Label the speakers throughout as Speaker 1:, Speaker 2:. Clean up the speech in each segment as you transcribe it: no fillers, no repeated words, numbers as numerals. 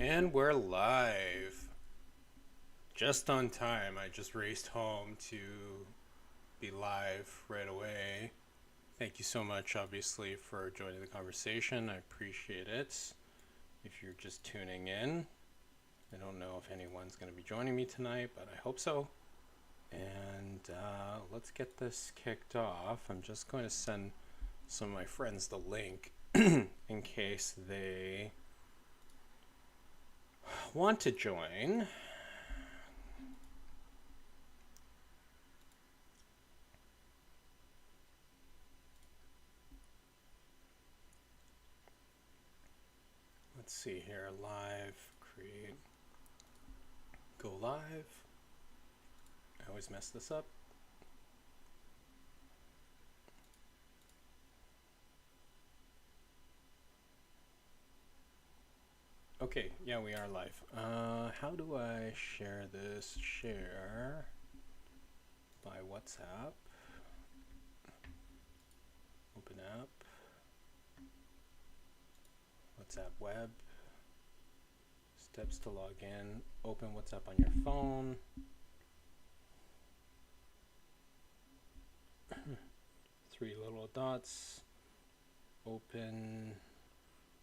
Speaker 1: And we're live. Just on time. I just raced home to be live right away. Thank you so much, obviously, for joining the conversation. I appreciate it. If you're just tuning in, I don't know if anyone's going to be joining me tonight, but I hope so. And let's get this kicked off. I'm just going to send some of my friends the link in case they want to join. Let's see here. Live, create, go live. I always mess this up. Okay, yeah, we are live. How do I share this? Share by WhatsApp. Open app. WhatsApp web. Steps to log in. Open WhatsApp on your phone. Three little dots. Open.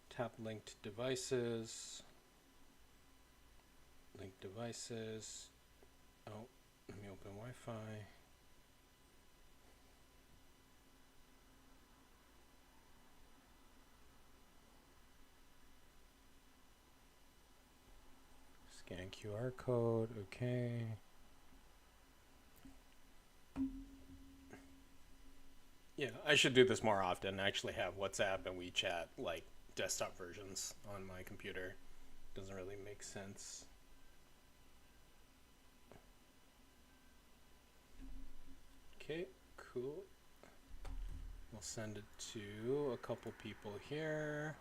Speaker 1: Tap linked devices. Linked devices. Oh, let me open Wi-Fi. Scan QR code, okay. Yeah, I should do this more often. I actually have WhatsApp and WeChat, like desktop versions on my computer. Doesn't really make sense. Okay, cool. We'll send it to a couple people here.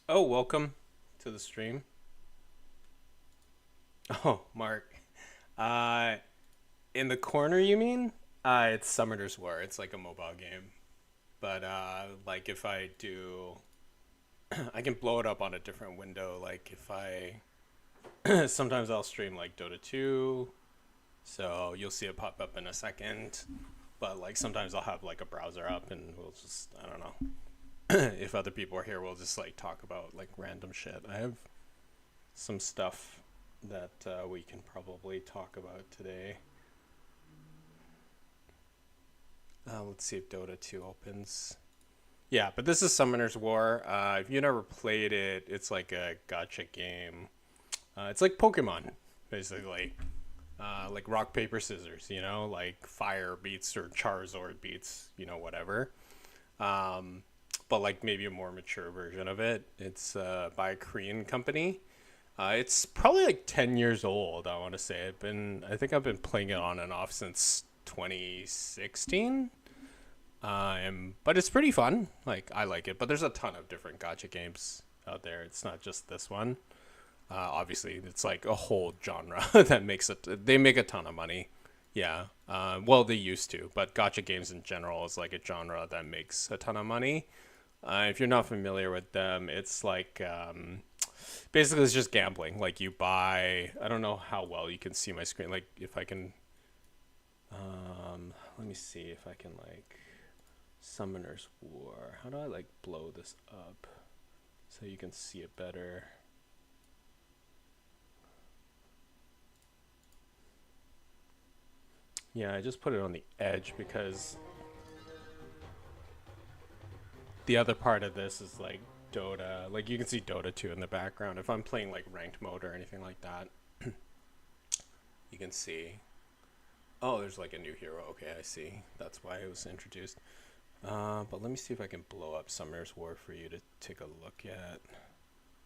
Speaker 1: Oh, welcome to the stream. Oh, Mark. Uh, in the corner, you mean? It's Summoner's War. It's like a mobile game. But like if I do, I can blow it up on a different window. Like if I, sometimes I'll stream like Dota 2, so you'll see it pop up in a second. But like sometimes I'll have like a browser up and we'll just, I don't know. If other people are here, we'll just like talk about like random shit. I have some stuff that we can probably talk about today. Let's see if Dota 2 opens. Yeah, but this is Summoner's War. If you never played it, it's like a gacha game. It's like Pokemon, basically. Like rock, paper, scissors, like fire beats or Charizard beats, whatever. But like maybe a more mature version of it. It's by a Korean company. It's probably like 10 years old, I want to say. I think I've been playing it on and off since 2016. But it's pretty fun. Like, I like it. But there's a ton of different gacha games out there. It's not just this one. Obviously, it's like a whole genre that makes it. They make a ton of money. Yeah. Well, they used to. But gacha games in general is like a genre that makes a ton of money. If you're not familiar with them, it's like basically it's just gambling. Like you buy. I don't know how well you can see my screen. Like if I can. Let me see if I can like. Summoner's War. How do I like blow this up so you can see it better? Yeah, I just put it on the edge because the other part of this is like Dota. Like you can see Dota 2 in the background. If I'm playing like ranked mode or anything like that, you can see. Oh, there's like a new hero. Okay, I see. That's why it was introduced. But let me see if I can blow up Summoner's War for you to take a look at.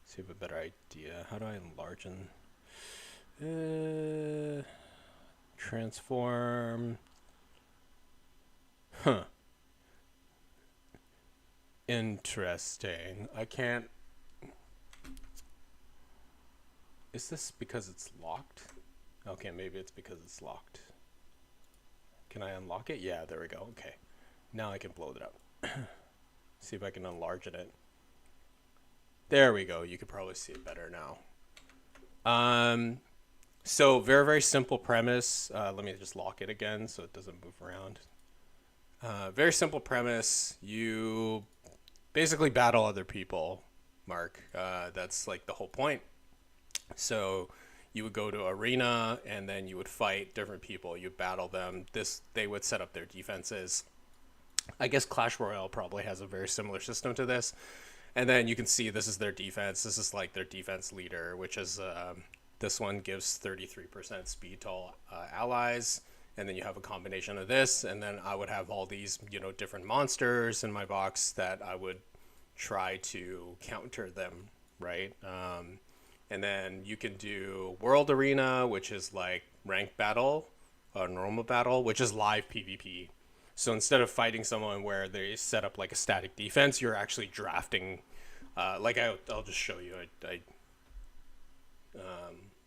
Speaker 1: See if I have a better idea. How do I enlarge and transform? Huh. Interesting. I can't. Is this because it's locked? Okay, maybe it's because it's locked. Can I unlock it? Yeah, there we go. Okay. Now I can blow it up. See if I can enlarge it. There we go. You can probably see it better now. So very, very simple premise. Let me just lock it again so it doesn't move around. Very simple premise. You basically battle other people, Mark. That's like the whole point. So you would go to arena and then you would fight different people. You battle them. They would set up their defenses. I guess Clash Royale probably has a very similar system to this. And then you can see this is their defense. This is like their defense leader, which is this one gives 33% speed to all allies. And then you have a combination of this. And then I would have all these, different monsters in my box that I would try to counter them, right? And then you can do World Arena, which is like ranked battle, or normal battle, which is live PvP. So instead of fighting someone where they set up like a static defense, you're actually drafting. I'll just show you.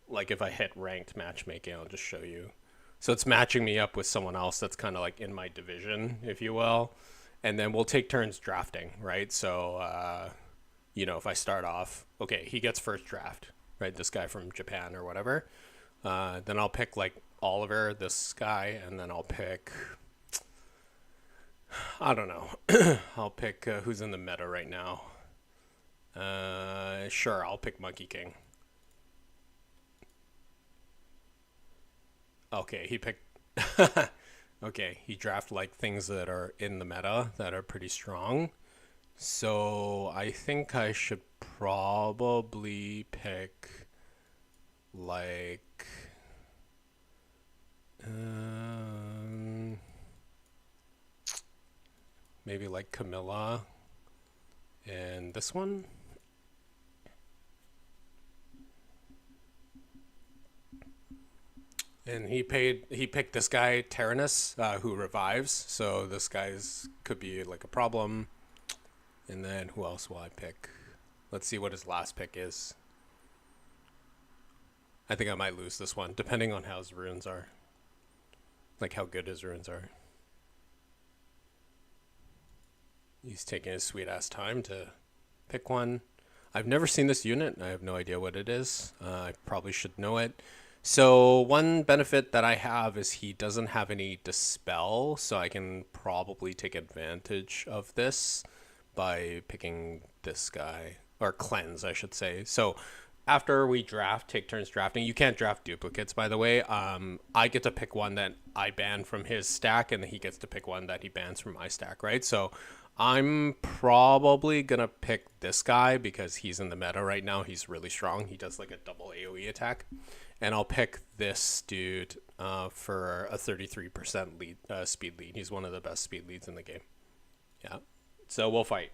Speaker 1: Like if I hit ranked matchmaking, I'll just show you. So it's matching me up with someone else that's kind of like in my division, if you will. And then we'll take turns drafting, right? So, if I start off, okay, he gets first draft, right? This guy from Japan or whatever. Then I'll pick like Oliver, this guy, and then I'll pick, I don't know. I'll pick who's in the meta right now. Sure, I'll pick Monkey King. Okay, he picked. Okay, he draft like things that are in the meta that are pretty strong. So I think I should probably pick like maybe like Camilla and this one. And he picked this guy Tyrannus, who revives. So this guy's could be like a problem. And then who else will I pick? Let's see what his last pick is. I think I might lose this one, depending on how his runes are. Like how good his runes are. He's taking his sweet ass time to pick one. I've never seen this unit. I have no idea what it is. I probably should know it. So one benefit that I have is he doesn't have any dispel, so I can probably take advantage of this by picking this guy, or cleanse, I should say. So after we draft, take turns drafting. You can't draft duplicates, by the way. I get to pick one that I ban from his stack, and he gets to pick one that he bans from my stack, right? So I'm probably gonna pick this guy because he's in the meta right now. He's really strong. He does like a double AoE attack, and I'll pick this dude for a 33% lead speed lead. He's one of the best speed leads in the game. Yeah. So we'll fight,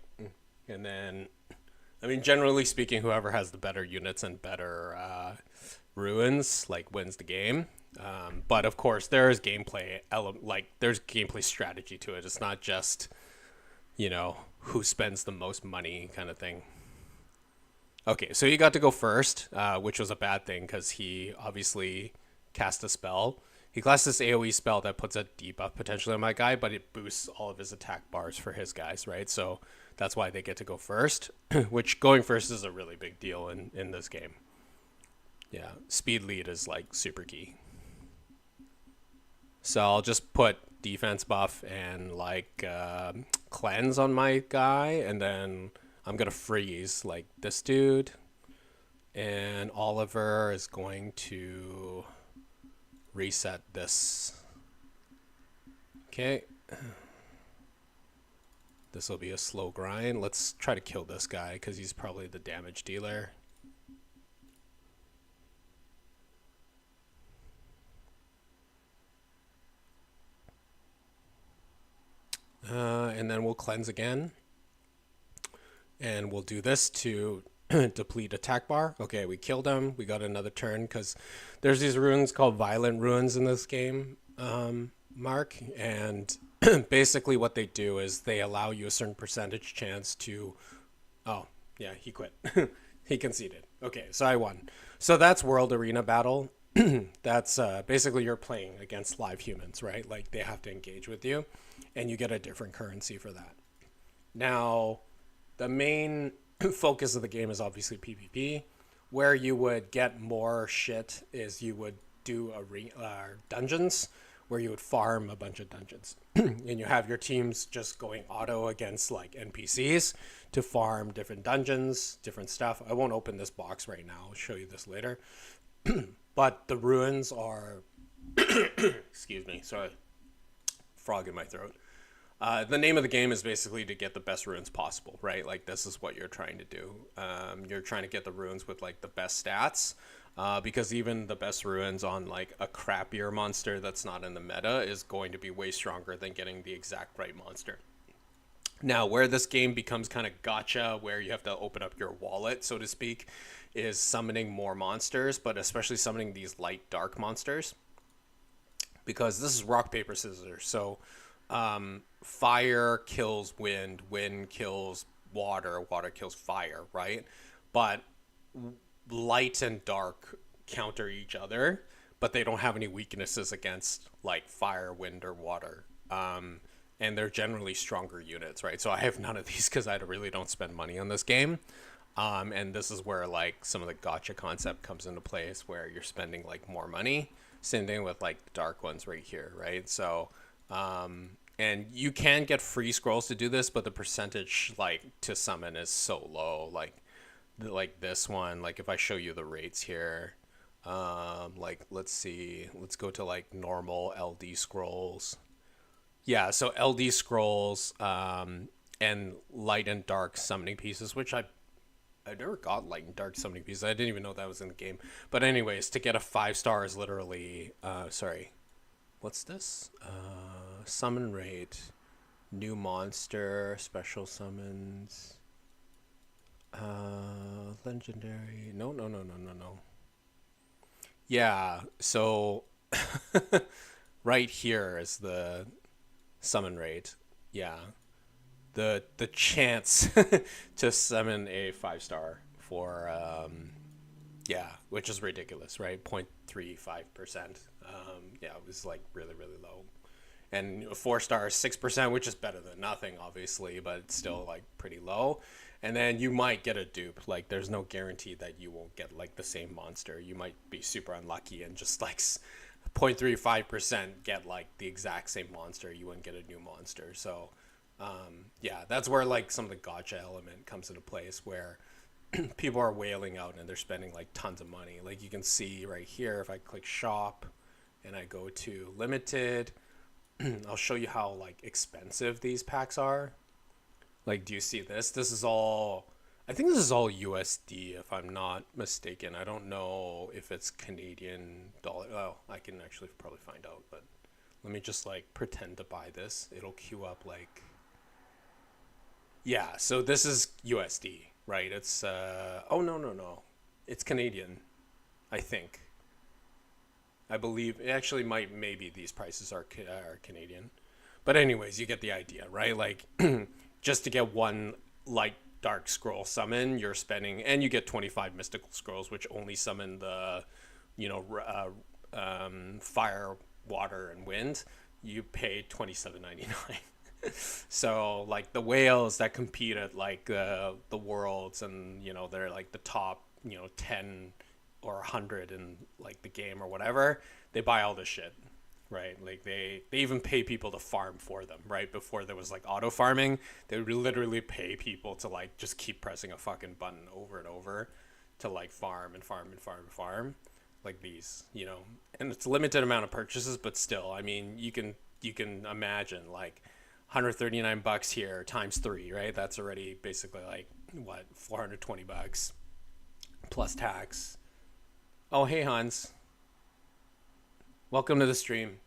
Speaker 1: and then I mean, generally speaking, whoever has the better units and better ruins like wins the game. But of course, there is gameplay there's gameplay strategy to it. It's not just who spends the most money kind of thing. Okay, so he got to go first, which was a bad thing because he obviously cast a spell. He cast this AoE spell that puts a debuff potentially on my guy, but it boosts all of his attack bars for his guys, right? So that's why they get to go first, which going first is a really big deal in this game. Yeah, speed lead is like super key. So I'll just put defense buff and like cleanse on my guy, and then I'm going to freeze like this dude. And Oliver is going to reset this. Okay. This will be a slow grind. Let's try to kill this guy because he's probably the damage dealer. And then we'll cleanse again. And we'll do this to deplete attack bar. Okay, we killed him. We got another turn because there's these runes called violent runes in this game, Mark. And basically what they do is they allow you a certain percentage chance to... Oh, yeah, he quit. He conceded. Okay, so I won. So that's World Arena Battle. That's basically you're playing against live humans, right? Like they have to engage with you, and you get a different currency for that. Now, the main focus of the game is obviously PvP. Where you would get more shit is you would do dungeons, where you would farm a bunch of dungeons. And you have your teams just going auto against like NPCs to farm different dungeons, different stuff. I won't open this box right now. I'll show you this later. But the ruins are... Excuse me, sorry. Frog in my throat. The name of the game is basically to get the best runes possible, right? Like this is what you're trying to do. You're trying to get the runes with like the best stats, because even the best runes on like a crappier monster that's not in the meta is going to be way stronger than getting the exact right monster. Now, where this game becomes kind of gotcha, where you have to open up your wallet, so to speak, is summoning more monsters, but especially summoning these light dark monsters, because this is rock paper scissors. So fire kills wind, wind kills water, water kills fire, right? But light and dark counter each other, but they don't have any weaknesses against like fire, wind, or water. And they're generally stronger units, right? So I have none of these because I really don't spend money on this game. And this is where like some of the gotcha concept comes into place, where you're spending like more money. Same thing with like the dark ones right here, right? So and you can get free scrolls to do this, but the percentage like to summon is so low. Like this one, like if I show you the rates here, like let's see, let's go to like normal LD scrolls. Yeah, so LD scrolls and light and dark summoning pieces, which I never got light and dark summoning pieces. I didn't even know that was in the game. But anyways, to get a 5-star is literally sorry. What's this? Summon rate, new monster, special summons, legendary. No. Yeah, so right here is the summon rate. Yeah, the chance to summon a 5-star for yeah, which is ridiculous, right? 0.35%. Yeah, it was like really low. And a 4-star is 6%, which is better than nothing, obviously, but it's still like pretty low. And then you might get a dupe. Like there's no guarantee that you won't get like the same monster. You might be super unlucky and just like 0.35% get like the exact same monster. You wouldn't get a new monster. So yeah, that's where like some of the gotcha element comes into place, where people are wailing out and they're spending like tons of money. Like you can see right here, if I click shop and I go to limited, I'll show you how like expensive these packs are. Like, do you see this? This is all, I think this is all USD if I'm not mistaken. I don't know if it's Canadian dollar. Oh, I can actually probably find out, but let me just like pretend to buy this. It'll queue up like, yeah, so this is USD, right? It's, oh, no. It's Canadian, I think. I believe it actually might, maybe these prices are Canadian. But anyways, you get the idea, right? Like just to get one light dark scroll summon, you're spending, and you get 25 mystical scrolls, which only summon the, fire, water, and wind. You pay 27.99. So like the whales that compete at like the worlds, and they're like the top 10 or 100 in like the game or whatever, they buy all this shit, right? Like they even pay people to farm for them, right? Before there was like auto farming, they would literally pay people to like just keep pressing a fucking button over and over to like farm and farm and farm and farm like these, and it's a limited amount of purchases, but still, I mean, you can imagine like $139 here times 3, right? That's already basically like what, $420 plus tax. Oh, hey Hans, welcome to the stream.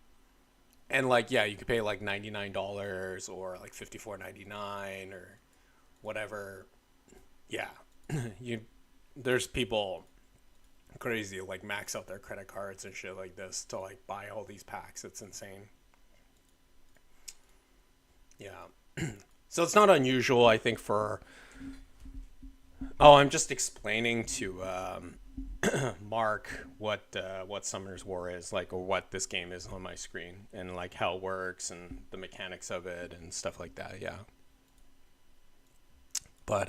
Speaker 1: And like, yeah, you could pay like $99 or like $54.99 or whatever. Yeah, you there's people crazy like max out their credit cards and shit like this to like buy all these packs. It's insane. Yeah. So it's not unusual, I think, for. Oh, I'm just explaining to Mark what Summoner's War is like, or what this game is on my screen, and like how it works and the mechanics of it and stuff like that. Yeah. But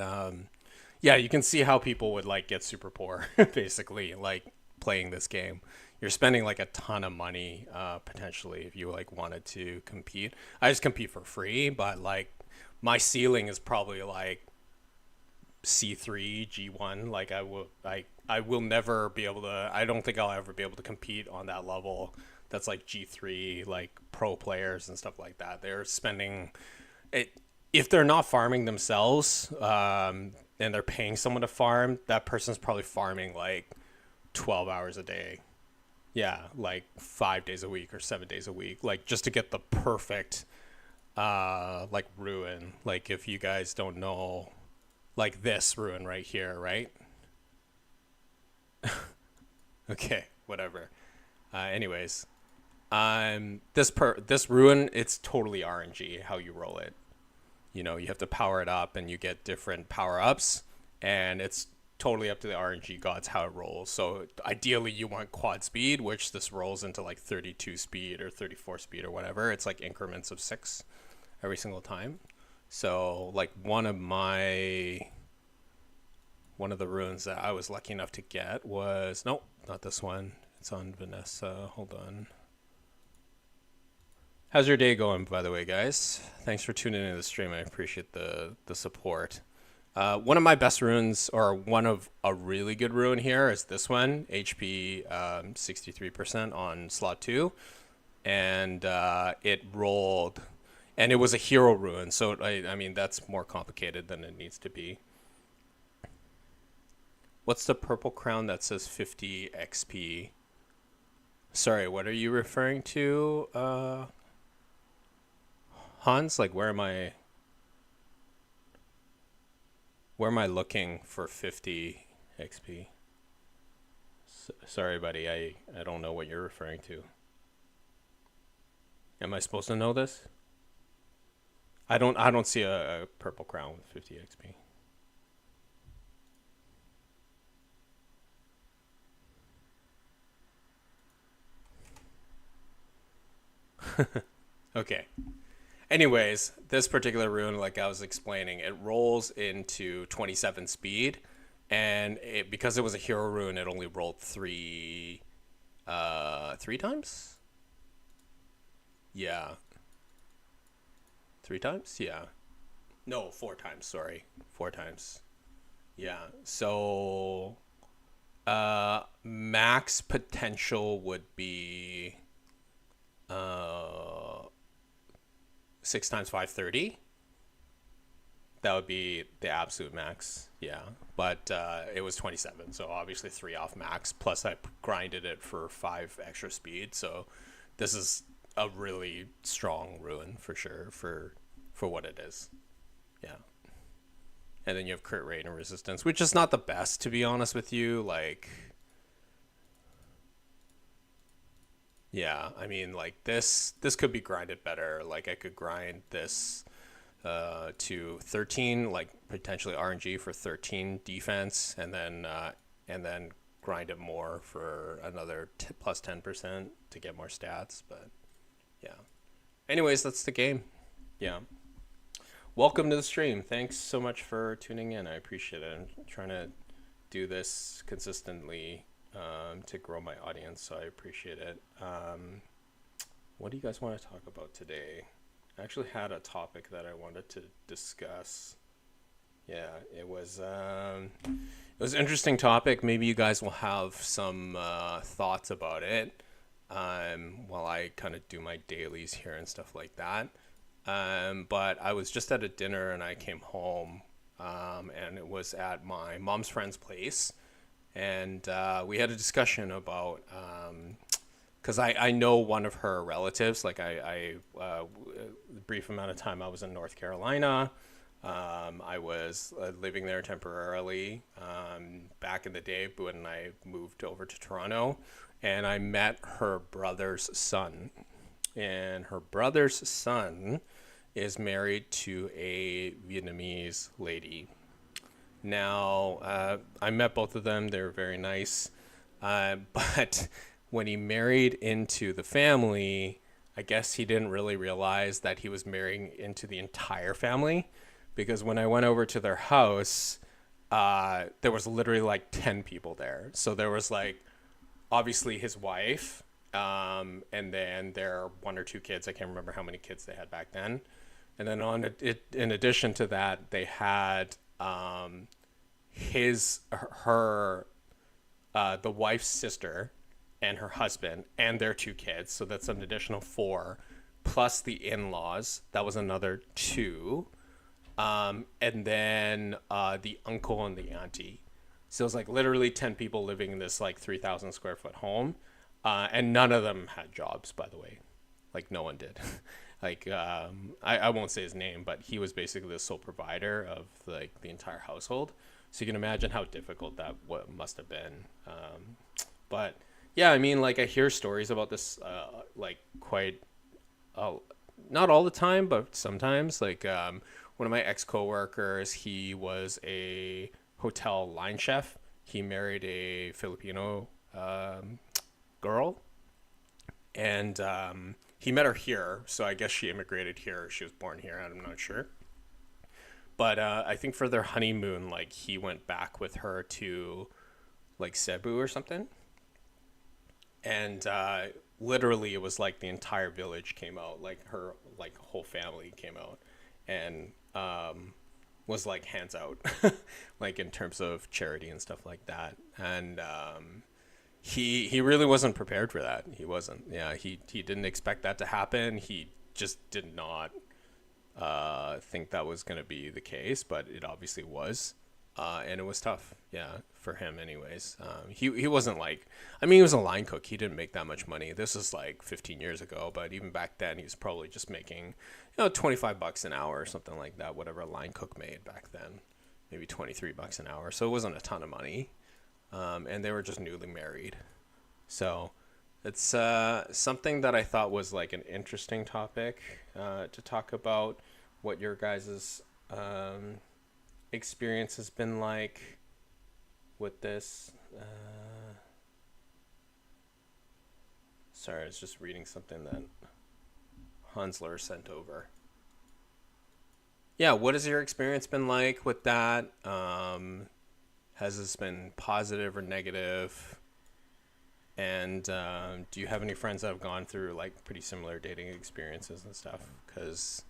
Speaker 1: yeah, you can see how people would like get super poor, basically, like playing this game. You're spending like a ton of money potentially if you like wanted to compete. I just compete for free, but like my ceiling is probably like C3 G1. Like I will never be able to. I don't think I'll ever be able to compete on that level. That's like G3, like pro players and stuff like that. They're spending it if they're not farming themselves, and they're paying someone to farm. That person's probably farming like 12 hours a day. Yeah, like 5 days a week or 7 days a week, like just to get the perfect like ruin. Like if you guys don't know, like this ruin right here, right? Okay, whatever. Anyways, this ruin, it's totally RNG how you roll it. You have to power it up and you get different power ups, and it's totally up to the RNG gods how it rolls. So ideally you want quad speed, which this rolls into like 32 speed or 34 speed or whatever. It's like increments of 6 every single time. So like one of the runes that I was lucky enough to get was, nope, not this one. It's on Vanessa. Hold on. How's your day going, by the way, guys? Thanks for tuning into the stream. I appreciate the support. One of my best runes, or one of a really good rune here, is this one, HP 63% on slot 2. And it rolled, and it was a hero rune. So, I mean, that's more complicated than it needs to be. What's the purple crown that says 50 XP? Sorry, what are you referring to, Hans? Like, where am I looking for 50 XP? Sorry, buddy, I don't know what you're referring to. Am I supposed to know this? I don't see a purple crown with 50 XP. Okay. Anyways, this particular rune, like I was explaining, it rolls into 27 speed, and because it was a hero rune, it only rolled three times? Yeah. 3 times? Yeah. No, 4 times, sorry. 4 times. Yeah. So max potential would be uh 6 times 530. That would be the absolute max. Yeah. But it was 27, so obviously 3 off max. Plus I grinded it for 5 extra speed. So this is a really strong ruin for sure for what it is. Yeah. And then you have crit rate and resistance, which is not the best, to be honest with you. Like, yeah, I mean, like this could be grinded better. Like I could grind this to 13, like potentially RNG for 13 defense, and then grind it more for another plus 10% to get more stats. But yeah. Anyways, that's the game. Yeah. Welcome to the stream. Thanks so much for tuning in. I appreciate it. I'm trying to do this consistently to grow my audience, so I appreciate it. What do you guys want to talk about today? I actually had a topic that I wanted to discuss. Yeah, it was an interesting topic. Maybe you guys will have some thoughts about it while I kind of do my dailies here and stuff like that. But I was just at a dinner and I came home, and it was at my mom's friend's place, and we had a discussion about because I know one of her relatives. Like the brief amount of time I was in North Carolina, I was living there temporarily back in the day when I moved over to Toronto, and I met her brother's son. And her brother's son is married to a Vietnamese lady. Now, I met both of them. They were very nice. But when he married into the family, I guess he didn't really realize that he was marrying into the entire family. Because when I went over to their house, there was literally like 10 people there. So there was like, obviously his wife, and then there are 1 or 2 kids. I can't remember how many kids they had back then. And then in addition to that, they had the wife's sister and her husband and their 2 kids. So that's an additional 4, plus the in-laws. That was another 2. And then the uncle and the auntie. So it was like literally 10 people living in this like 3,000 square foot home. And none of them had jobs, by the way. Like no one did. Like I won't say his name, but he was basically the sole provider of like the entire household. So you can imagine how difficult that must have been. But yeah, I mean, like I hear stories about this, like quite, not all the time, but sometimes. Like one of my ex coworkers, he was a hotel line chef. He married a Filipino girl, and he met her here. So I guess she immigrated here. She was born here. I'm not sure. But I think for their honeymoon, like he went back with her to like Cebu or something, and literally it was like the entire village came out, like her like whole family came out, and was like hands out, like in terms of charity and stuff like that, and he really wasn't prepared for that. He wasn't. Yeah, he didn't expect that to happen. He just did not think that was going to be the case, but it obviously was. And it was tough, yeah, for him anyways. He wasn't like, I mean, he was a line cook. He didn't make that much money. This is like 15 years ago, but even back then he was probably just making, 25 bucks an hour or something like that, whatever a line cook made back then, maybe 23 bucks an hour. So it wasn't a ton of money. And they were just newly married. So it's something that I thought was like an interesting topic to talk about, what your guys's experience has been like with this. Sorry, I was just reading something that Hansler sent over. Yeah, what has your experience been like with that? Has this been positive or negative? And do you have any friends that have gone through like pretty similar dating experiences and stuff? Because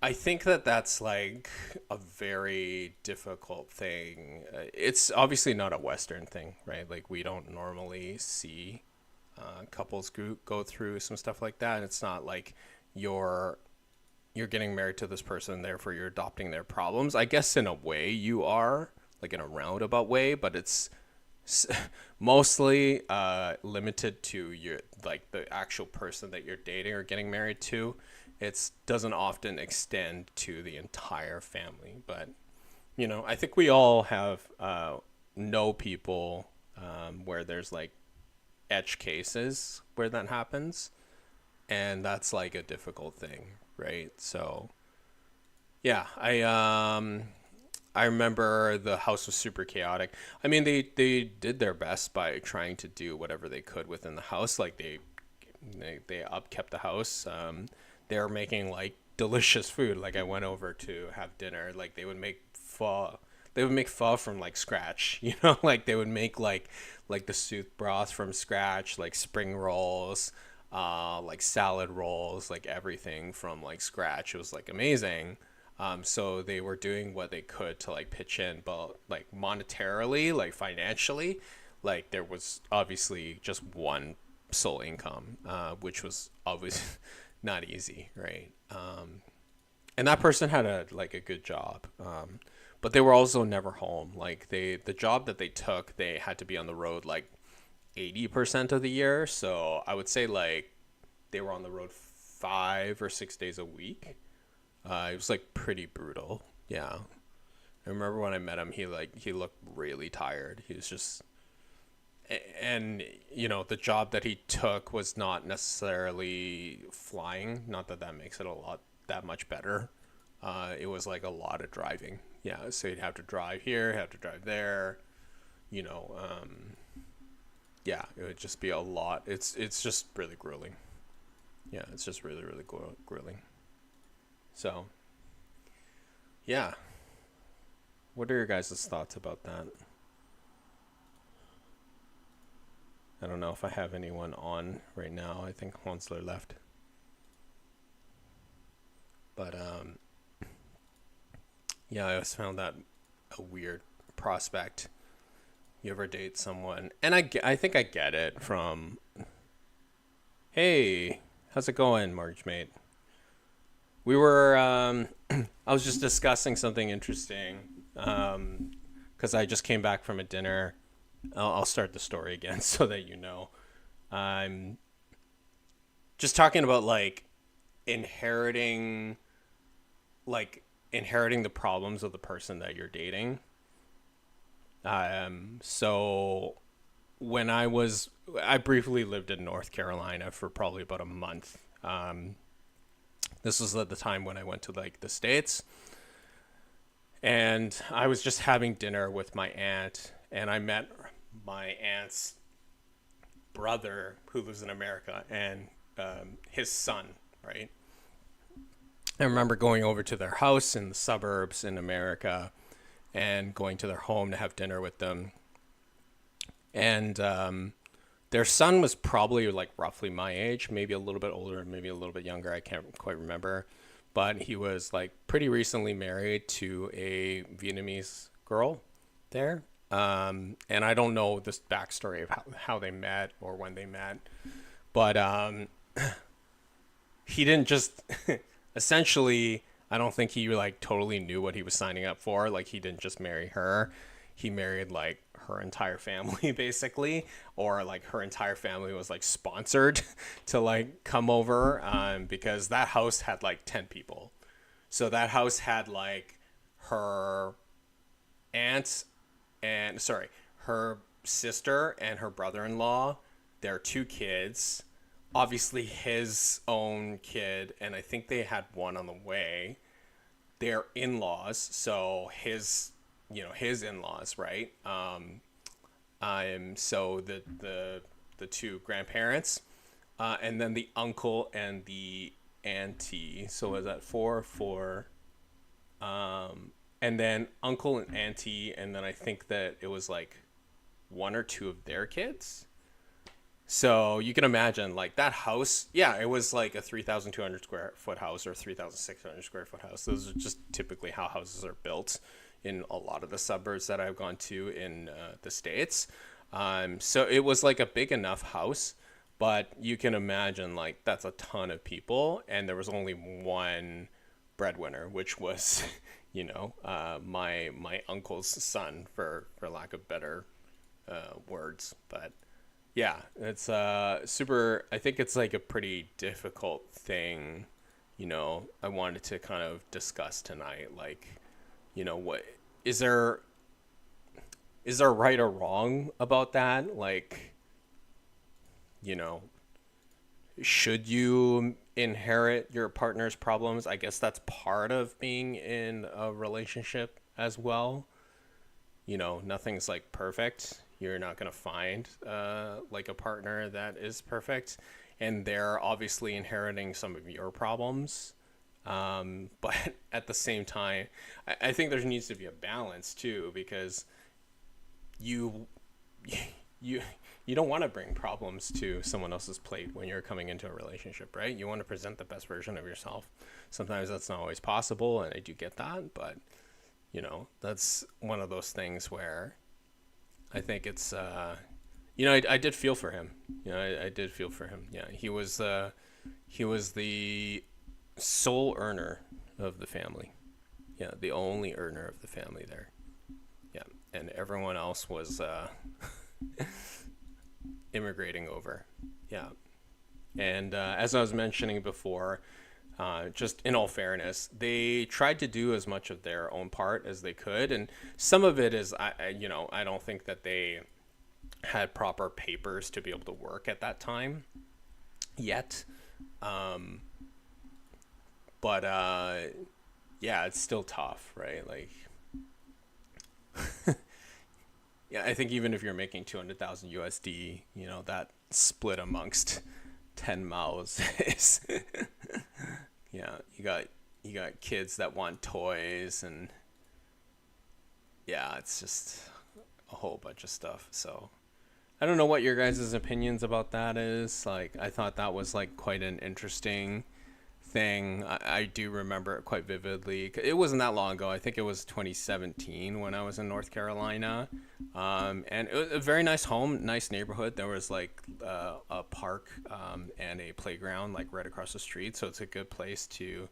Speaker 1: I think that that's like a very difficult thing. It's obviously not a Western thing, right? Like we don't normally see couples go through some stuff like that. It's not like you're you're getting married to this person, therefore you're adopting their problems. I guess in a way you are, like in a roundabout way, but it's mostly limited to your like the actual person that you're dating or getting married to. It doesn't often extend to the entire family, but I think we all have know people where there's like edge cases where that happens, and that's like a difficult thing, right? So yeah, I remember the house was super chaotic. I mean, they did their best by trying to do whatever they could within the house. Like they upkept the house. They were making like delicious food. Like I went over to have dinner. Like they would make pho. They would make pho from like scratch. Like they would make like the soup broth from scratch. Like spring rolls, like salad rolls, like everything from like scratch. It was like amazing. So they were doing what they could to like pitch in, but like monetarily, like financially, like there was obviously just one sole income, which was obviously not easy, right? And that person had a good job, but they were also never home. Like the job that they took, they had to be on the road like 80% of the year. So I would say like they were on the road 5 or 6 days a week. It was like pretty brutal. Yeah. I remember when I met him, he looked really tired. He was just, and the job that he took was not necessarily flying. Not that that makes it a lot that much better. It was like a lot of driving. Yeah. So you'd have to drive here, have to drive there. You know, yeah, it would just be a lot. It's just really grueling. Yeah, it's just really really grueling. So yeah, what are your guys' thoughts about that? I don't know if I have anyone on right now. I think Hansler left, but yeah, I always found that a weird prospect. You ever date someone, and I think I get it from, hey, how's it going, Marge mate? We were I was just discussing something interesting because I just came back from a dinner. I'll start the story again so that you know. I'm just talking about inheriting inheriting the problems of the person that you're dating. So when I briefly lived in North Carolina for probably about a month. This was at the time when I went to like the States, and I was just having dinner with my aunt, and I met my aunt's brother who lives in America, and his son, right? I remember going over to their house in the suburbs in America and going to their home to have dinner with them. And their son was probably like roughly my age, maybe a little bit older, maybe a little bit younger. I can't quite remember. But he was like pretty recently married to a Vietnamese girl there. And I don't know this backstory of how they met or when they met. But he didn't just essentially, I don't think he like totally knew what he was signing up for. Like he didn't just marry her. He married like her entire family basically, or like her entire family was like sponsored to like come over because that house had like 10 people. So that house had like her aunt and sorry, her sister and her brother-in-law, their two kids, obviously his own kid, and I think they had one on the way, their in-laws, so his in-laws, right? So the two grandparents, and then the uncle and the auntie. So was that four? And then uncle and auntie, and then I think that it was like one or two of their kids. So you can imagine like that house. Yeah, it was like a 3,200 square foot house or 3,600 square foot house. Those are just typically how houses are built in a lot of the suburbs that I've gone to in the States. So it was like a big enough house, but you can imagine like that's a ton of people, and there was only one breadwinner, which was, my uncle's son, for lack of better words. But yeah, it's super. I think it's like a pretty difficult thing. I wanted to kind of discuss tonight. Like, what is there is there right or wrong about that? Like, you know, should you inherit your partner's problems? I guess that's part of being in a relationship as well. Nothing's like perfect. You're not going to find like a partner that is perfect. And they're obviously inheriting some of your problems. But at the same time, I think there needs to be a balance too, because you you you don't want to bring problems to someone else's plate when you're coming into a relationship, right? You want to present the best version of yourself. Sometimes that's not always possible, and I do get that, but that's one of those things where I think it's I did feel for him. I did feel for him. Yeah, he was the sole earner of the family. Yeah, the only earner of the family there. Yeah, and everyone else was immigrating over. Yeah, and as I was mentioning before, just in all fairness, they tried to do as much of their own part as they could, and some of it is, I don't think that they had proper papers to be able to work at that time yet. Um, but yeah, it's still tough, right? Like, yeah, I think even if you're making 200,000 USD, that split amongst 10 mouths is yeah, you got kids that want toys, and yeah, it's just a whole bunch of stuff. So I don't know what your guys' opinions about that is. Like, I thought that was like quite an interesting thing. I do remember it quite vividly. It wasn't that long ago. I think it was 2017 when I was in North Carolina. And it was a very nice home, nice neighborhood. There was like a park and a playground like right across the street. So it's a good place to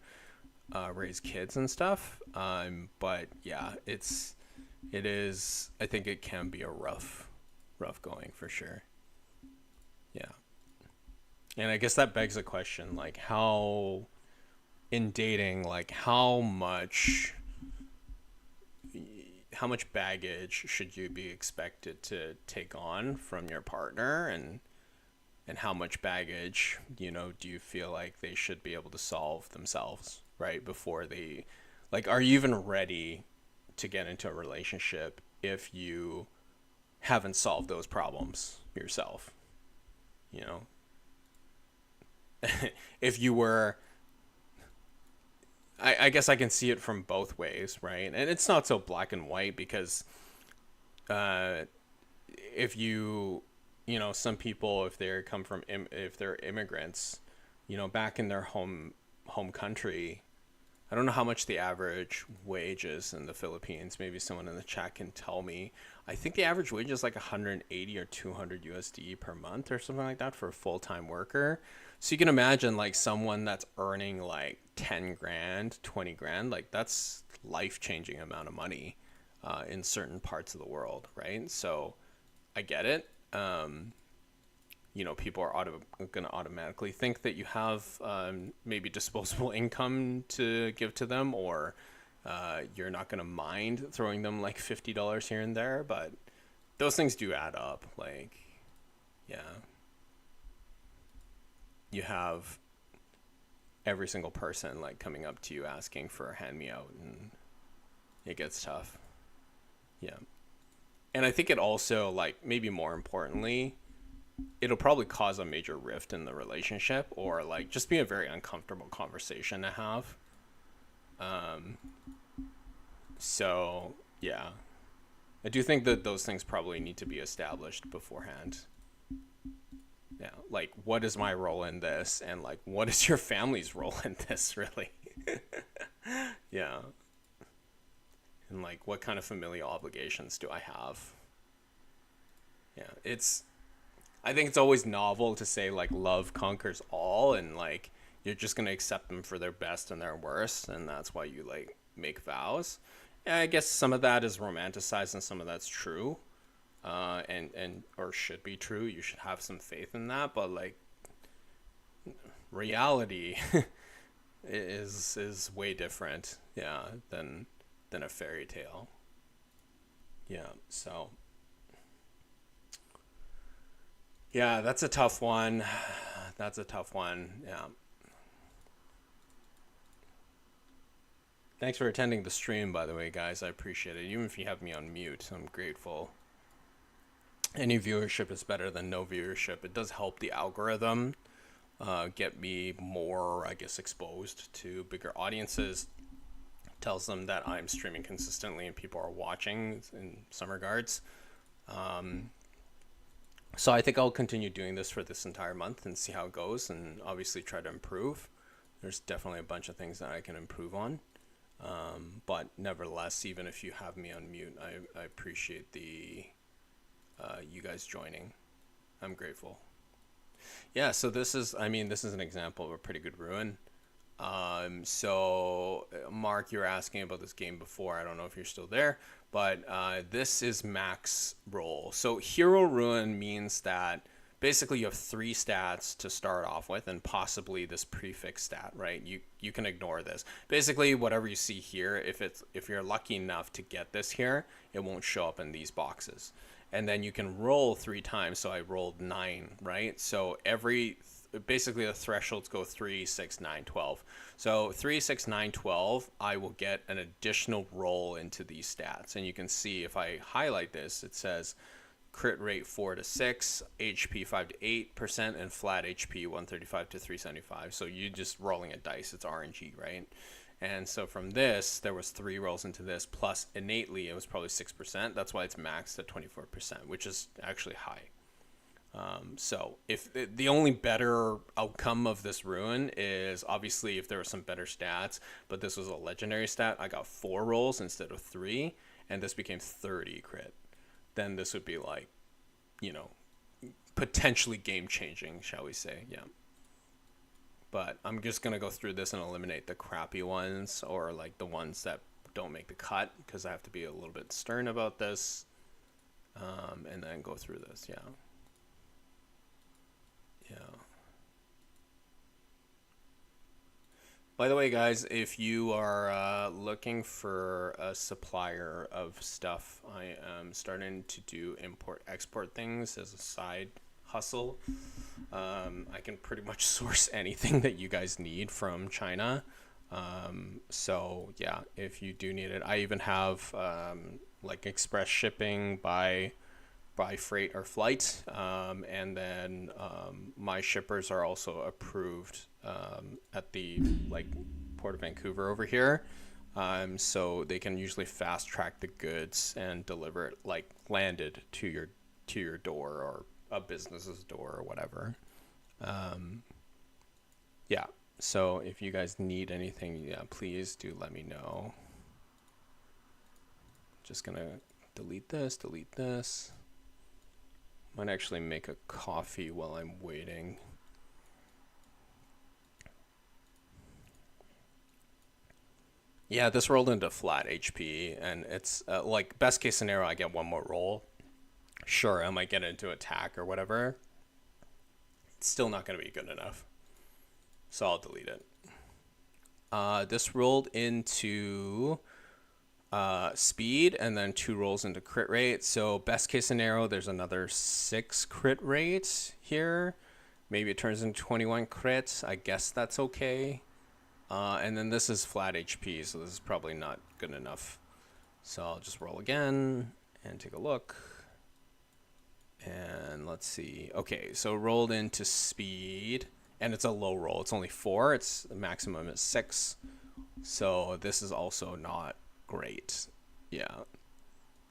Speaker 1: raise kids and stuff. But yeah, it is, I think it can be a rough going for sure. Yeah. And I guess that begs the question, like, how in dating, like, how much baggage should you be expected to take on from your partner, and how much baggage, do you feel like they should be able to solve themselves, right? Before they, like, are you even ready to get into a relationship if you haven't solved those problems yourself, you know? If you were, I guess I can see it from both ways, right? And it's not so black and white, because uh, if some people, if they come from, if they're immigrants, back in their home country, I don't know how much the average wage is in the Philippines. Maybe someone in the chat can tell me. I think the average wage is like 180 or 200 USD per month or something like that for a full-time worker. So you can imagine like someone that's earning like 10 grand, 20 grand, like that's life-changing amount of money in certain parts of the world, right? So I get it. People are going to automatically think that you have maybe disposable income to give to them, or you're not going to mind throwing them like $50 here and there, but those things do add up. Like, yeah, you have every single person like coming up to you asking for a hand me out, and it gets tough. Yeah. And I think it also, like, maybe more importantly, it'll probably cause a major rift in the relationship, or like just be a very uncomfortable conversation to have. Um, so yeah, I do think that those things probably need to be established beforehand. Yeah, like what is my role in this, and like what is your family's role in this, really? Yeah, and like what kind of familial obligations do I have? Yeah, it's I think it's always novel to say like love conquers all, and like you're just gonna accept them for their best and their worst, and that's why you like make vows. Yeah, I guess some of that is romanticized and some of that's true, and or should be true. You should have some faith in that, but like reality is way different, yeah, than a fairy tale. Yeah, so yeah, that's a tough one. That's a tough one. Yeah. Thanks for attending the stream, by the way, guys. I appreciate it. Even if you have me on mute, I'm grateful. Any viewership is better than no viewership. It does help the algorithm get me more, I guess, exposed to bigger audiences. Tells them that I'm streaming consistently and people are watching in some regards. So I think I'll continue doing this for this entire month and see how it goes, and obviously try to improve. There's definitely a bunch of things that I can improve on. But nevertheless, even if you have me on mute, I appreciate the you guys joining. I'm grateful. Yeah, so this is an example of a pretty good ruin. So Mark, you were asking about this game before. I don't know if you're still there, but this is max roll. So hero ruin means that basically you have 3 stats to start off with, and possibly this prefix stat, right? You can ignore this. Basically, whatever you see here, if you're lucky enough to get this here, it won't show up in these boxes. And then you can roll 3 times. So I rolled 9, right? So basically the thresholds go 3, 6, 9, 12. So 3, 6, 9, 12, I will get an additional roll into these stats. And you can see if I highlight this, it says crit rate 4 to 6, HP 5 to 8%, and flat HP 135 to 375. So you're just rolling a dice. It's RNG, right? And so from this, there was 3 rolls into this, plus innately it was probably 6%. That's why it's maxed at 24%, which is actually high. So if the only better outcome of this ruin is obviously if there were some better stats, but this was a legendary stat, I got 4 rolls instead of 3, and this became 30 crit. Then this would be like, you know, potentially game changing, shall we say. Yeah. But I'm just going to go through this and eliminate the crappy ones, or like the ones that don't make the cut, because I have to be a little bit stern about this. And then go through this. Yeah. Yeah. By the way, guys, if you are looking for a supplier of stuff, I am starting to do import-export things as a side hustle. I can pretty much source anything that you guys need from China. So yeah, if you do need it, I even have like express shipping by freight or flight, and then my shippers are also approved at the like Port of Vancouver over here, so they can usually fast track the goods and deliver it like landed to your door or a business's door or whatever. Yeah, so if you guys need anything, yeah, please do let me know. Just gonna delete this. Might actually make a coffee while I'm waiting. Yeah, this rolled into flat HP, and it's like best case scenario, I get 1 more roll. Sure, I might get into attack or whatever. It's still not going to be good enough, so I'll delete it. This rolled into speed, and then 2 rolls into crit rate. So best case scenario, there's another 6 crit rate here. Maybe it turns into 21 crits. I guess that's okay. And then this is flat HP, so this is probably not good enough. So I'll just roll again and take a look. And let's see. Okay, so rolled into speed, and it's a low roll. It's only 4. It's the maximum is 6. So this is also not great. Yeah.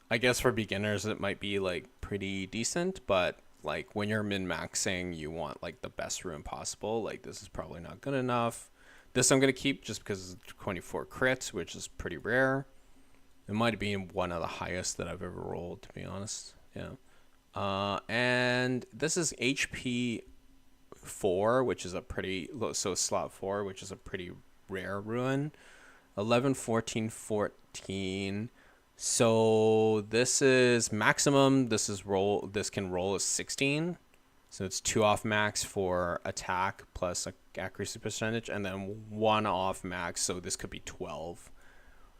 Speaker 1: I guess for beginners it might be like pretty decent, but like when you're min-maxing, you want like the best rune possible. Like this is probably not good enough. This I'm going to keep just because it's 24 crits, which is pretty rare. It might be one of the highest that I've ever rolled, to be honest. Yeah. And this is HP 4, which is a pretty, so slot 4, which is a pretty rare rune. 11, 14, 14. So this is maximum. This can roll as 16. So it's 2 off max for attack plus accuracy percentage, and then 1 off max. So this could be 12.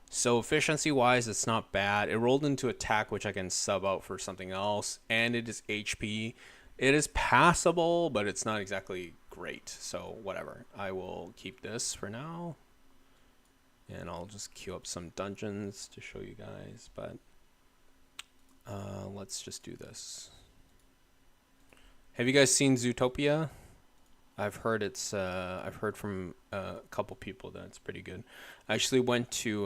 Speaker 1: So efficiency wise, it's not bad. It rolled into attack, which I can sub out for something else, and it is HP. It is passable, but it's not exactly great. So whatever. I will keep this for now. And I'll just queue up some dungeons to show you guys, but let's just do this. Have you guys seen Zootopia? I've heard I've heard from a couple people that it's pretty good. I actually went to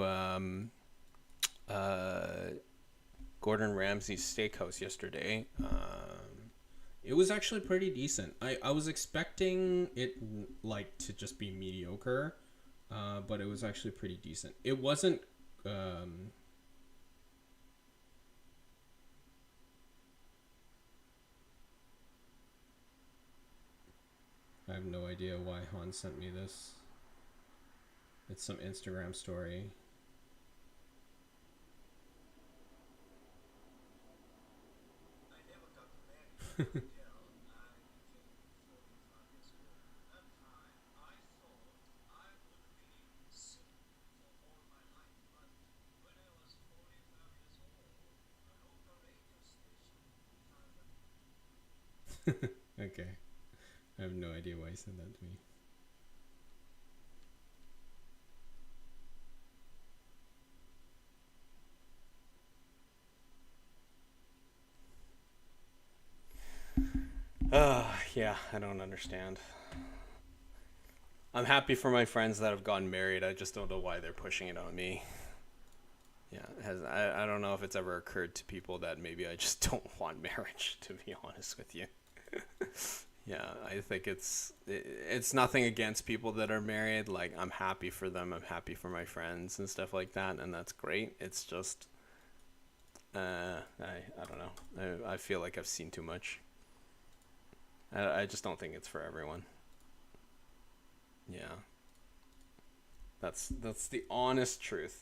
Speaker 1: Gordon Ramsay's steakhouse yesterday. It was actually pretty decent. I was expecting it like to just be mediocre. But it was actually pretty decent. It wasn't. I have no idea why Han sent me this. It's some Instagram story. Okay. I have no idea why he sent that to me. Yeah, I don't understand. I'm happy for my friends that have gotten married. I just don't know why they're pushing it on me. Yeah, I don't know if it's ever occurred to people that maybe I just don't want marriage, to be honest with you. Yeah, I think it's nothing against people that are married. Like, I'm happy for them. I'm happy for my friends and stuff like that, and that's great. It's just, I don't know. I feel like I've seen too much. I just don't think it's for everyone. Yeah. That's the honest truth.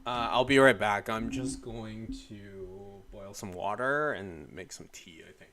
Speaker 1: I'll be right back. I'm just going to boil some water and make some tea, I think.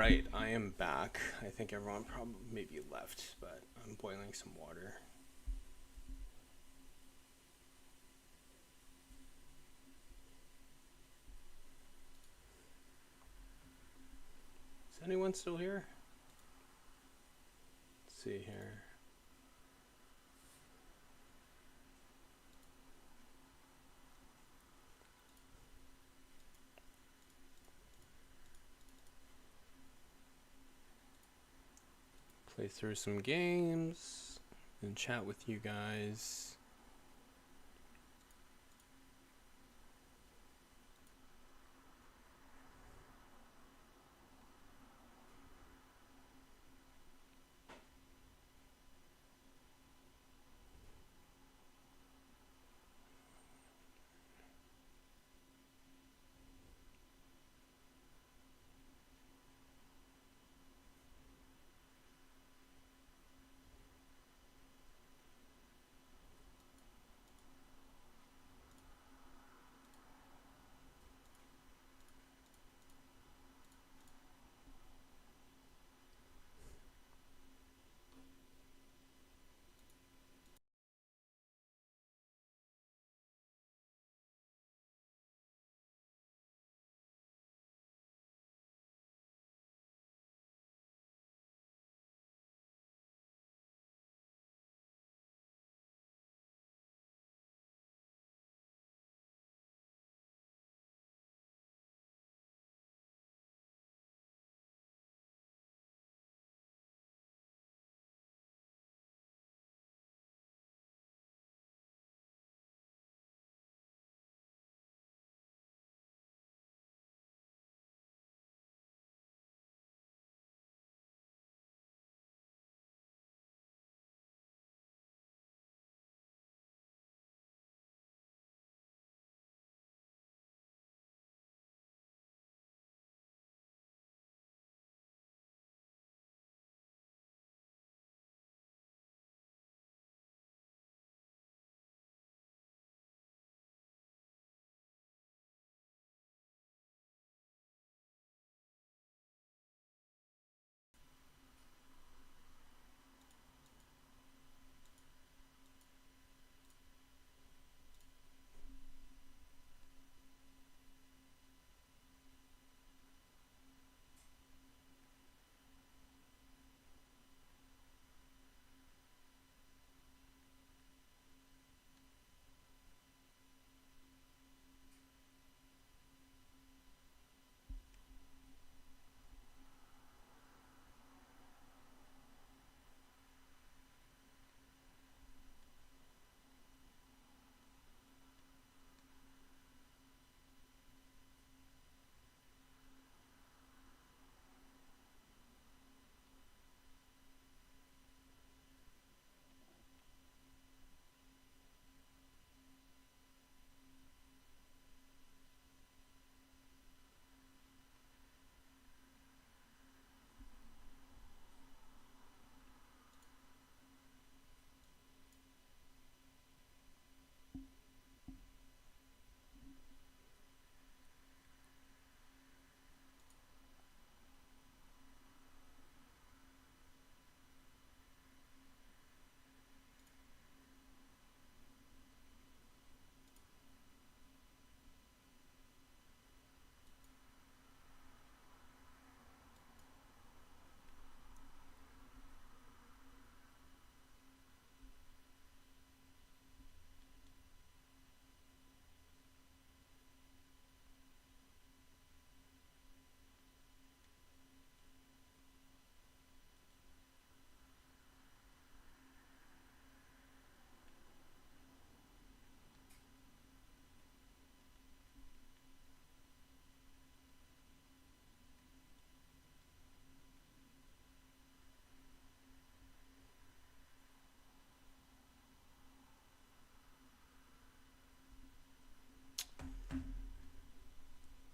Speaker 1: right, I am back. I think everyone probably maybe left, but I'm boiling some water. Is anyone still here? Let's see here. Play through some games and chat with you guys.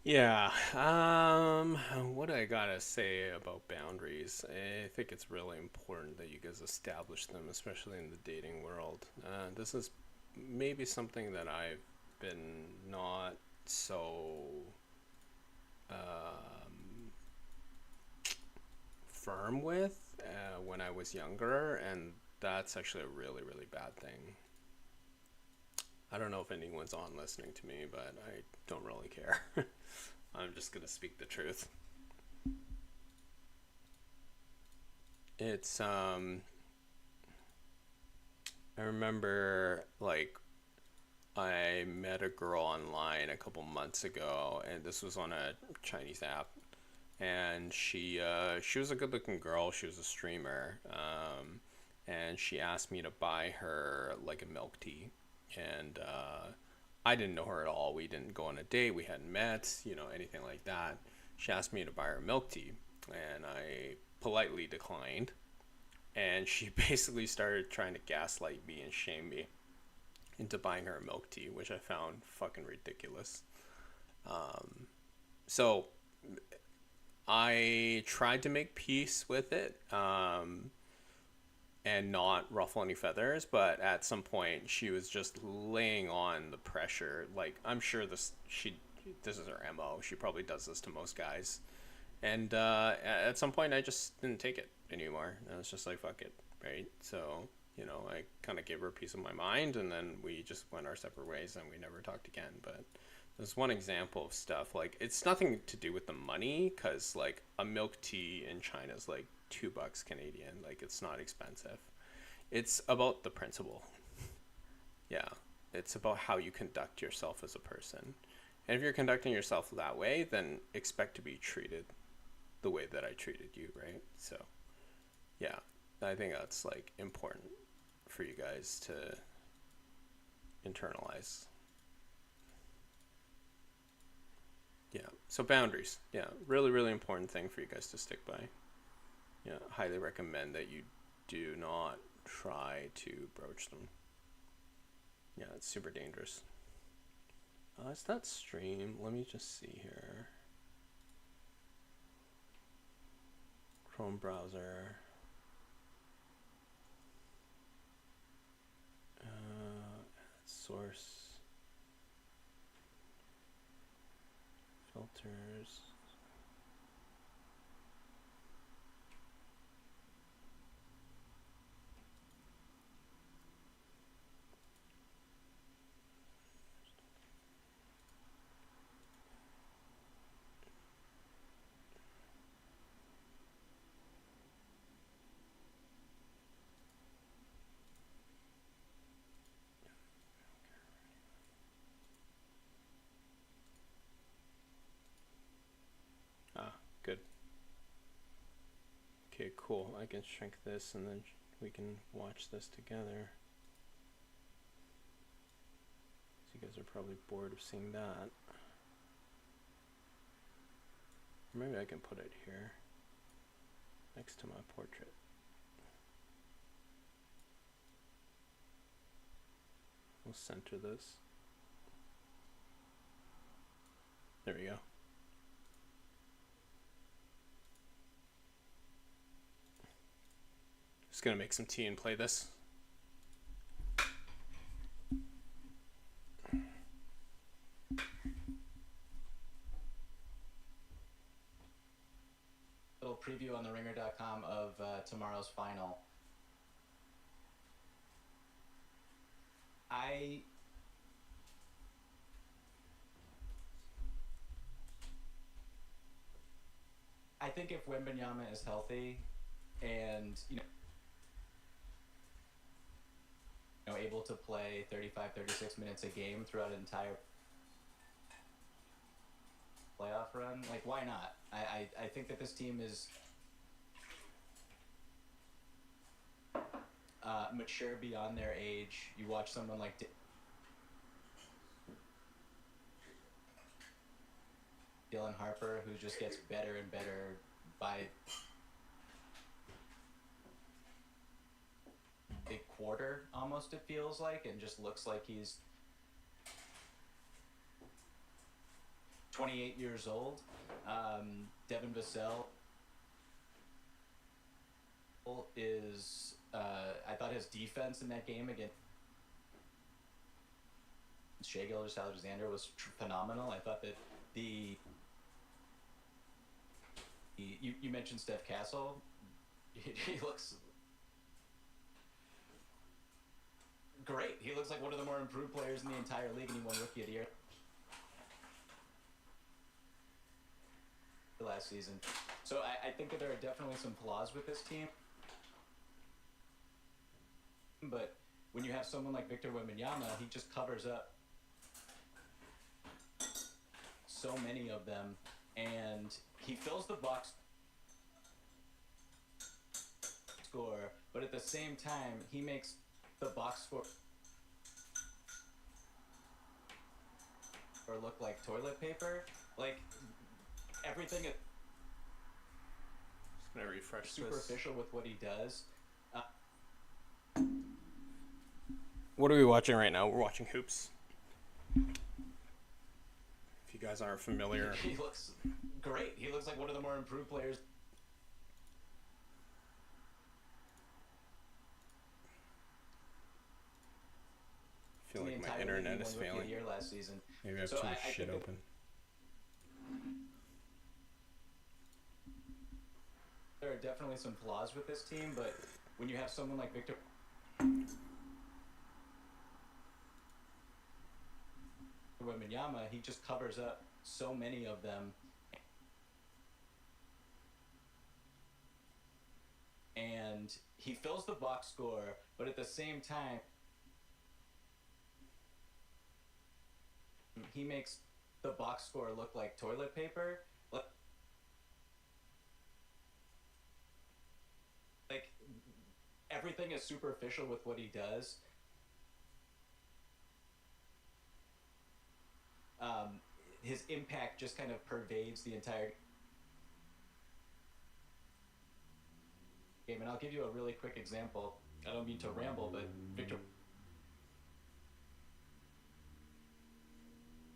Speaker 1: Yeah, what I gotta say about boundaries? I think it's really important that you guys establish them, especially in the dating world. This is maybe something that I've been not so firm with when I was younger, and that's actually a really, really bad thing. I don't know if anyone's on listening to me, but I don't really care. I'm just gonna speak the truth. It's I remember like I met a girl online a couple months ago, and this was on a Chinese app, and she was a good looking girl. She was a streamer, and she asked me to buy her like a milk tea, and I didn't know her at all. We didn't go on a date. We hadn't met, anything like that. She asked me to buy her milk tea, and I politely declined. And she basically started trying to gaslight me and shame me into buying her a milk tea, which I found fucking ridiculous. So I tried to make peace with it, and not ruffle any feathers, but at some point she was just laying on the pressure. Like, I'm sure this is her MO. She probably does this to most guys. And at some point I just didn't take it anymore. I was just like, fuck it, right? So, I kind of gave her a piece of my mind, and then we just went our separate ways, and we never talked again. But there's one example of stuff like, it's nothing to do with the money, because like a milk tea in China is like $2 Canadian. Like, it's not expensive. It's about the principle. Yeah, it's about how you conduct yourself as a person. And if you're conducting yourself that way, then expect to be treated the way that I treated you, right? So, yeah, I think that's like important for you guys to internalize. Yeah, so boundaries. Yeah, really, really important thing for you guys to stick by. Yeah, highly recommend that you do not try to broach them. Yeah, it's super dangerous. Is that stream? Let me just see here. Chrome browser. Source. Filters. Ah, good. Okay, cool. I can shrink this, and then we can watch this together. So you guys are probably bored of seeing that. Maybe I can put it here next to my portrait. We'll center this. There we go. Just gonna make some tea and play this.
Speaker 2: Little preview on theringer.com of tomorrow's final. I think if Wembanyama is healthy and able to play 35, 36 minutes a game throughout an entire playoff run, like, why not? I think that this team is mature beyond their age. You watch someone like Dylan Harper, who just gets better and better by a quarter, almost, it feels like, and just looks like he's 28 years old. Devin Vassell is, I thought his defense in that game against Shai Gilgeous-Alexander was phenomenal. I thought that you mentioned Steph Castle. He looks great. He looks like one of the more improved players in the entire league, and he won Rookie of the Year last season. So I think that there are definitely some flaws with this team. But when you have someone like Victor Wembanyama, he just covers up so many of them, and he fills the box score, but at the same time, he makes the box score or look like toilet paper. Like, everything is
Speaker 1: Just gonna refresh
Speaker 2: superficial with what he does.
Speaker 1: What are we watching right now? We're watching Hoops. If you guys aren't familiar.
Speaker 2: He looks great. He looks like one of the more improved players.
Speaker 1: I feel like my internet is failing.
Speaker 2: Year last season.
Speaker 1: Maybe I have too much shit open.
Speaker 2: There are definitely some flaws with this team, but when you have someone like Victor Wembanyama, he just covers up so many of them. And he fills the box score, but at the same time, he makes the box score look like toilet paper. Like, everything is superficial with what he does. His impact just kind of pervades the entire game. And I'll give you a really quick example. I don't mean to ramble, but Victor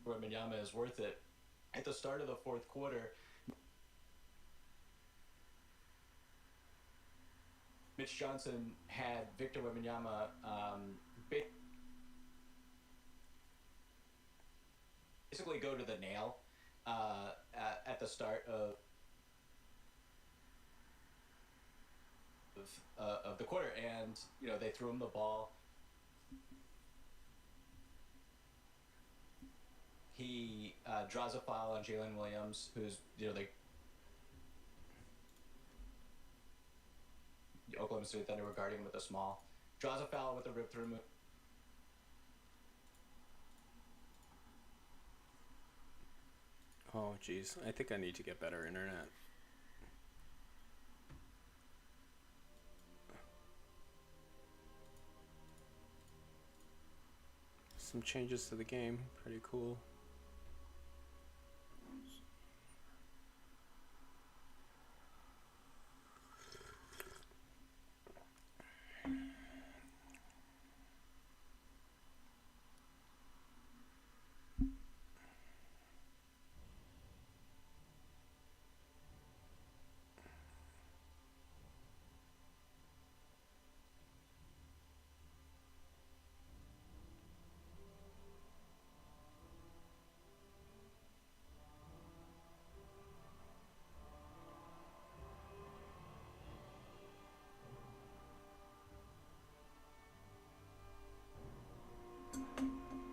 Speaker 2: Wembanyama is worth it. At the start of the fourth quarter, Mitch Johnson had Victor Wembanyama basically go to the nail at the start of the quarter, and they threw him the ball. He draws a foul on Jalen Williams, who's the Oklahoma City Thunder were guarding him with a small. Draws a foul with a rip-through move.
Speaker 1: Oh, jeez. I think I need to get better internet. Some changes to the game. Pretty cool.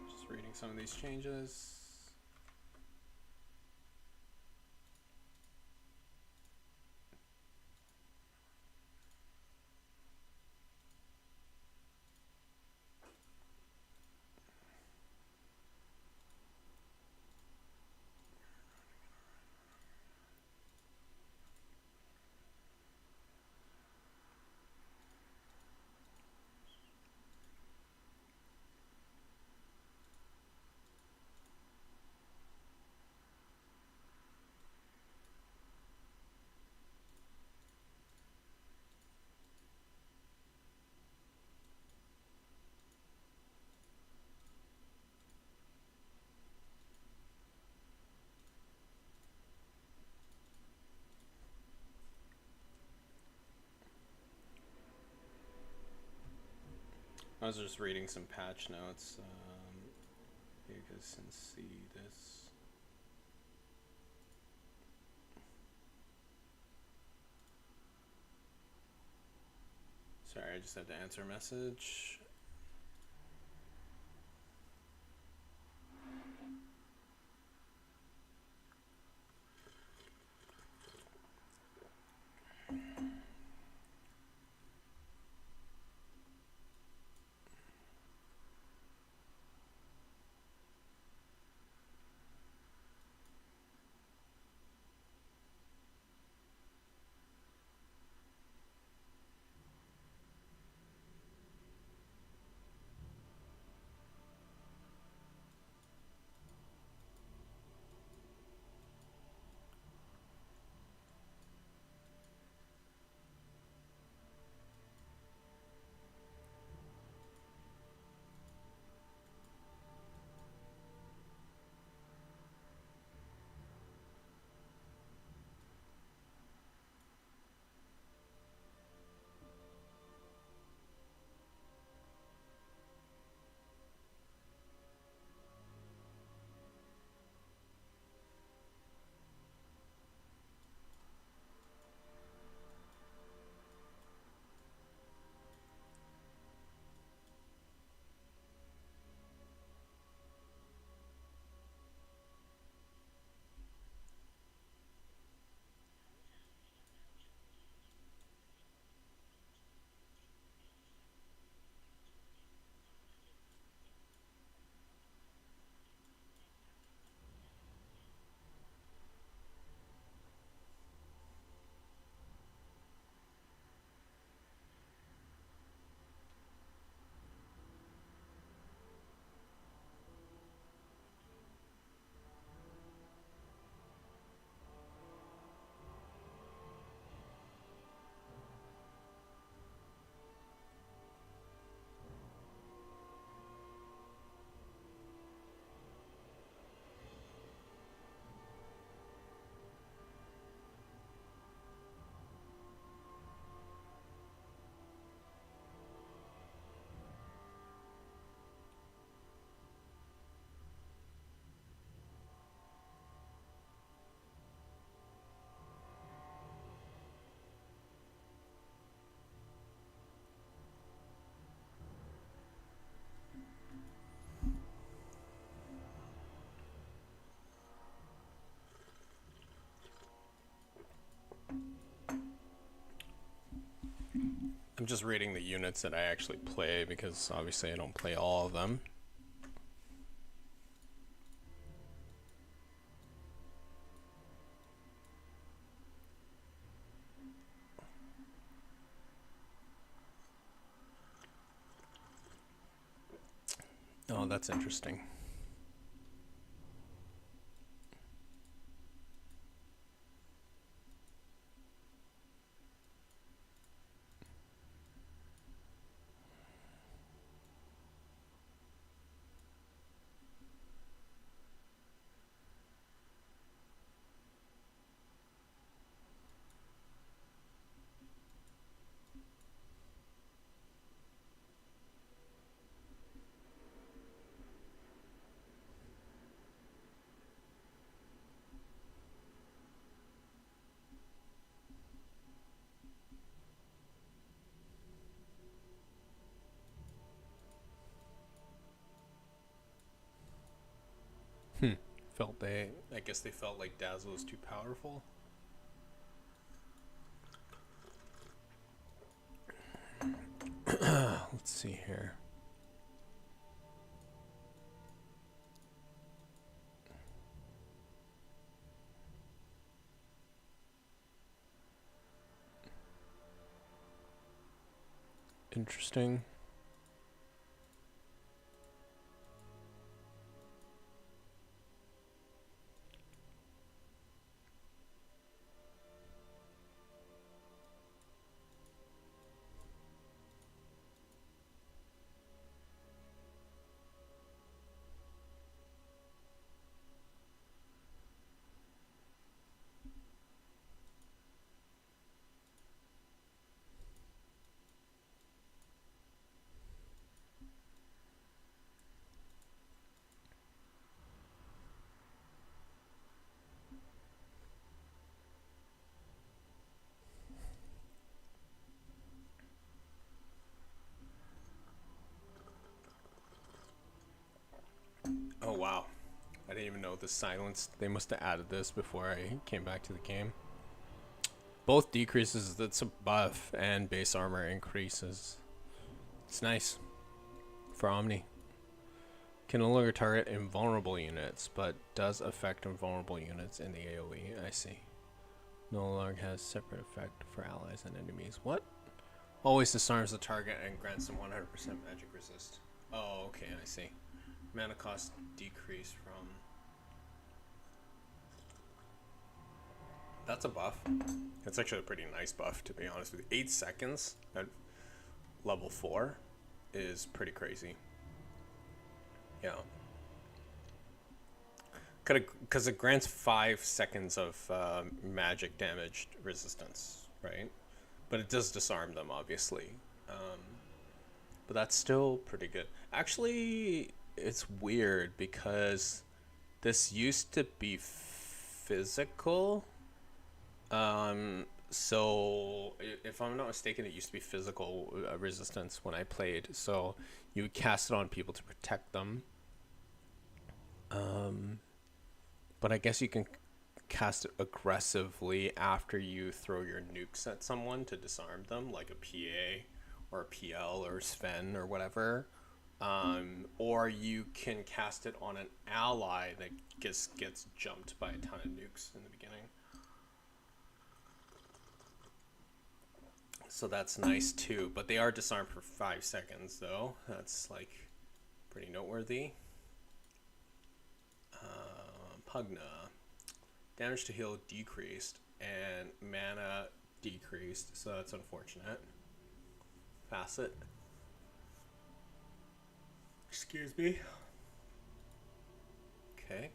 Speaker 1: Just reading some of these changes. I was just reading some patch notes. You guys can see this. Sorry, I just had to answer a message. I'm just reading the units that I actually play because obviously I don't play all of them. Oh, that's interesting. I guess they felt like Dazzle was too powerful. Let's see here. Interesting. even know the silence. They must have added this before I came back to the game. Both decreases, that's a buff, and base armor increases. It's nice for Omni. Can no longer target invulnerable units, but does affect invulnerable units in the AoE. I see. No longer has separate effect for allies and enemies. What? Always disarms the target and grants them 100% magic resist. Oh, okay, I see. Mana cost decrease from... That's a buff. It's actually a pretty nice buff, to be honest with you. 8 seconds at level 4 is pretty crazy. Yeah. Because it grants 5 seconds of magic damage resistance, right? But it does disarm them, obviously. But that's still pretty good. Actually, it's weird because this used to be physical. So if I'm not mistaken, it used to be physical resistance when I played. So you would cast it on people to protect them. But I guess you can cast it aggressively after you throw your nukes at someone to disarm them, like a PA or a PL or Sven or whatever. Or you can cast it on an ally that gets jumped by a ton of nukes in the beginning. So that's nice too, but they are disarmed for 5 seconds though. That's like pretty noteworthy. Pugna. Damage to heal decreased and mana decreased, so that's unfortunate. Facet. Excuse me. Okay.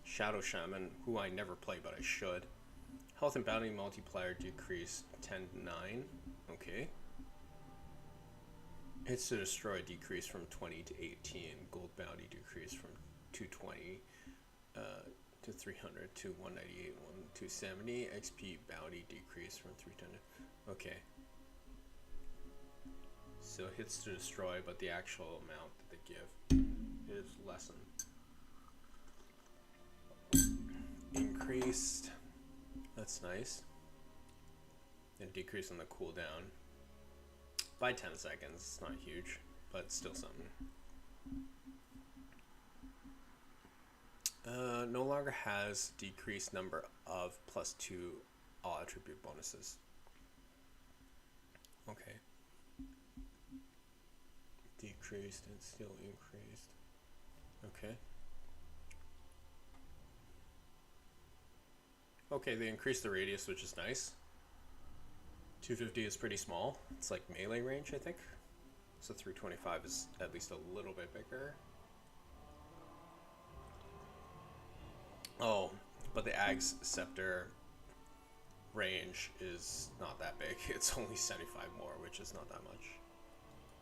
Speaker 1: Shadow Shaman, who I never play but I should. Health and bounty multiplier decreased 10 to 9. Okay. Hits to destroy decreased from 20 to 18. Gold bounty decreased from 220 to 300 to 198, 270. XP bounty decreased from 310. Okay. So hits to destroy, but the actual amount that they give is lessened. Increased. That's nice. And decrease on the cooldown by 10 seconds. It's not huge, but still something. No longer has decreased number of +2 all attribute bonuses. Okay. Decreased and still increased. Okay. Okay, they increased the radius, which is nice. 250 is pretty small. It's like melee range, I think. So 325 is at least a little bit bigger. Oh, but the Ag's Scepter range is not that big. It's only 75 more, which is not that much.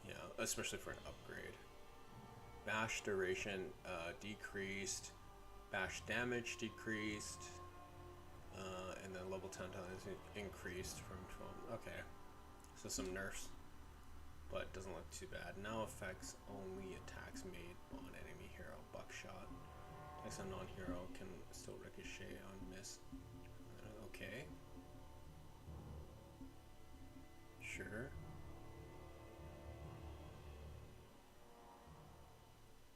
Speaker 1: Yeah, especially for an upgrade. Bash duration decreased. Bash damage decreased. And then level 10 times increased from 12. Okay, so some nerfs, but doesn't look too bad. Now affects only attacks made on enemy hero. Buckshot. Attacks on non-hero can still ricochet on miss. Okay. Sure.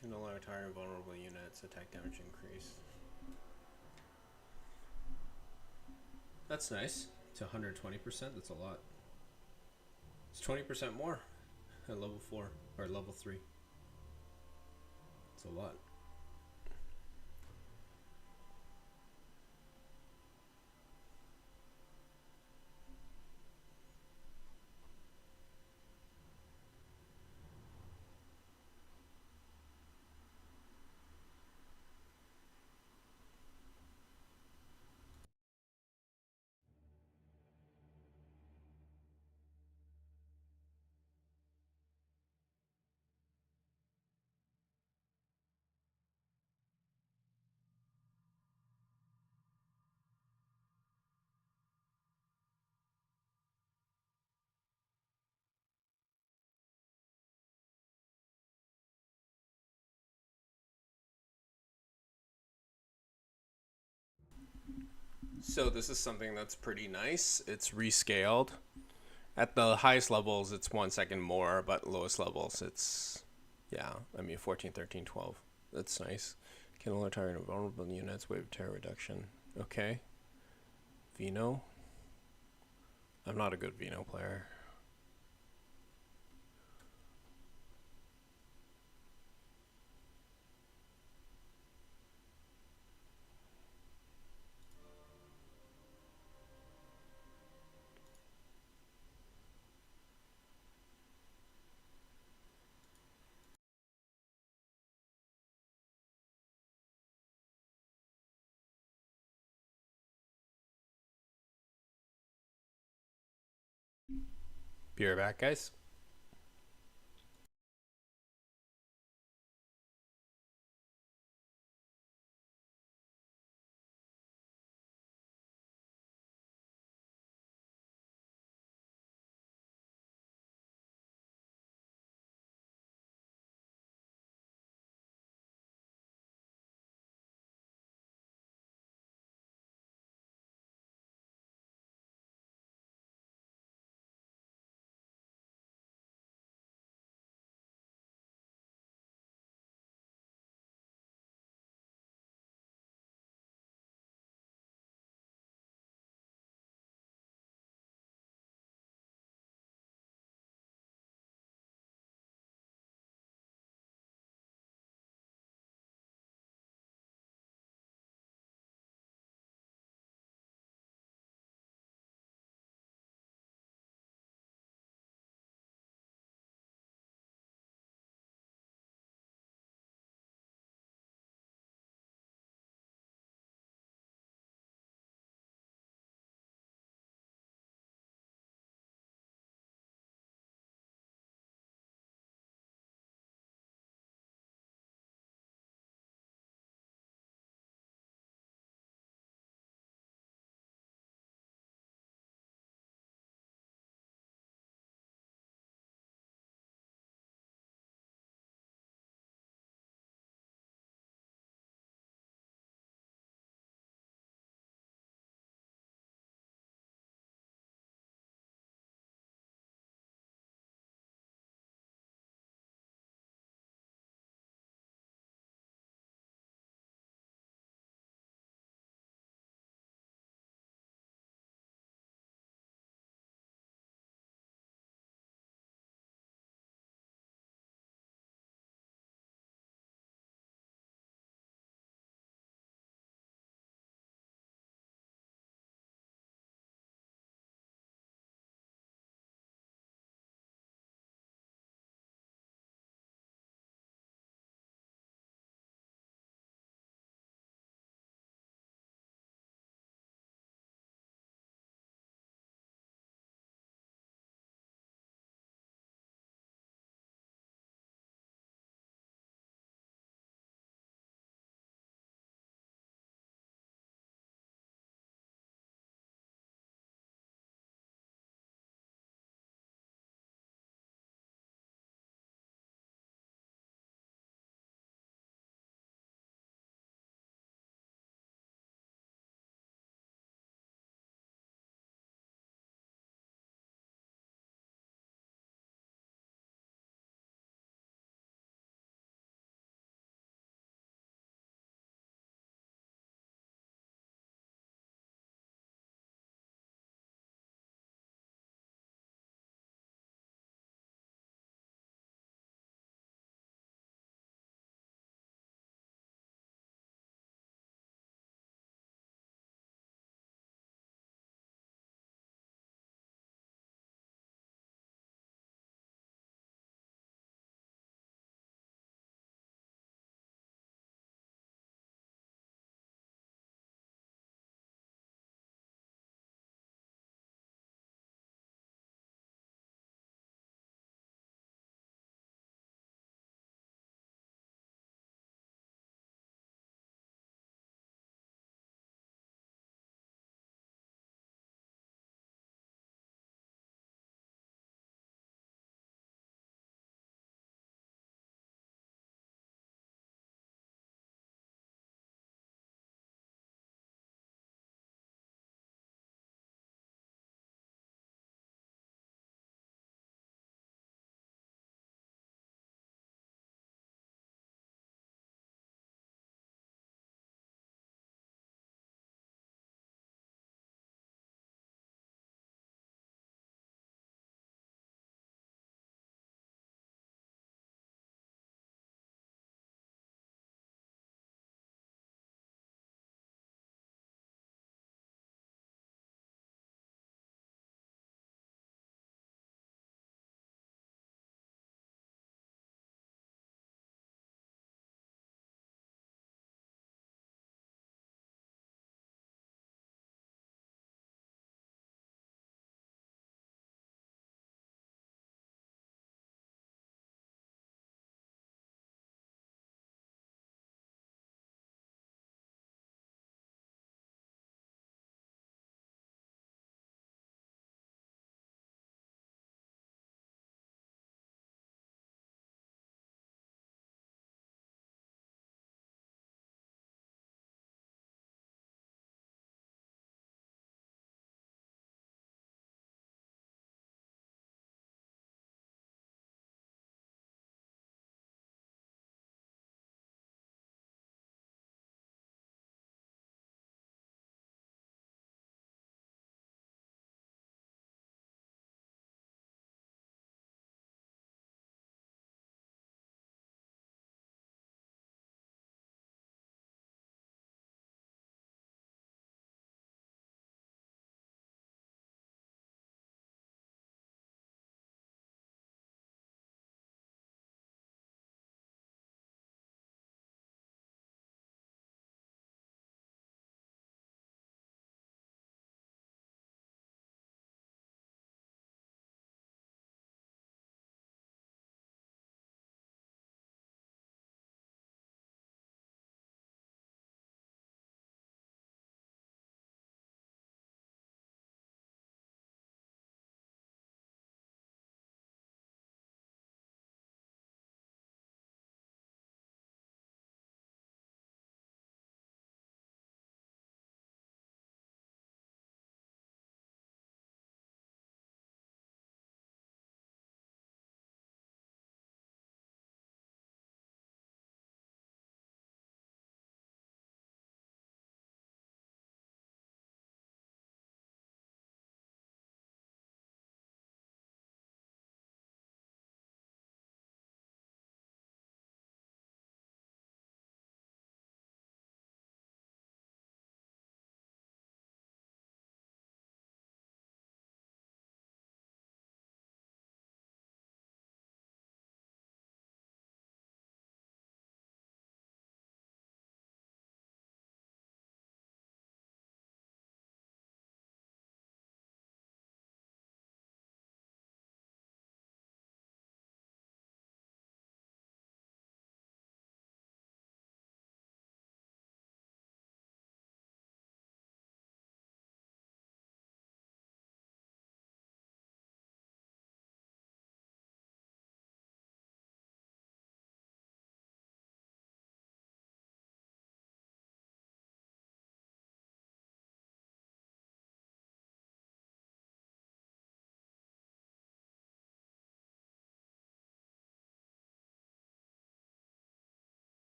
Speaker 1: Can no longer target vulnerable units. Attack damage increase. That's nice. To 120%, that's a lot. It's 20% more at level 4 or level 3. It's a lot. So this is something that's pretty nice. It's rescaled. At the highest levels, it's 1 second more, but lowest levels, it's, yeah, I mean, 14, 13, 12. That's nice. Can alert target vulnerable units, wave terror reduction. Okay. Vino. I'm not a good Vino player. Be right back, guys.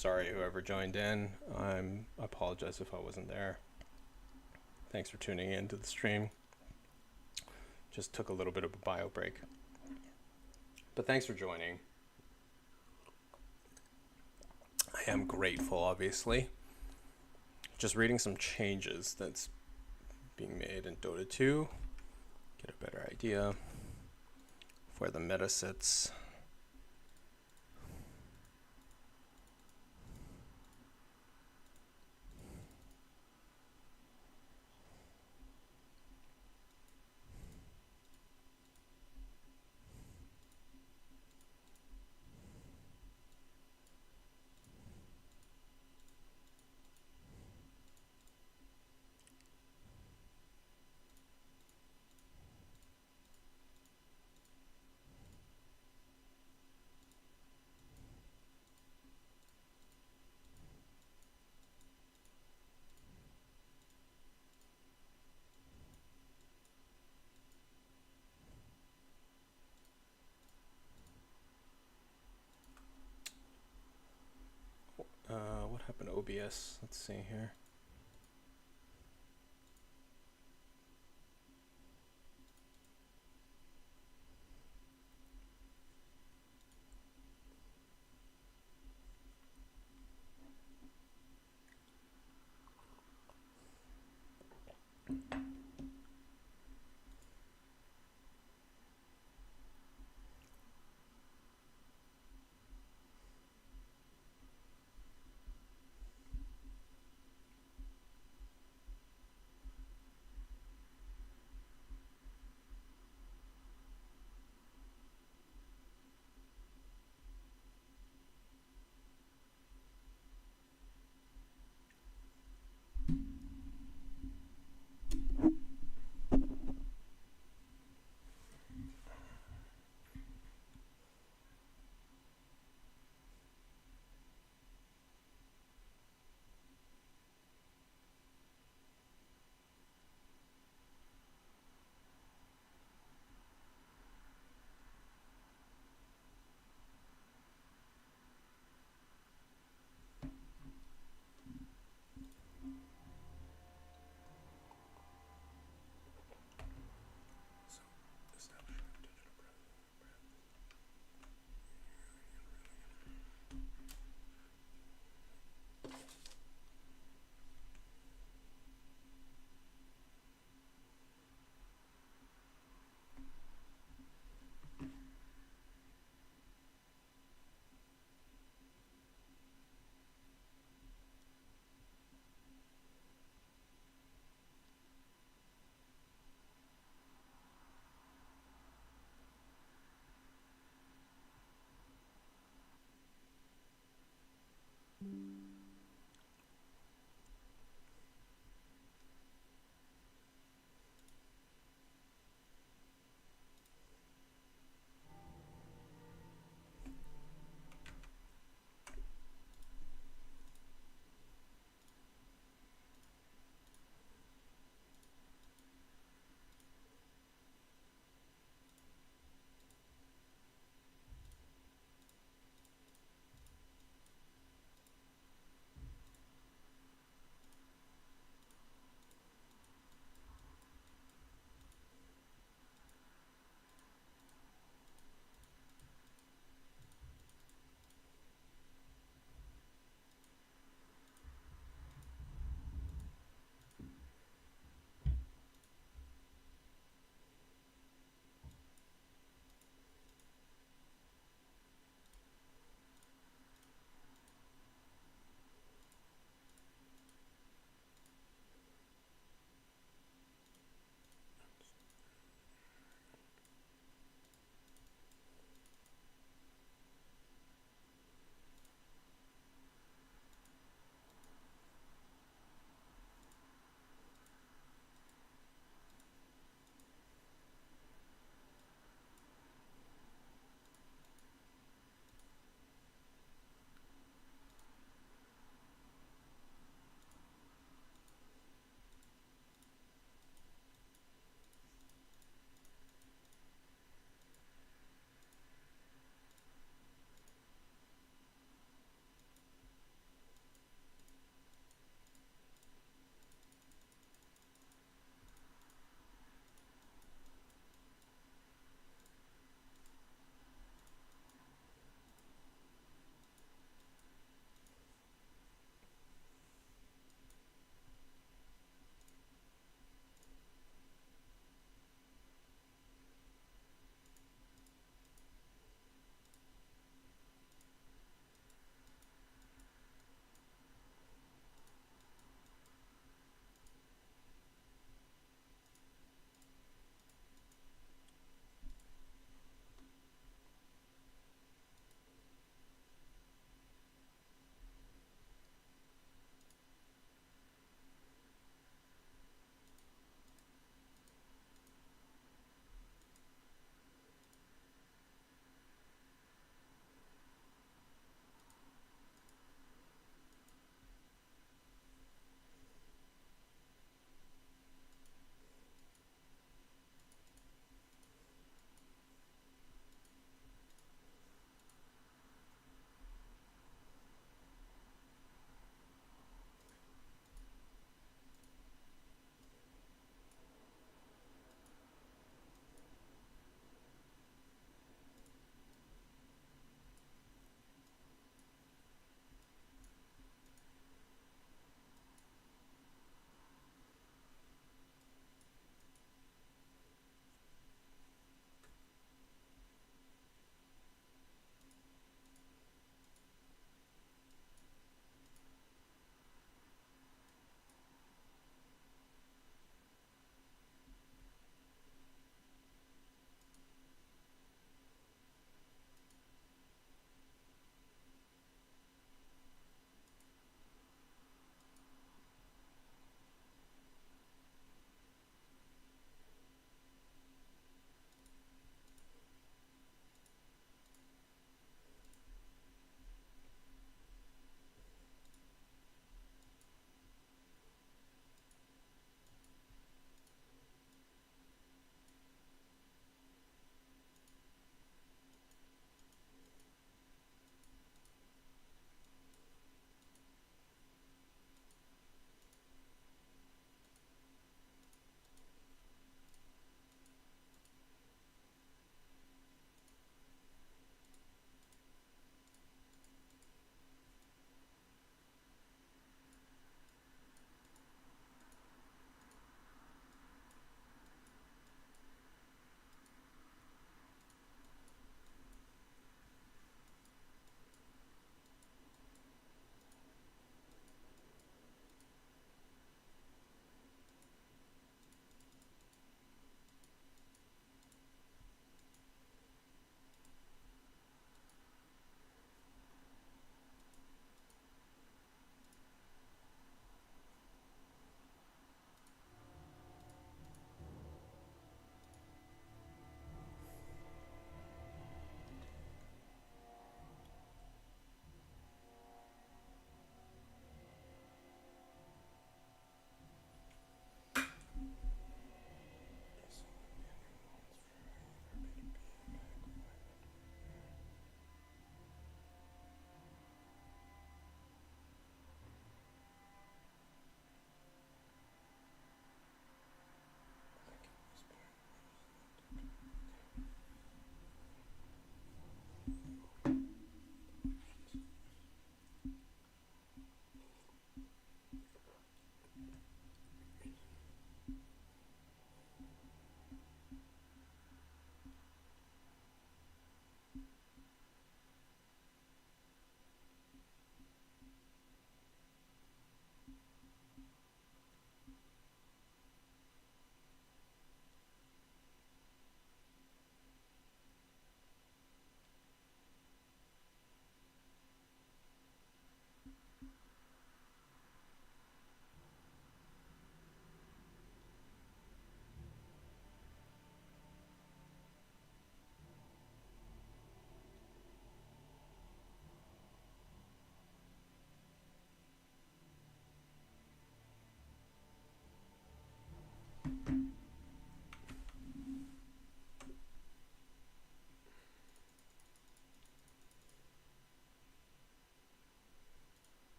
Speaker 1: Sorry, whoever joined in. I apologize if I wasn't there. Thanks for tuning in to the stream. Just took a little bit of a bio break. But thanks for joining. I am grateful, obviously. Just reading some changes that's being made in Dota 2. Get a better idea of where the meta sits. What happened to OBS? Let's see here.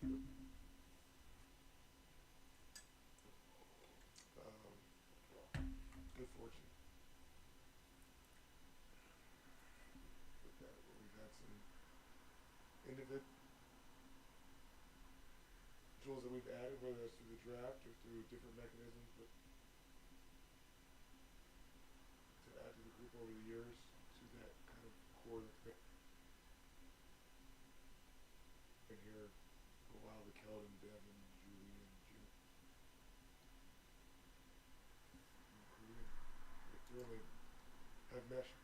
Speaker 3: good fortune with that, where we've had some individuals that we've added, whether that's through the draft or through different mechanisms, but to add to the group over the years to that kind of core that's been here for a while, the Keldon, Devin, Julie, and Jim, and Korean, they thoroughly have meshed.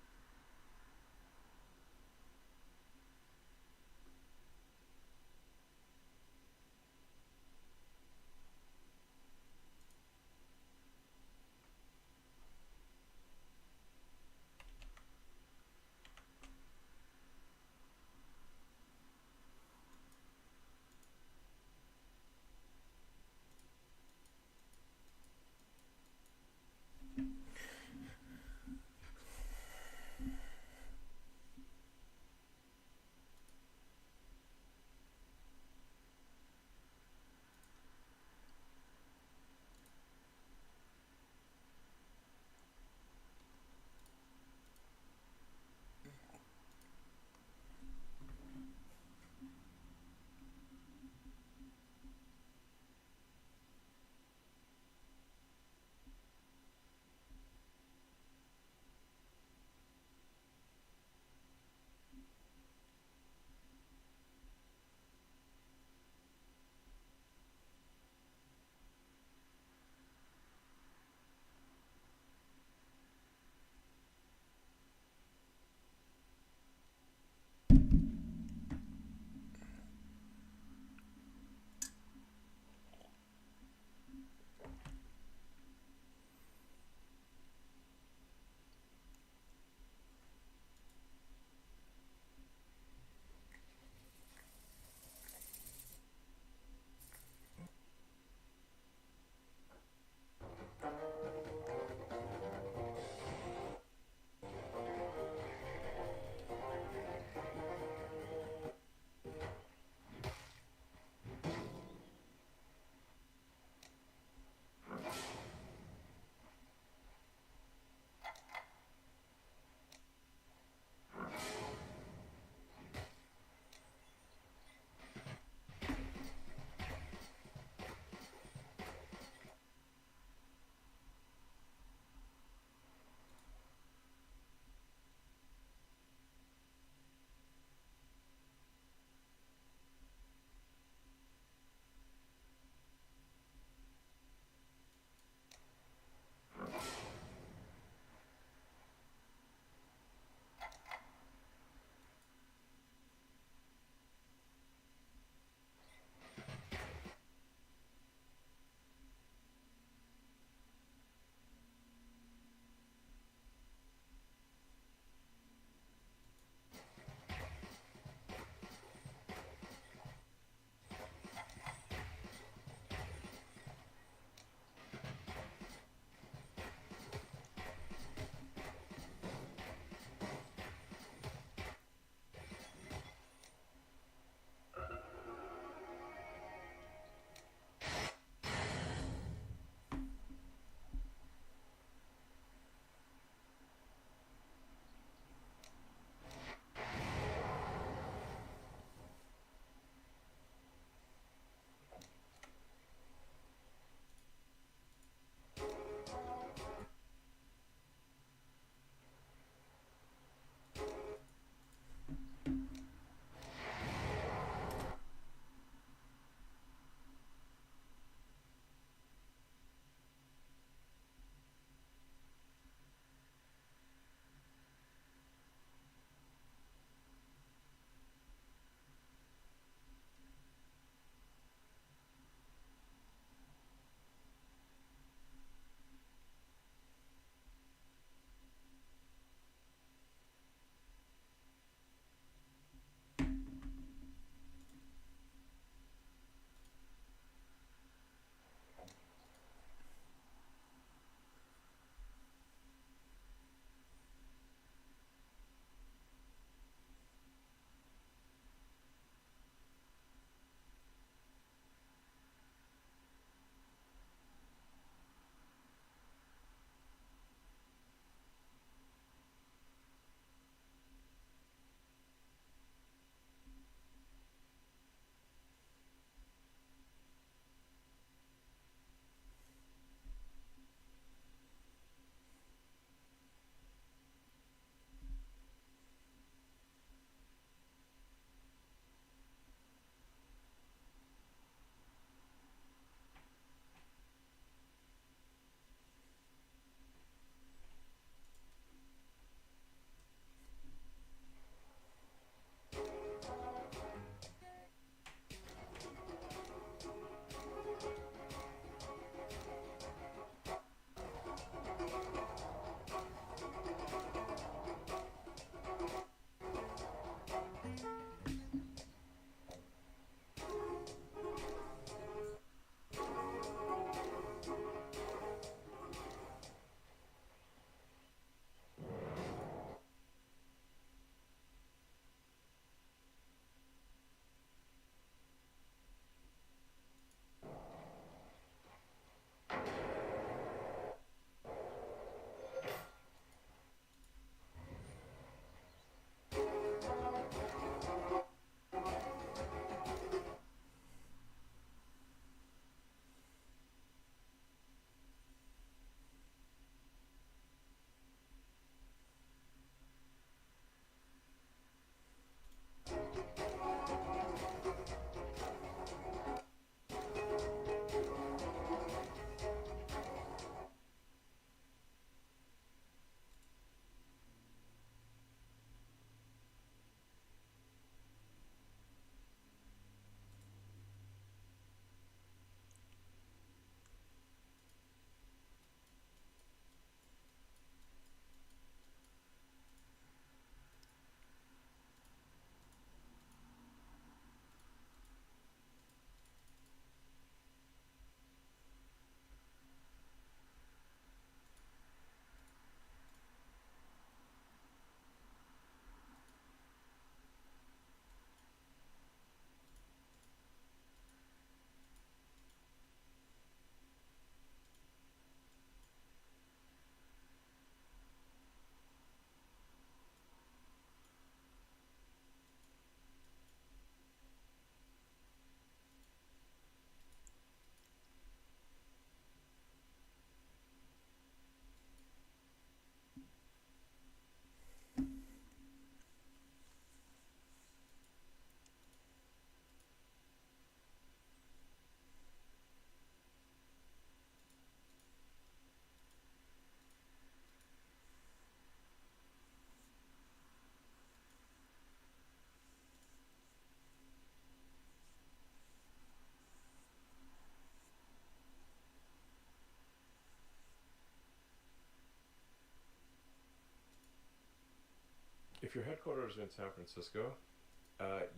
Speaker 4: if your headquarters are in San Francisco,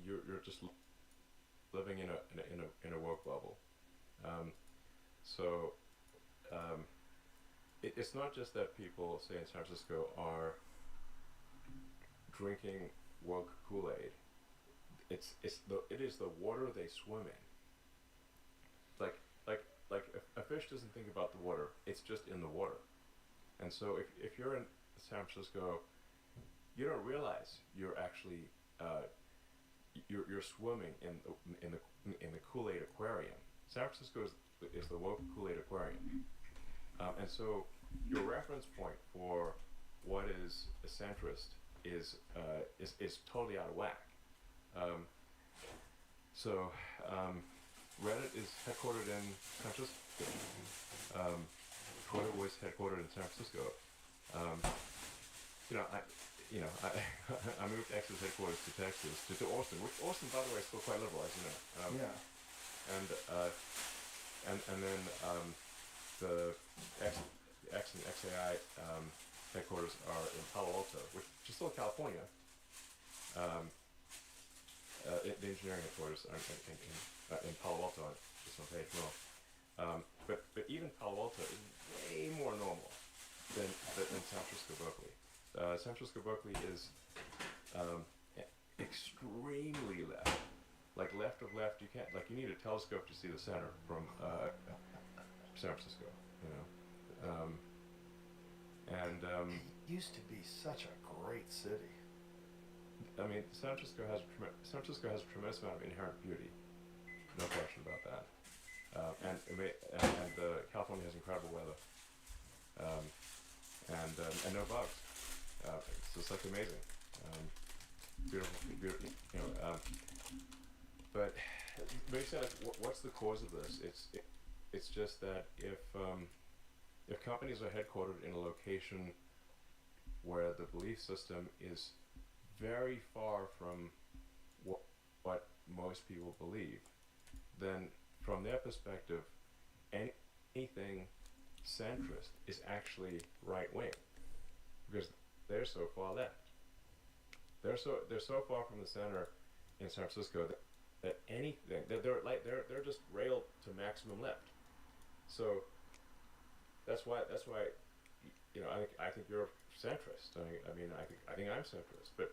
Speaker 4: you're just living in a woke bubble. Um, so it's not just that people, say in San Francisco, are drinking woke Kool-Aid. It is the water they swim in. Like a fish doesn't think about the water; it's just in the water. And so if you're in San Francisco, you don't realize you're actually you're swimming in the Kool-Aid aquarium. San Francisco is the woke Kool-Aid aquarium. And so your reference point for what is a centrist is totally out of whack. So Reddit is headquartered in San Francisco. Twitter was headquartered in San Francisco. I moved X's headquarters to Texas, to Austin, which Austin, by the way, is still quite liberal, as you know. And then the X and XAI headquarters are in Palo Alto, which is still California. The engineering headquarters are in Palo Alto on this one page. No. But even Palo Alto is way more normal than San Francisco Berkeley. San Francisco Berkeley is extremely left, like left of left. You can't, like, you need a telescope to see the center from San Francisco. You know,
Speaker 3: It used to be such a great city.
Speaker 4: I mean, San Francisco has a tremendous amount of inherent beauty, no question about that. And California has incredible weather, and no bugs. So it's like amazing, beautiful. You know, but you said, what's the cause of this? It's just that if companies are headquartered in a location where the belief system is very far from what most people believe, then from their perspective, anything centrist is actually right wing, because they're so far left. They're so far from the center in San Francisco that anything they're just railed to maximum left. So that's why you know, I think you're centrist. I think I'm centrist, but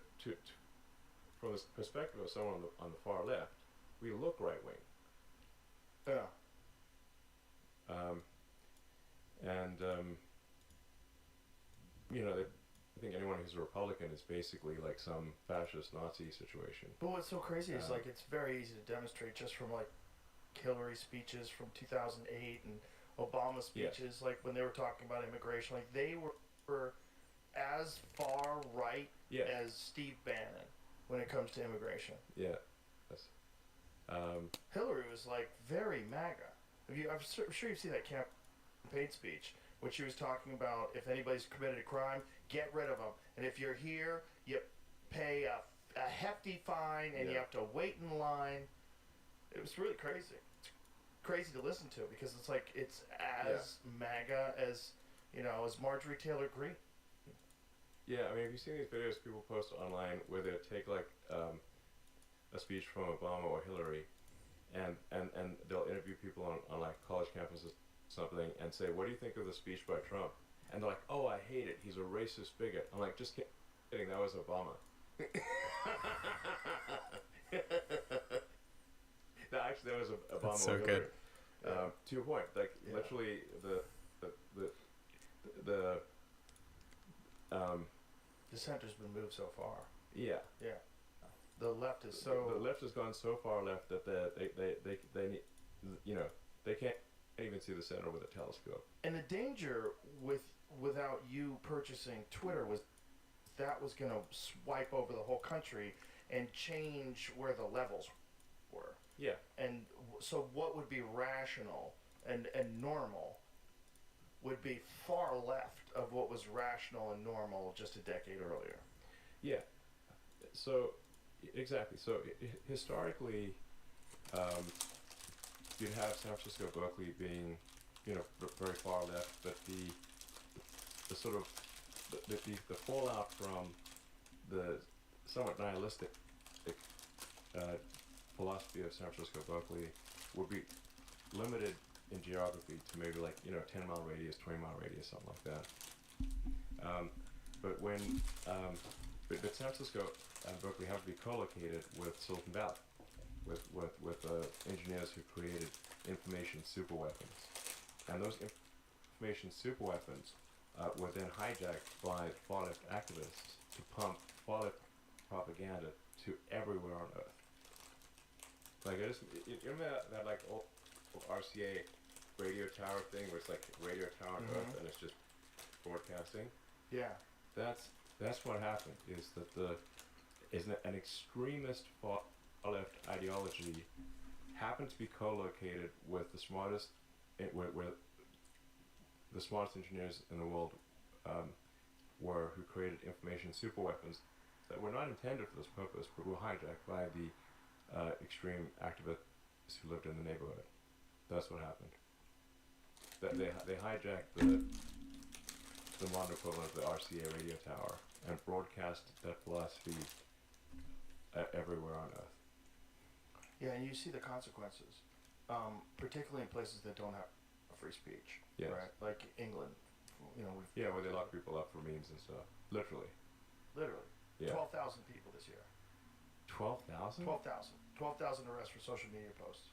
Speaker 4: from the perspective of someone on the far left, we look right wing.
Speaker 3: Yeah.
Speaker 4: You know, I think anyone who's a Republican is basically like some fascist Nazi situation.
Speaker 3: But what's so crazy is, like, it's very easy to demonstrate just from, like, Hillary speeches from 2008 and Obama speeches, like when they were talking about immigration, like they were as far right as Steve Bannon when it comes to immigration.
Speaker 4: Yeah. Yes.
Speaker 3: Hillary was like very MAGA. I'm sure you've seen that campaign speech when she was talking about if anybody's committed a crime, get rid of them, and if you're here, you pay a hefty fine and you have to wait in line. It was really crazy. It's crazy to listen to because it's like it's as MAGA as, you know, as Marjorie Taylor Greene.
Speaker 4: Yeah, I mean, have you seen these videos people post online where they take like a speech from Obama or Hillary, and they'll interview people on like college campuses or something and say, what do you think of the speech by Trump? And they're like, oh, I hate it. He's a racist bigot. I'm like, just kidding. That was Obama. No, actually, that was Obama.
Speaker 1: That's so
Speaker 4: or
Speaker 1: good.
Speaker 4: Hillary. To your point, like literally the
Speaker 3: center's been moved so far.
Speaker 4: Yeah.
Speaker 3: Yeah. The left is so.
Speaker 4: The left has gone so far left that they need, you know, they can't even see the center with a telescope.
Speaker 3: And the danger without you purchasing Twitter was that was going to swipe over the whole country and change where the levels were.
Speaker 4: Yeah.
Speaker 3: And so what would be rational and normal would be far left of what was rational and normal just a decade earlier.
Speaker 4: Yeah. So, exactly. So, historically, you'd have San Francisco, Berkeley being, you know, very far left, but the sort of the fallout from the somewhat nihilistic philosophy of San Francisco Berkeley would be limited in geography to maybe like 10-mile radius, 20-mile radius, something like that. But but San Francisco and Berkeley have to be co-located with Silicon Valley, with engineers who created information superweapons, and those information superweapons were then hijacked by far-left activists to pump far-left propaganda to everywhere on Earth. Like you remember that like old RCA radio tower thing where it's like radio tower on Earth and it's just broadcasting?
Speaker 3: Yeah.
Speaker 4: That's what happened. Is that an extremist far-left ideology happened to be co-located with the smartest engineers in the world who created information superweapons that were not intended for this purpose, but were hijacked by the extreme activists who lived in the neighborhood. That's what happened. That they hijacked the modern equivalent of the RCA radio tower and broadcast that philosophy everywhere on Earth.
Speaker 3: Yeah, and you see the consequences, particularly in places that don't have free speech.
Speaker 4: Yes.
Speaker 3: Right? Like England,
Speaker 4: where they lock people up for memes and stuff. Literally.
Speaker 3: Yeah. 12,000 people this year.
Speaker 4: 12,000?
Speaker 3: 12,000. 12,000 arrests for social media posts.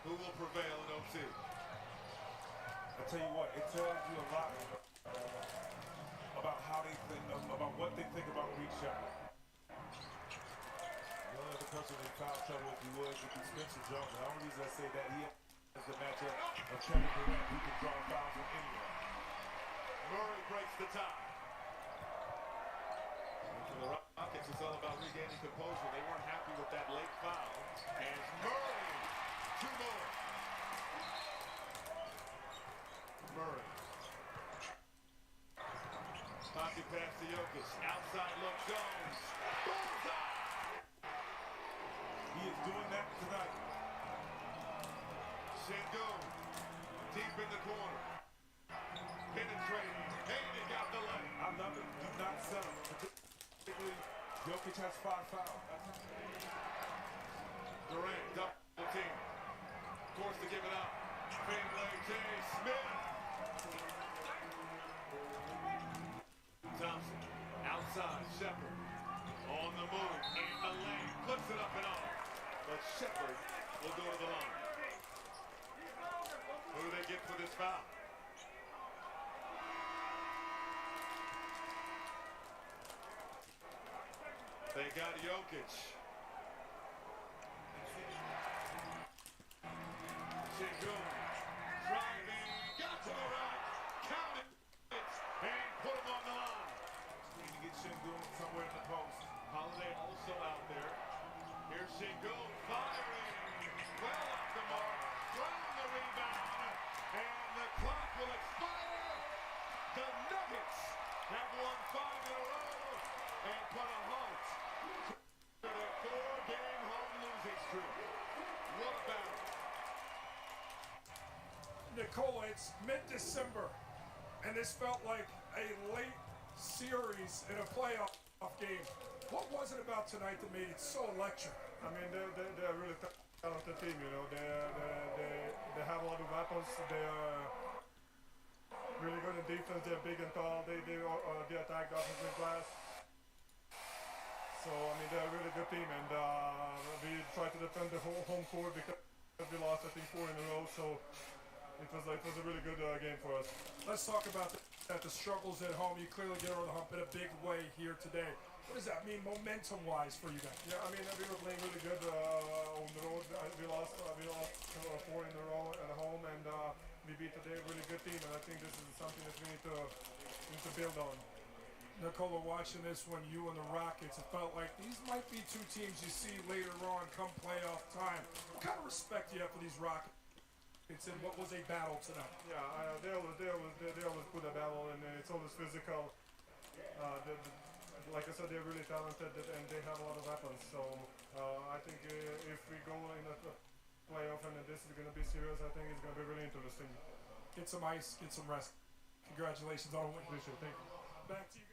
Speaker 5: Who will prevail in OT? I tell you what, it tells you a lot about how they think, about what they think about Reed Shepard. The only other person in foul trouble, if you would, would be Spencer Jones. The only reason I say that, he has the matchup of Kevin Durant, who can draw fouls from anywhere. Murray breaks the tie. And for the Rockets, it's all about regaining composure. They weren't happy with that late foul. And Murray, two more. Murray. Pocket pass to Jokic. Outside look, Jones. Bullseye! He is doing that tonight. Sengun. Deep in the corner. Penetrating. And he got the lay. I love it. Do not settle. Particularly, Jokic has 5 fouls. Durant, double team. Forced to give it up. Finlay, J. Smith. Thompson, outside, Shepard. On the move, in the lane. Puts it up and off. But Shepard will go to the line. Who do they get for this foul? They got Jokic. Sengun. Driving, got to the rack, count it, and put him on the line. Need to get Sengun somewhere in the post. Holiday also out there. Here's Sengun firing. Well off the mark. Found the rebound. And the clock will expire. The Nuggets have won 5 in a row and put a halt to their 4-game home losing streak. What about it?
Speaker 6: Nicola, it's mid-December, and this felt like a late series in a playoff game. What was it about tonight that made it so electric?
Speaker 7: I mean, they're a really talented team, you know. They have a lot of weapons. They are really good in defense. They're big and tall. They attack the offensive glass. So, I mean, they're a really good team, and we tried to defend the whole home court because we lost, I think, 4 in a row. So it was a really good game for us.
Speaker 6: Let's talk about the struggles at home. You clearly get over the hump in a big way here today. What does that mean momentum-wise for you guys?
Speaker 7: Yeah, I mean, we were playing really good on the road. We lost 4 in a row at home, and we beat today a really good team. And I think this is something that we need to build on.
Speaker 6: Nicola, watching this when you and the Rockets, it felt like these might be 2 teams you see later on come playoff time. What kind of respect do you have for these Rockets? And what was a battle tonight?
Speaker 7: Yeah, they always put a battle, and it's always physical. Like I said, they're really talented, and they have a lot of weapons. So I think if we go in a playoff and this is going to be serious, I think it's going to be really interesting.
Speaker 6: Get some ice, get some rest. Congratulations on a win.
Speaker 7: Appreciate it. Thank you.
Speaker 6: Back to you guys.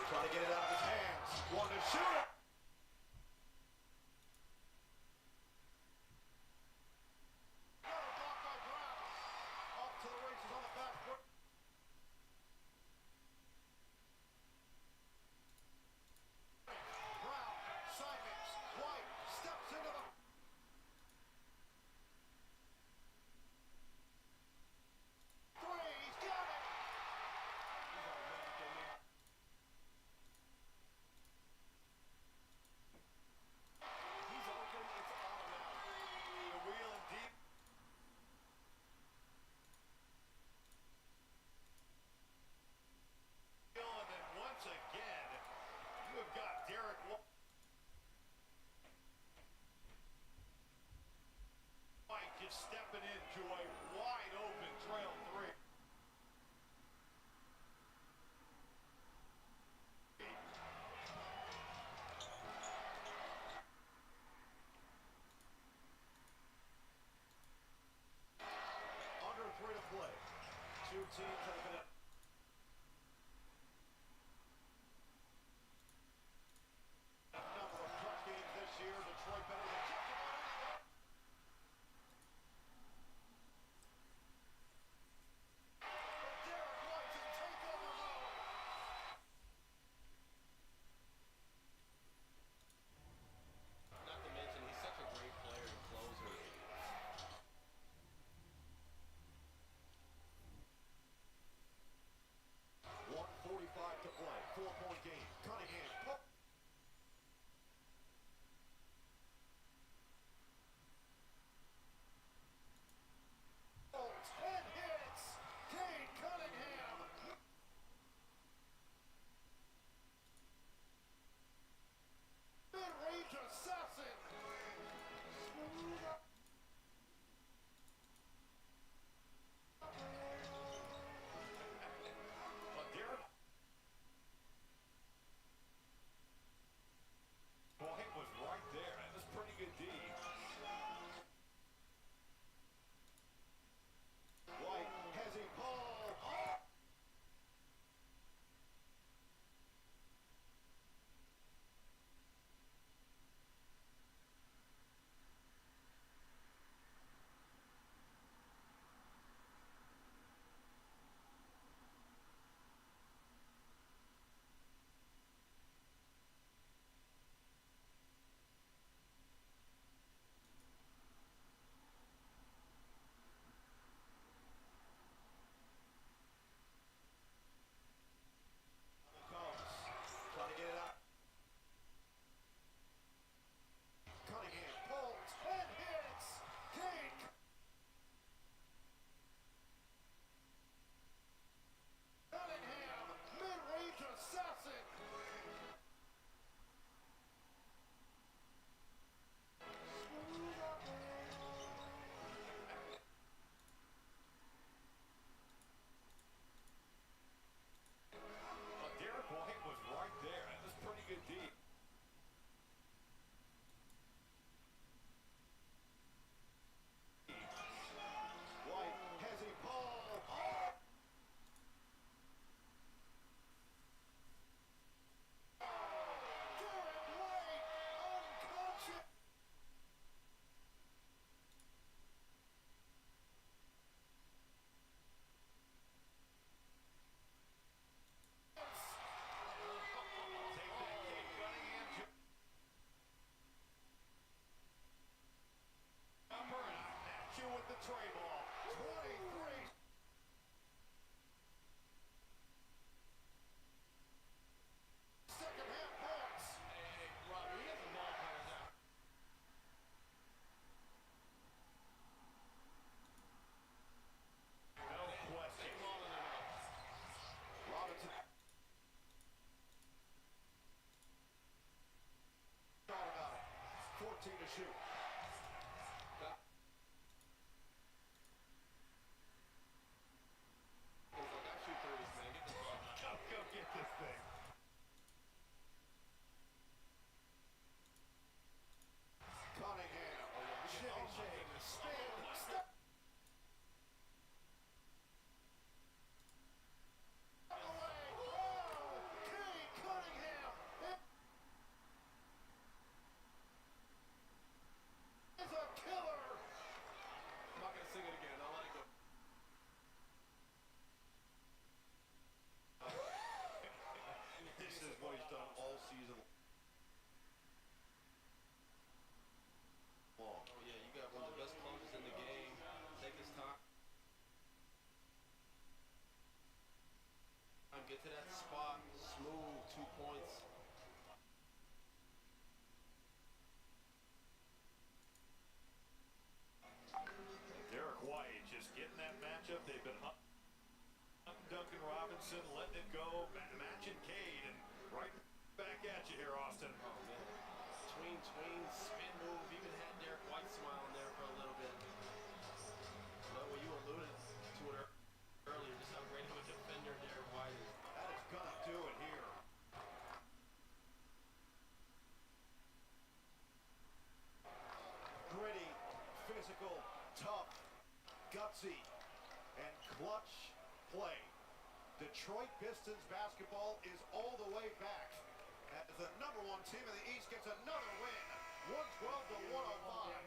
Speaker 3: Trying to get it out of his hands. Want to shoot it. Off to the races on the back foot. Brown, Simons, White steps into the. Three, he's got it. He's open, it's all around. The wheel and deep. And then once again, you have got Derek White just stepping into a wide open trail 3. Under 3 to play. 2 teams have been
Speaker 5: 14 to shoot. Go get this thing. Cunningham. Shimmy shake. Spin. Step. Away. Oh, Kane Cunningham. It's a killer. I'm not going to sing it again. I'll let it go. This is what he's done all season long.
Speaker 8: Oh yeah, you got one of the best closers in the game. Take his time. Get to that spot. Smooth 2 points.
Speaker 5: Derek White just getting that matchup. They've been hunting Duncan Robinson, letting it go, matching Cade, and right back at you here, Austin.
Speaker 8: Oh man. Tween, spin move. Even had Derek White smiling there for a little bit. But what you alluded to it earlier, just how great of a defender Derek White is.
Speaker 5: That is gonna do it here. Gritty, physical, tough, gutsy, and clutch play. Detroit Pistons basketball is all the way back as the #1 team in the East gets another win, 112 to 105.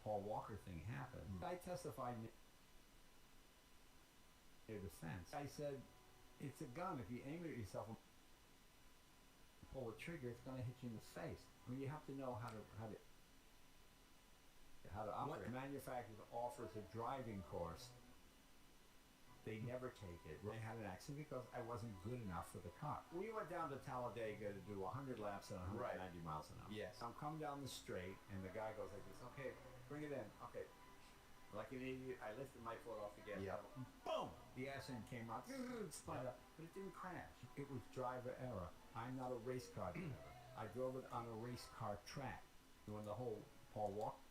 Speaker 9: Paul Walker thing happened. I testified near the fence. I said, it's a gun. If you aim it at yourself and pull the trigger, it's going to hit you in the face. I mean, you have to know how to operate. The manufacturer offers a driving course. They never take it. I had an accident because I wasn't good enough for the car. We went down to Talladega to do 100 laps at 190 miles an hour.
Speaker 2: Yes.
Speaker 9: I'm coming down the straight, and the guy goes like this. Okay, bring it in. Okay. Like an idiot, I lifted my foot off the gas pedal. Boom! The ass end came out. Spun up, but it didn't crash. It was driver error. I'm not a race car driver. I drove it on a race car track. When the whole Paul Walker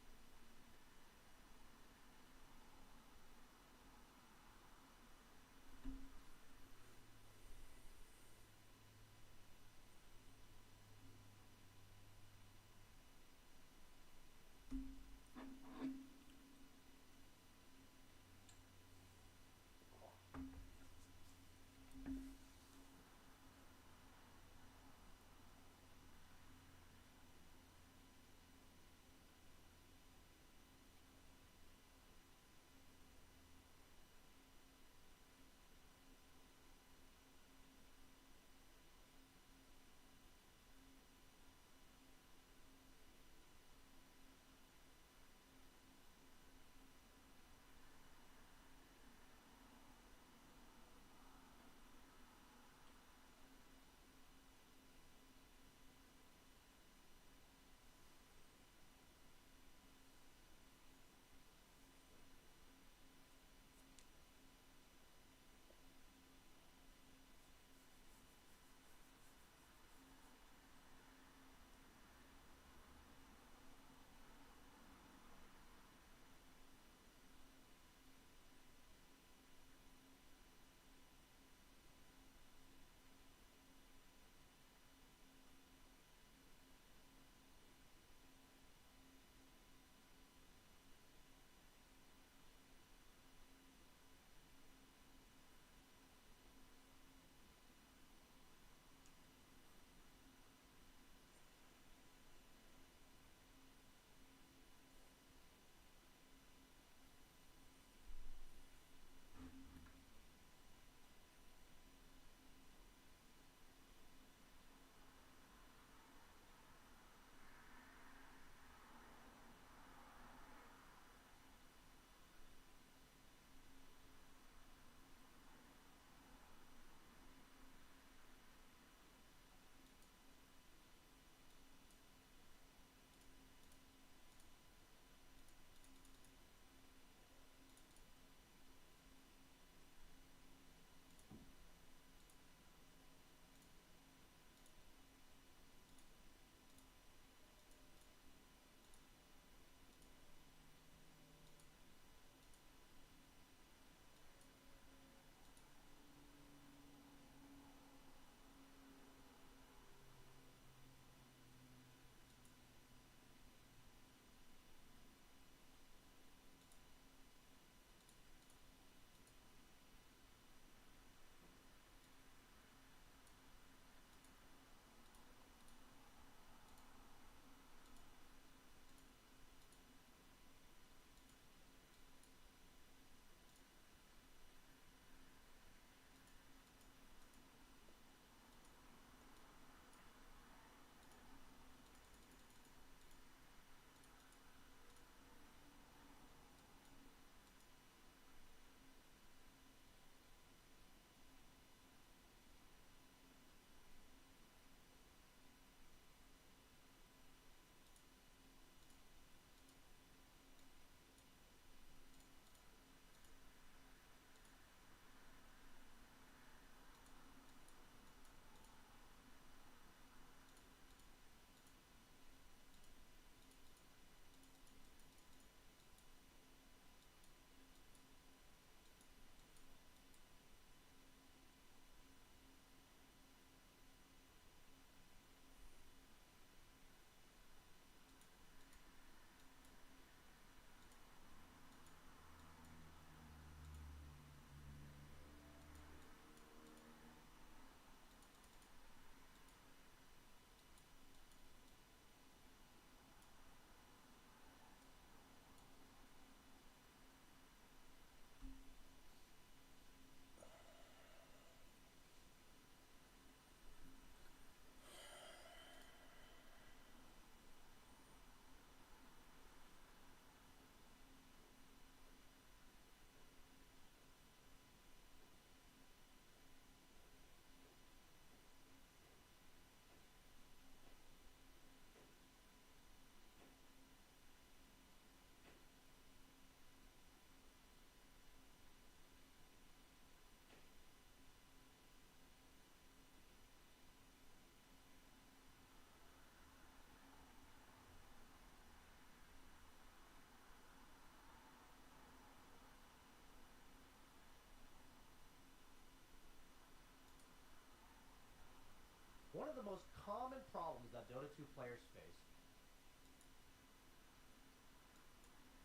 Speaker 10: most common problems that Dota 2 players face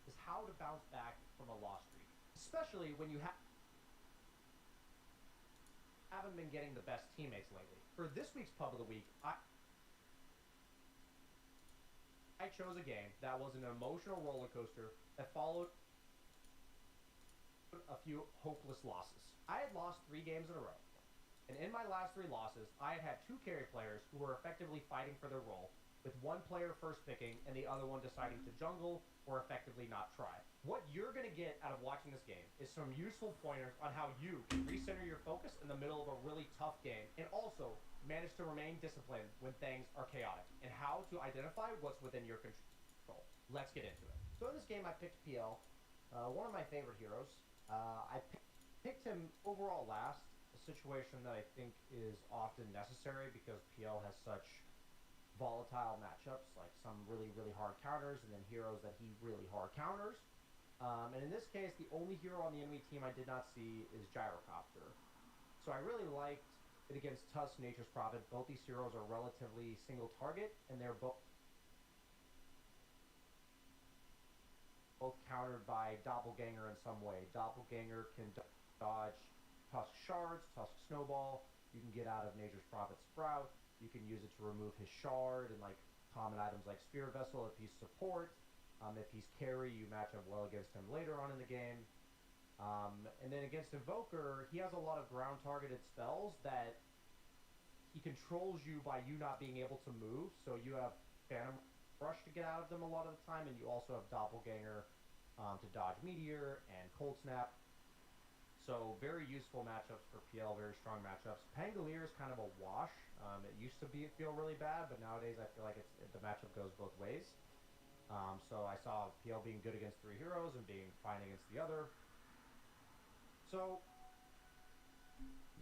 Speaker 10: is how to bounce back from a loss streak, especially when you haven't been getting the best teammates lately. For this week's Pub of the Week, I chose a game that was an emotional roller coaster that followed a few hopeless losses. I had lost 3 games in a row, and in my last 3 losses, I had 2 carry players who were effectively fighting for their role, with one player first picking and the other one deciding to jungle or effectively not try. What you're going to get out of watching this game is some useful pointers on how you can recenter your focus in the middle of a really tough game, and also manage to remain disciplined when things are chaotic, and how to identify what's within your control. Let's get into it. So in this game, I picked PL, one of my favorite heroes. I picked him overall last, a situation that I think is often necessary because PL has such volatile matchups, like some really, really hard counters, and then heroes that he really hard counters. And in this case, the only hero on the enemy team I did not see is Gyrocopter. So I really liked it against Tusk, Nature's Prophet. Both these heroes are relatively single target, and they're both countered by Doppelganger in some way. Doppelganger can dodge Tusk Shards, Tusk Snowball. You can get out of Nature's Prophet Sprout. You can use it to remove his shard and like common items like Spear Vessel if he's support. If he's carry, you match up well against him later on in the game. And then against Invoker, he has a lot of ground targeted spells that he controls you by you not being able to move. So you have Phantom Rush to get out of them a lot of the time, and you also have Doppelganger to dodge Meteor and Cold Snap. So very useful matchups for PL, very strong matchups. Pangolier is kind of a wash. It used to feel really bad, but nowadays I feel like the matchup goes both ways. So I saw PL being good against 3 heroes and being fine against the other. So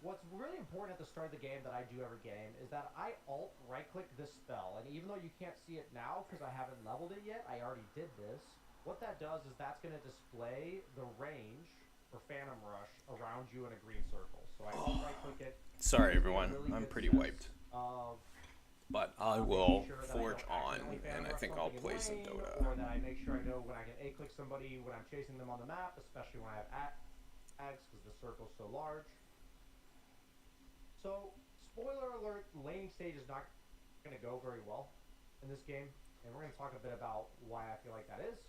Speaker 10: what's really important at the start of the game that I do every game is that I alt right-click this spell. And even though you can't see it now because I haven't leveled it yet, I already did this. What that does is that's going to display the range for Phantom Rush around you in a green circle. So I alt right-click it.
Speaker 1: Sorry, everyone. I'm pretty wiped. But I will forge on, and I think I'll play some Dota.
Speaker 10: Or that I make sure I know when I can A-click somebody when I'm chasing them on the map, especially when I have ads, because the circle's so large. So, spoiler alert, the laning stage is not going to go very well in this game, and we're going to talk a bit about why I feel like that is.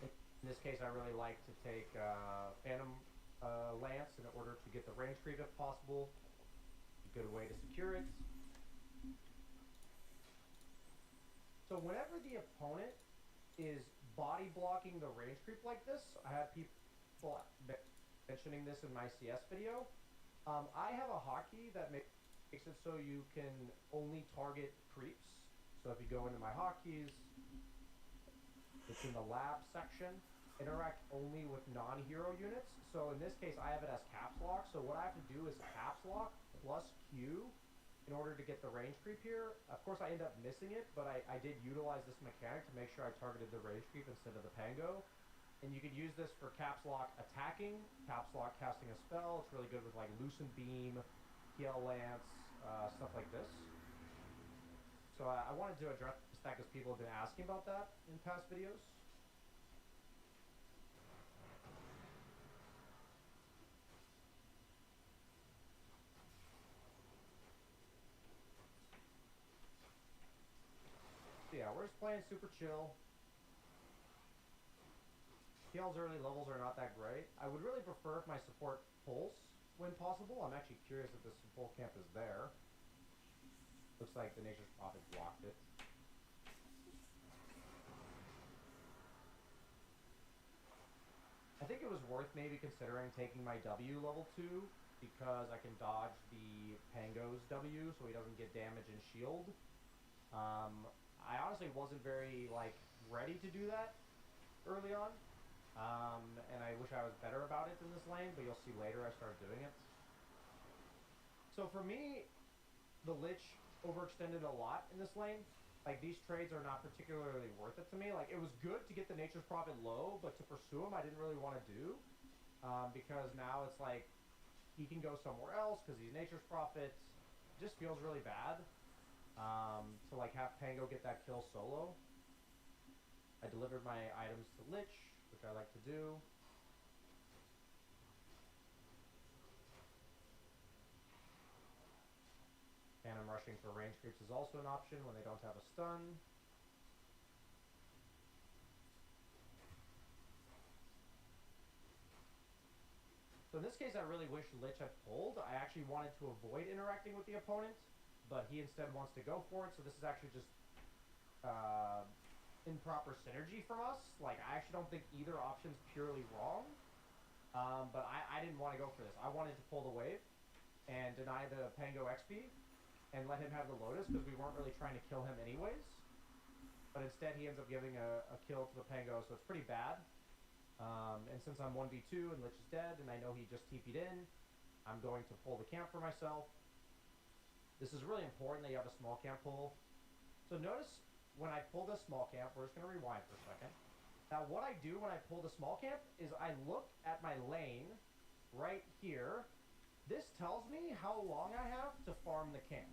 Speaker 10: In this case, I really like to take Phantom Lance in order to get the range creep if possible. A good way to secure it. So whenever the opponent is body blocking the range creep like this, I have people mentioning this in my CS video. I have a hotkey that makes it so you can only target creeps. So if you go into my hotkeys, it's in the lab section. Interact only with non-hero units. So in this case, I have it as caps lock. So what I have to do is caps lock plus Q in order to get the range creep here. Of course, I end up missing it, but I did utilize this mechanic to make sure I targeted the range creep instead of the Pango. And you can use this for caps lock attacking, caps lock casting a spell. It's really good with like Lucent Beam, PL Lance, stuff like this. So I wanted to address that because people have been asking about that in past videos. Yeah, we're just playing super chill. PL's early levels are not that great. I would really prefer if my support pulls when possible. I'm actually curious if the support camp is there. Looks like the Nature's Prophet blocked it. I think it was worth maybe considering taking my W level 2 because I can dodge the Pango's W so he doesn't get damage and shield. I honestly wasn't very ready to do that early on, and I wish I was better about it in this lane, but you'll see later I started doing it. So for me, the Lich overextended a lot in this lane. These trades are not particularly worth it to me. It was good to get the Nature's Prophet low, but to pursue him I didn't really want to do, because now it's he can go somewhere else because he's Nature's Prophet. just feels really bad to like have Pango get that kill solo. I delivered my items to Lich, which I like to do. Phantom rushing for range creeps is also an option when they don't have a stun. So in this case, I really wish Lich had pulled. I actually wanted to avoid interacting with the opponent, but he instead wants to go for it, so this is actually just improper synergy from us. Like, I actually don't think either option's purely wrong, but I didn't want to go for this. I wanted to pull the wave and deny the Pango XP and let him have the Lotus, because we weren't really trying to kill him anyways. But instead, he ends up giving a kill to the Pango, so it's pretty bad. And since I'm 1v2 and Lich is dead, and I know he just TP'd in, I'm going to pull the camp for myself. This is really important that you have a small camp pull. So notice when I pull this small camp, we're just going to rewind for a second. Now what I do when I pull the small camp is I look at my lane right here. This tells me how long I have to farm the camp.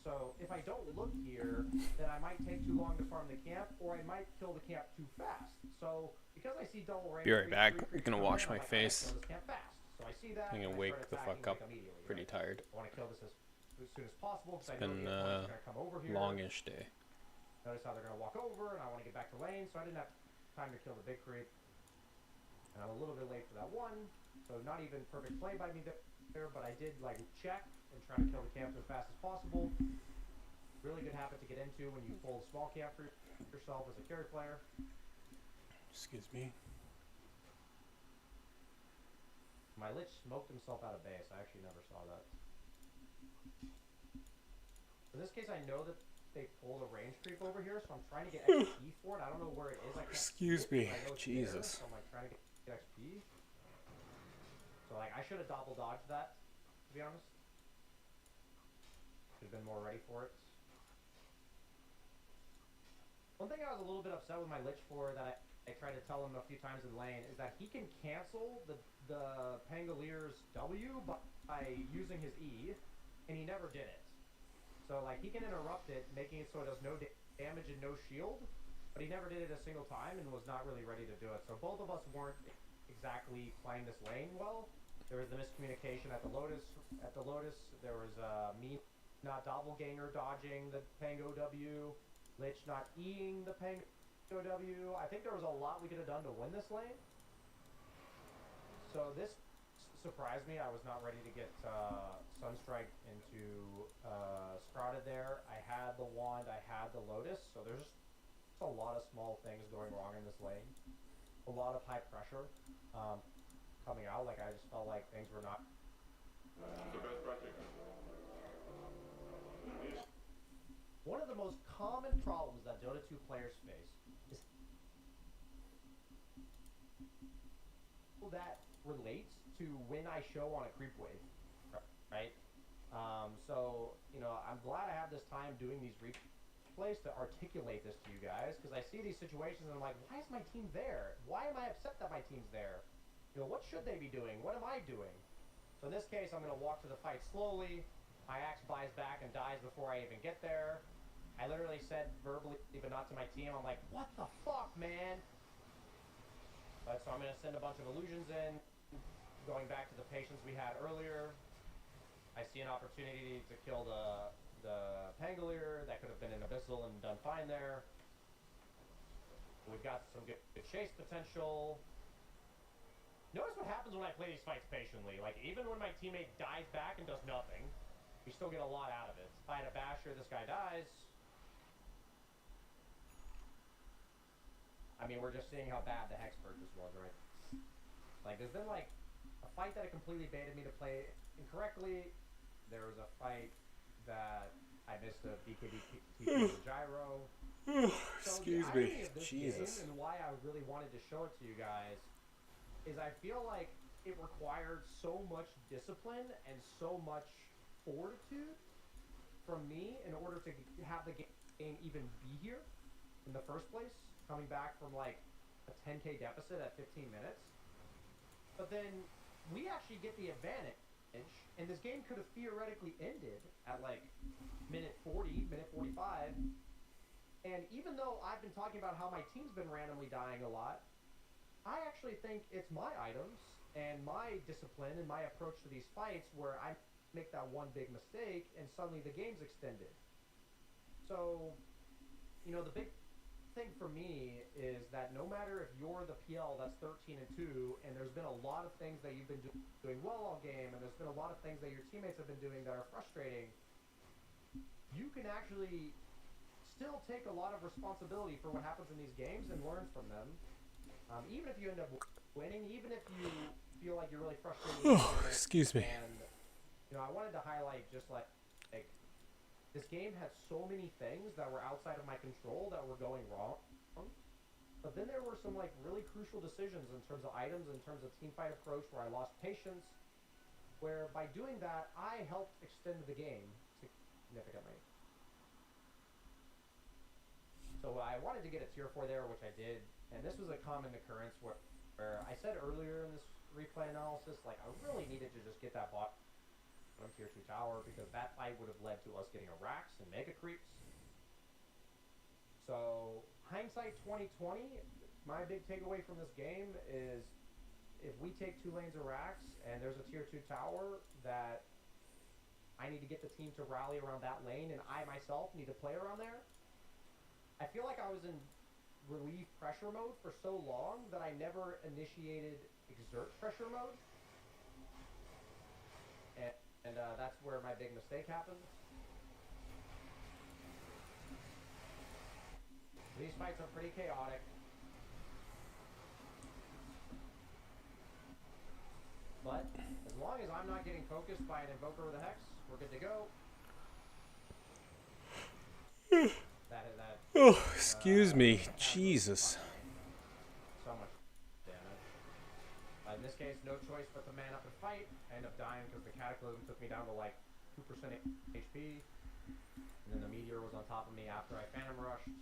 Speaker 10: So if I don't look here, then I might take too long to farm the camp, or I might kill the camp too fast. So because I see double range,
Speaker 1: Be right back. I'm gonna wash my face.
Speaker 10: So I see that.
Speaker 1: I'm gonna wake the fuck up. Pretty tired.
Speaker 10: I want to kill this as soon as possible because I
Speaker 1: It's
Speaker 10: know
Speaker 1: been
Speaker 10: the opponent's gonna come over here.
Speaker 1: longish day.
Speaker 10: Notice how they're gonna walk over, and I want to get back to lane, so I didn't have time to kill the big creep. And I'm a little bit late for that one, so not even perfect play by me there, but I did like check and try to kill the camp as fast as possible. Really good habit to get into when you pull a small camp for yourself as a carry player.
Speaker 1: Excuse me.
Speaker 10: My Lich smoked himself out of base. I actually never saw that. In this case, I know that they pulled a range creep over here, so I'm trying to get XP for it. I don't know where it is. I can't
Speaker 1: Excuse
Speaker 10: see it,
Speaker 1: me.
Speaker 10: but I know it's
Speaker 1: Jesus.
Speaker 10: there, so I'm like trying to get XP. So like I should have double dodged that, to be honest. Should have been more ready for it. One thing I was a little bit upset with my Lich for that I tried to tell him a few times in lane is that he can cancel the Pangalier's W by using his E, and he never did it. So like he can interrupt it, making it so it does no damage and no shield, but he never did it a single time and was not really ready to do it. So both of us weren't exactly playing this lane well. There was the miscommunication at the Lotus. There was me not doppelganger dodging the Pango W, Lich not Eing the Pango W. I think there was a lot we could have done to win this lane. So this surprised me. I was not ready to get Sunstrike into Sprouted there. I had the wand, I had the Lotus, so there's just a lot of small things going wrong in this lane. A lot of high pressure coming out. Like I just felt like things were not. One of the most common problems that Dota 2 players face is that relates to when I show on a creep wave, right? So, you know, I'm glad I have this time doing these replays to articulate this to you guys, because I see these situations and I'm like, why is my team there? Why am I upset that my team's there? You know, what should they be doing? What am I doing? So in this case, I'm going to walk to the fight slowly. My axe buys back and dies before I even get there. I literally said verbally, but not to my team, I'm like, what the fuck, man? So I'm going to send a bunch of illusions in, going back to the patience we had earlier. I see an opportunity to kill the Pangolier. That could have been an Abyssal and done fine there. We've got some good chase potential. Notice what happens when I play these fights patiently. Like, even when my teammate dies back and does nothing, we still get a lot out of it. If I had a Basher, this guy dies. I mean, we're just seeing how bad the Hex purchase was, right? Like, there's been, like, a fight that it completely baited me to play incorrectly. There was a fight that I missed a BKB TP gyro.
Speaker 1: Excuse
Speaker 10: so
Speaker 1: me.
Speaker 10: Of this
Speaker 1: Jesus.
Speaker 10: game and why I really wanted to show it to you guys is I feel like it required so much discipline and so much fortitude from me in order to have the game even be here in the first place, coming back from like a 10k deficit at 15 minutes. But then we actually get the advantage and this game could have theoretically ended at like minute 40, minute 45. And even though I've been talking about how my team's been randomly dying a lot, I actually think it's my items and my discipline and my approach to these fights where I make that one big mistake and suddenly the game's extended. So, you know, the big thing for me is that no matter if you're the PL that's 13-2 and there's been a lot of things that you've been doing well all game and there's been a lot of things that your teammates have been doing that are frustrating, you can actually still take a lot of responsibility for what happens in these games and learn from them. Even if you end up winning, even if you feel like you're really frustrated.
Speaker 1: Excuse me.
Speaker 10: And, you know, I wanted to highlight just like this game had so many things that were outside of my control that were going wrong. But then there were some like really crucial decisions in terms of items, in terms of team fight approach, where I lost patience, where by doing that, I helped extend the game significantly. So I wanted to get a tier 4 there, which I did, and this was a common occurrence where I said earlier in this replay analysis, like I really needed to just get that bottom tier 2 tower because that fight would have led to us getting a Rax and Mega Creeps. So hindsight 2020, my big takeaway from this game is if we take 2 lanes of Rax and there's a tier 2 tower that I need to get the team to rally around that lane and I myself need to play around there, I feel like I was in relief pressure mode for so long that I never initiated exert pressure mode. And that's where my big mistake happened. These fights are pretty chaotic. But as long as I'm not getting focused by an Invoker with a Hex, we're good to go.
Speaker 1: Oh, excuse me. Jesus.
Speaker 10: So much damage. In this case, no choice but to man up and fight. I end up dying because the Cataclysm took me down to like 2% HP. And then the Meteor was on top of me after I Phantom Rushed.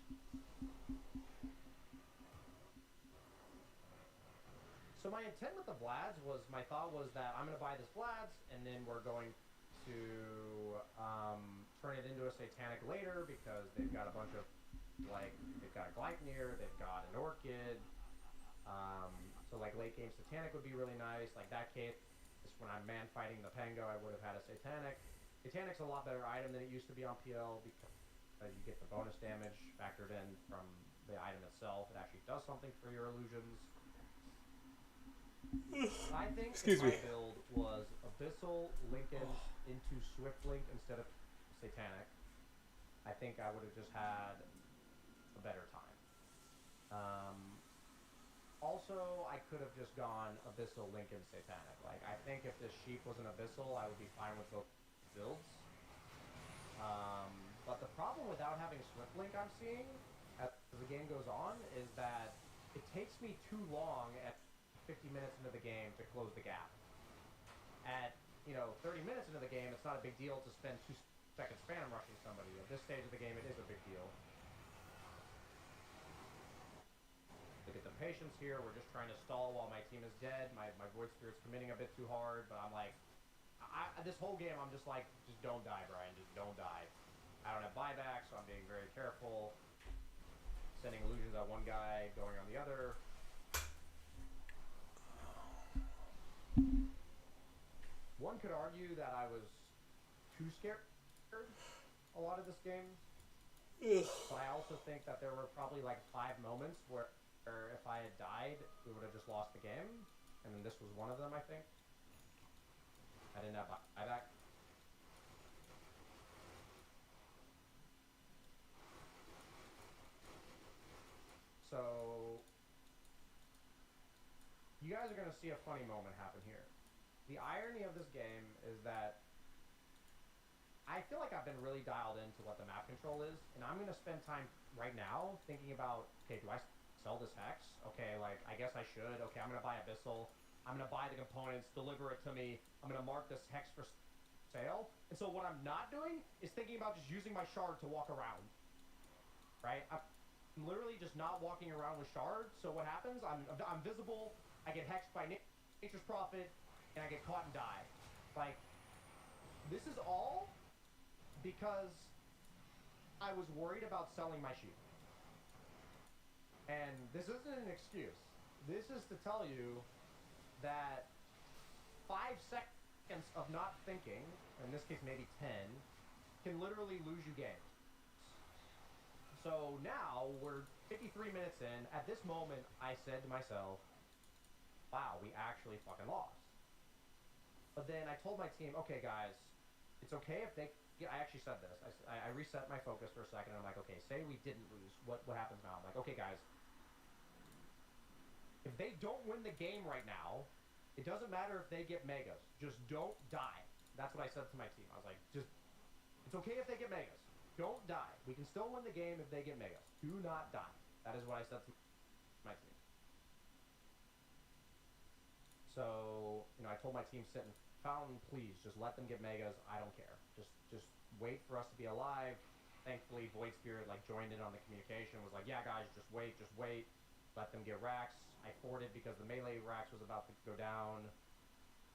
Speaker 10: So my intent with the Vlads was, my thought was that I'm going to buy this Vlads, and then we're going to turn it into a Satanic later because they've got a bunch of, like, they've got a Gleipnir, they've got an Orchid. So like late game Satanic would be really nice. Like that case, when I'm man fighting the Pango, I would have had a Satanic. Satanic's a lot better item than it used to be on PL because you get the bonus damage factored in from the item itself. It actually does something for your illusions. I think if my build was Abyssal Lincoln into Swift Link instead of Satanic, I think I would have just had a better time. Also, I could have just gone Abyssal Lincoln Satanic. Like, I think if this Sheep was an Abyssal, I would be fine with both builds. But the problem without having Swift Link I'm seeing as the game goes on is that it takes me too long at 50 minutes into the game to close the gap. At, 30 minutes into the game, it's not a big deal to spend 2 seconds Phantom rushing somebody. At this stage of the game, it is a big deal. Look at the patience here. We're just trying to stall while my team is dead. My Void Spirit's committing a bit too hard, but I'm like, this whole game, I'm just like, just don't die, Brian. Just don't die. I don't have buyback, so I'm being very careful. Sending illusions at one guy, going on the other. One could argue that I was too scared a lot of this game. But I also think that there were probably like 5 moments where if I had died, we would have just lost the game. And then this was one of them, I think. I didn't have buyback. So you guys are going to see a funny moment happen here. The irony of this game is that I feel like I've been really dialed into what the map control is, and I'm going to spend time right now thinking about, okay, do I sell this Hex? Okay, like, I guess I should. Okay, I'm going to buy Abyssal. I'm going to buy the components, deliver it to me. I'm going to mark this Hex for sale. And so what I'm not doing is thinking about just using my Shard to walk around. Right? I'm literally just not walking around with Shard. So what happens? I'm visible. I get Hexed by Nature's Prophet, and I get caught and die. Like, this is all because I was worried about selling my sheep. And this isn't an excuse. This is to tell you that 5 seconds of not thinking, in this case maybe 10, can literally lose you games. So now we're 53 minutes in. At this moment, I said to myself, wow, we actually fucking lost. But then I told my team, okay, guys, it's okay if they... I actually said this. I reset my focus for a second, and I'm like, okay, say we didn't lose. What happens now? I'm like, okay, guys, if they don't win the game right now, it doesn't matter if they get megas. Just don't die. That's what I said to my team. I was like, it's okay if they get megas. Don't die. We can still win the game if they get megas. Do not die. That is what I said to my team. So, I told my team, sit in fountain, please, just let them get megas. I don't care. Just wait for us to be alive. Thankfully, Void Spirit, joined in on the communication, was like, yeah, guys, just wait. Let them get racks. I forwarded because the melee racks was about to go down.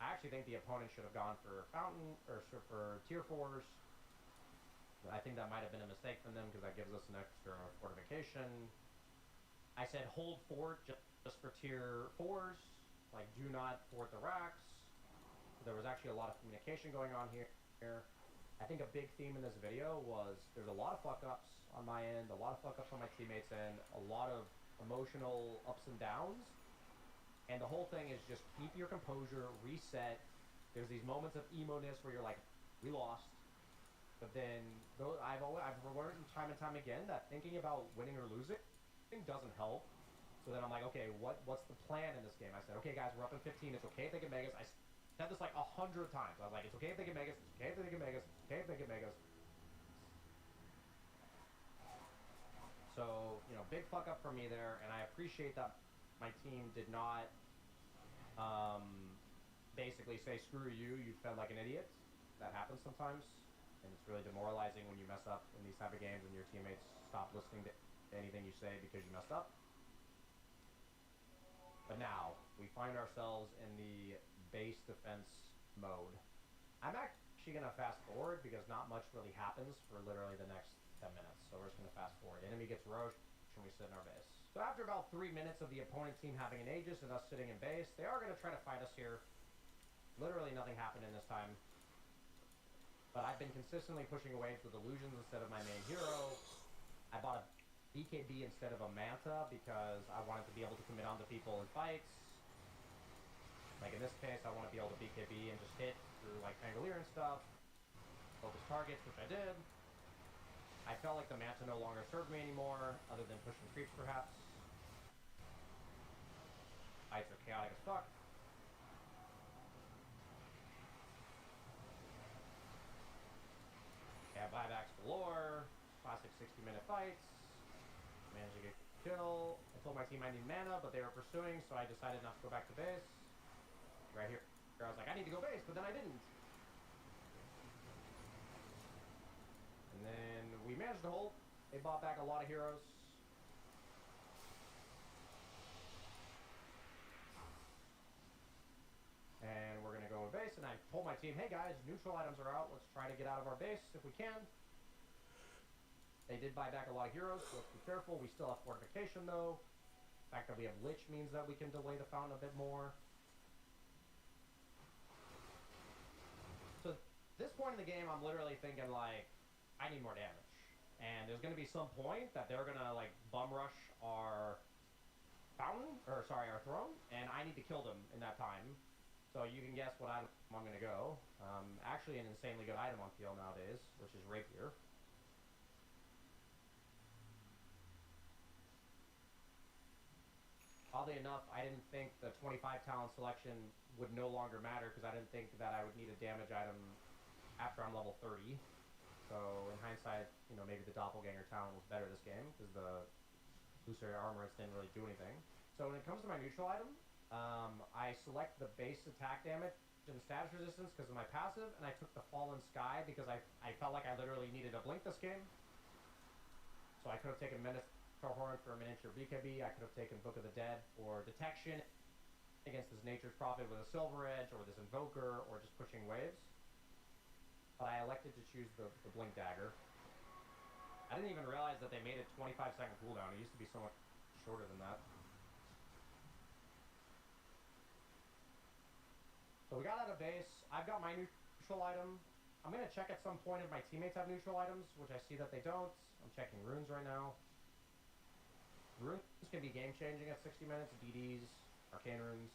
Speaker 10: I actually think the opponent should have gone for fountain, or for tier 4s. I think that might have been a mistake from them, because that gives us an extra fortification. I said hold fort just for tier 4s. Do not fort the racks. There was actually a lot of communication going on here. I think a big theme in this video was there's a lot of fuck-ups on my end, a lot of fuck-ups on my teammates' end, a lot of emotional ups and downs. And the whole thing is just keep your composure, reset. There's these moments of emo-ness where you're like, we lost. But then I've learned time and time again that thinking about winning or losing doesn't help. So then I'm like, okay, what's the plan in this game? I said, okay, guys, we're up in 15. It's okay if they get megas. I said this 100 times. I was like, it's okay if they get megas. It's okay if they get megas. It's okay if they get megas. So, big fuck up for me there, and I appreciate that my team did not basically say, screw you, you felt like an idiot. That happens sometimes, and it's really demoralizing when you mess up in these type of games and your teammates stop listening to anything you say because you messed up. But now, we find ourselves in the base defense mode. I'm actually going to fast forward because not much really happens for literally the next 10 minutes. So we're just going to fast forward. Enemy gets roached and we sit in our base. So after about 3 minutes of the opponent team having an Aegis and us sitting in base, they are going to try to fight us here. Literally nothing happened in this time. But I've been consistently pushing away with illusions instead of my main hero. I bought a BKB instead of a Manta because I wanted to be able to commit onto people in fights. In this case, I want to be able to BKB and just hit through Pangolier and stuff. Focus targets, which I did. I felt like the Manta no longer served me anymore, other than pushing creeps perhaps. Fights are chaotic as fuck. Yeah, buybacks galore. Classic 60-minute fights. Managed to get a kill. I told my team I need mana, but they were pursuing, so I decided not to go back to base. Right here, I was like, I need to go base, but then I didn't. And then we managed to hold. They bought back a lot of heroes. And we're going to go to base, and I told my team, hey guys, neutral items are out. Let's try to get out of our base if we can. They did buy back a lot of heroes, so let's be careful. We still have fortification, though. The fact that we have Lich means that we can delay the fountain a bit more. So, at this point in the game, I'm literally thinking, I need more damage. And there's going to be some point that they're going to, bum rush our fountain, or sorry, our throne, and I need to kill them in that time. So you can guess what item I'm going to go. Actually an insanely good item on field nowadays, which is Rapier. Oddly enough, I didn't think the 25 talent selection would no longer matter because I didn't think that I would need a damage item after I'm level 30. So in hindsight, maybe the Doppelganger talent was better this game because the Lucerian Armorants didn't really do anything. So when it comes to my neutral item, I select the base attack damage and status resistance because of my passive, and I took the Fallen Sky because I felt like I literally needed a blink this game. So I could have taken Minotaur Horn for a miniature BKB, I could have taken Book of the Dead for detection against this Nature's Prophet with a Silver Edge, or this Invoker, or just pushing waves. But I elected to choose the Blink Dagger. I didn't even realize that they made it 25-second cooldown. It used to be so much shorter than that. So we got out of base. I've got my neutral item. I'm going to check at some point if my teammates have neutral items, which I see that they don't. I'm checking runes right now. Runes can be game-changing at 60 minutes. DDs, arcane runes.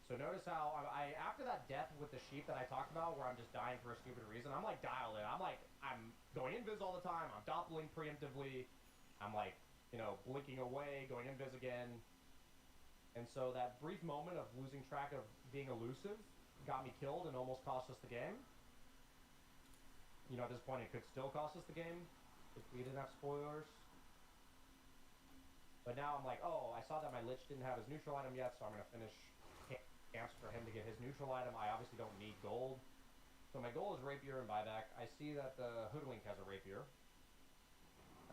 Speaker 10: So notice how I after that death with the sheep that I talked about, where I'm just dying for a stupid reason, I'm like dialed in. I'm going invis all the time. I'm doppling preemptively. I'm like, you know, blinking away, going invis again. And so that brief moment of losing track of being elusive got me killed and almost cost us the game. You know, at this point it could still cost us the game if we didn't have spoilers. But now I'm like, oh, I saw that my Lich didn't have his neutral item yet, so I'm going to finish camps for him to get his neutral item. I obviously don't need gold. So my goal is Rapier and buyback. I see that the Hoodwink has a Rapier.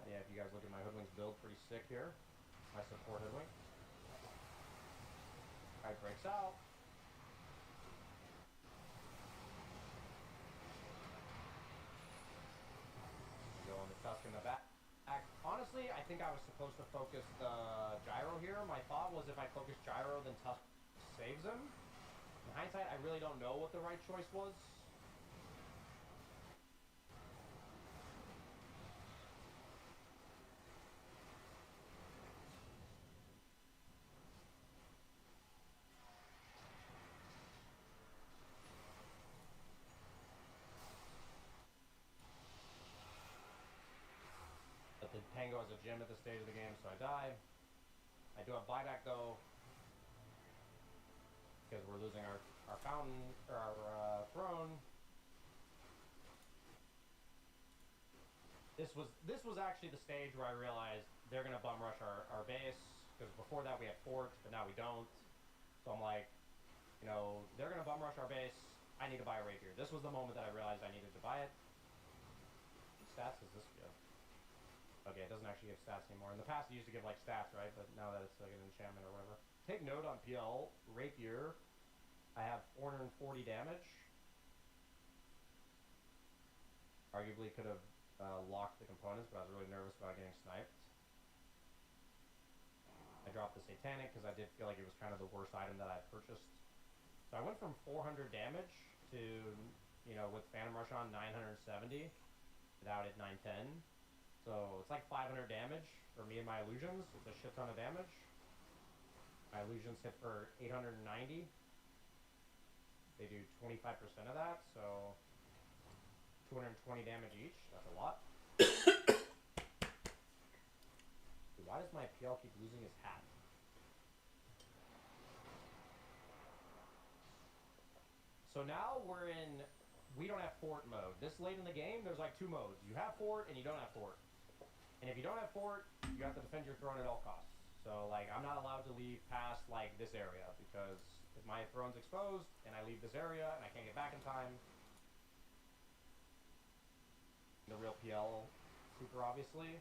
Speaker 10: Yeah, if you guys look at my Hoodwink's build, pretty sick here. My support Hoodwink. Alright, breaks out. Go on the Tusk in the back. Honestly, I think I was supposed to focus the Gyro here. My thought was if I focus Gyro, then Tusk saves him. In hindsight, I really don't know what the right choice was. But the Tango has a gem at this stage of the game, so I die. I do have buyback though, because we're losing our fountain, or our throne. This was actually the stage where I realized they're gonna bum rush our base, because before that we had fort, but now we don't. So I'm like, you know, they're gonna bum rush our base. I need to buy a rapier. This was the moment that I realized I needed to buy it. What stats does this give? Okay, it doesn't actually give stats anymore. In the past it used to give like stats, right? But now that it's like an enchantment or whatever. Take note on PL, rapier. I have 440 damage. Arguably could have locked the components, but I was really nervous about getting sniped. I dropped the Satanic because I did feel like it was kind of the worst item that I had purchased. So I went from 400 damage to, you know, with Phantom Rush on 970, without it 910. So it's like 500 damage for me and my illusions. It's a shit ton of damage. My illusions hit for 890. They do 25% of that, so 220 damage each. That's a lot. Dude, why does my PL keep losing his hat? So now we're in we don't have fort mode. This late in the game, there's like two modes. You have fort and you don't have fort. And if you don't have fort, you have to defend your throne at all costs. So like I'm not allowed to leave past like this area, because if my throne's exposed and I leave this area and I can't get back in time, the real PL super obviously.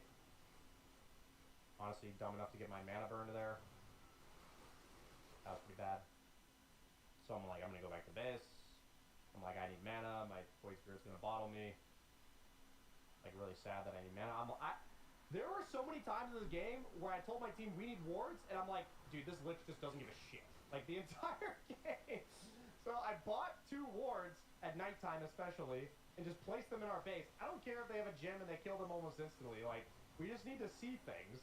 Speaker 10: Honestly, dumb enough to get my mana burned there. That was pretty bad. So I'm like, I'm gonna go back to base. I'm like, I need mana. My Void Spirit's gonna bottle me. Like, really sad that I need mana. There were so many times in this game where I told my team we need wards, and I'm like, dude, this Lich just doesn't give a shit. Like, the entire game. So I bought 2 wards at nighttime especially, and just placed them in our base. I don't care if they have a gem and they kill them almost instantly. Like, we just need to see things.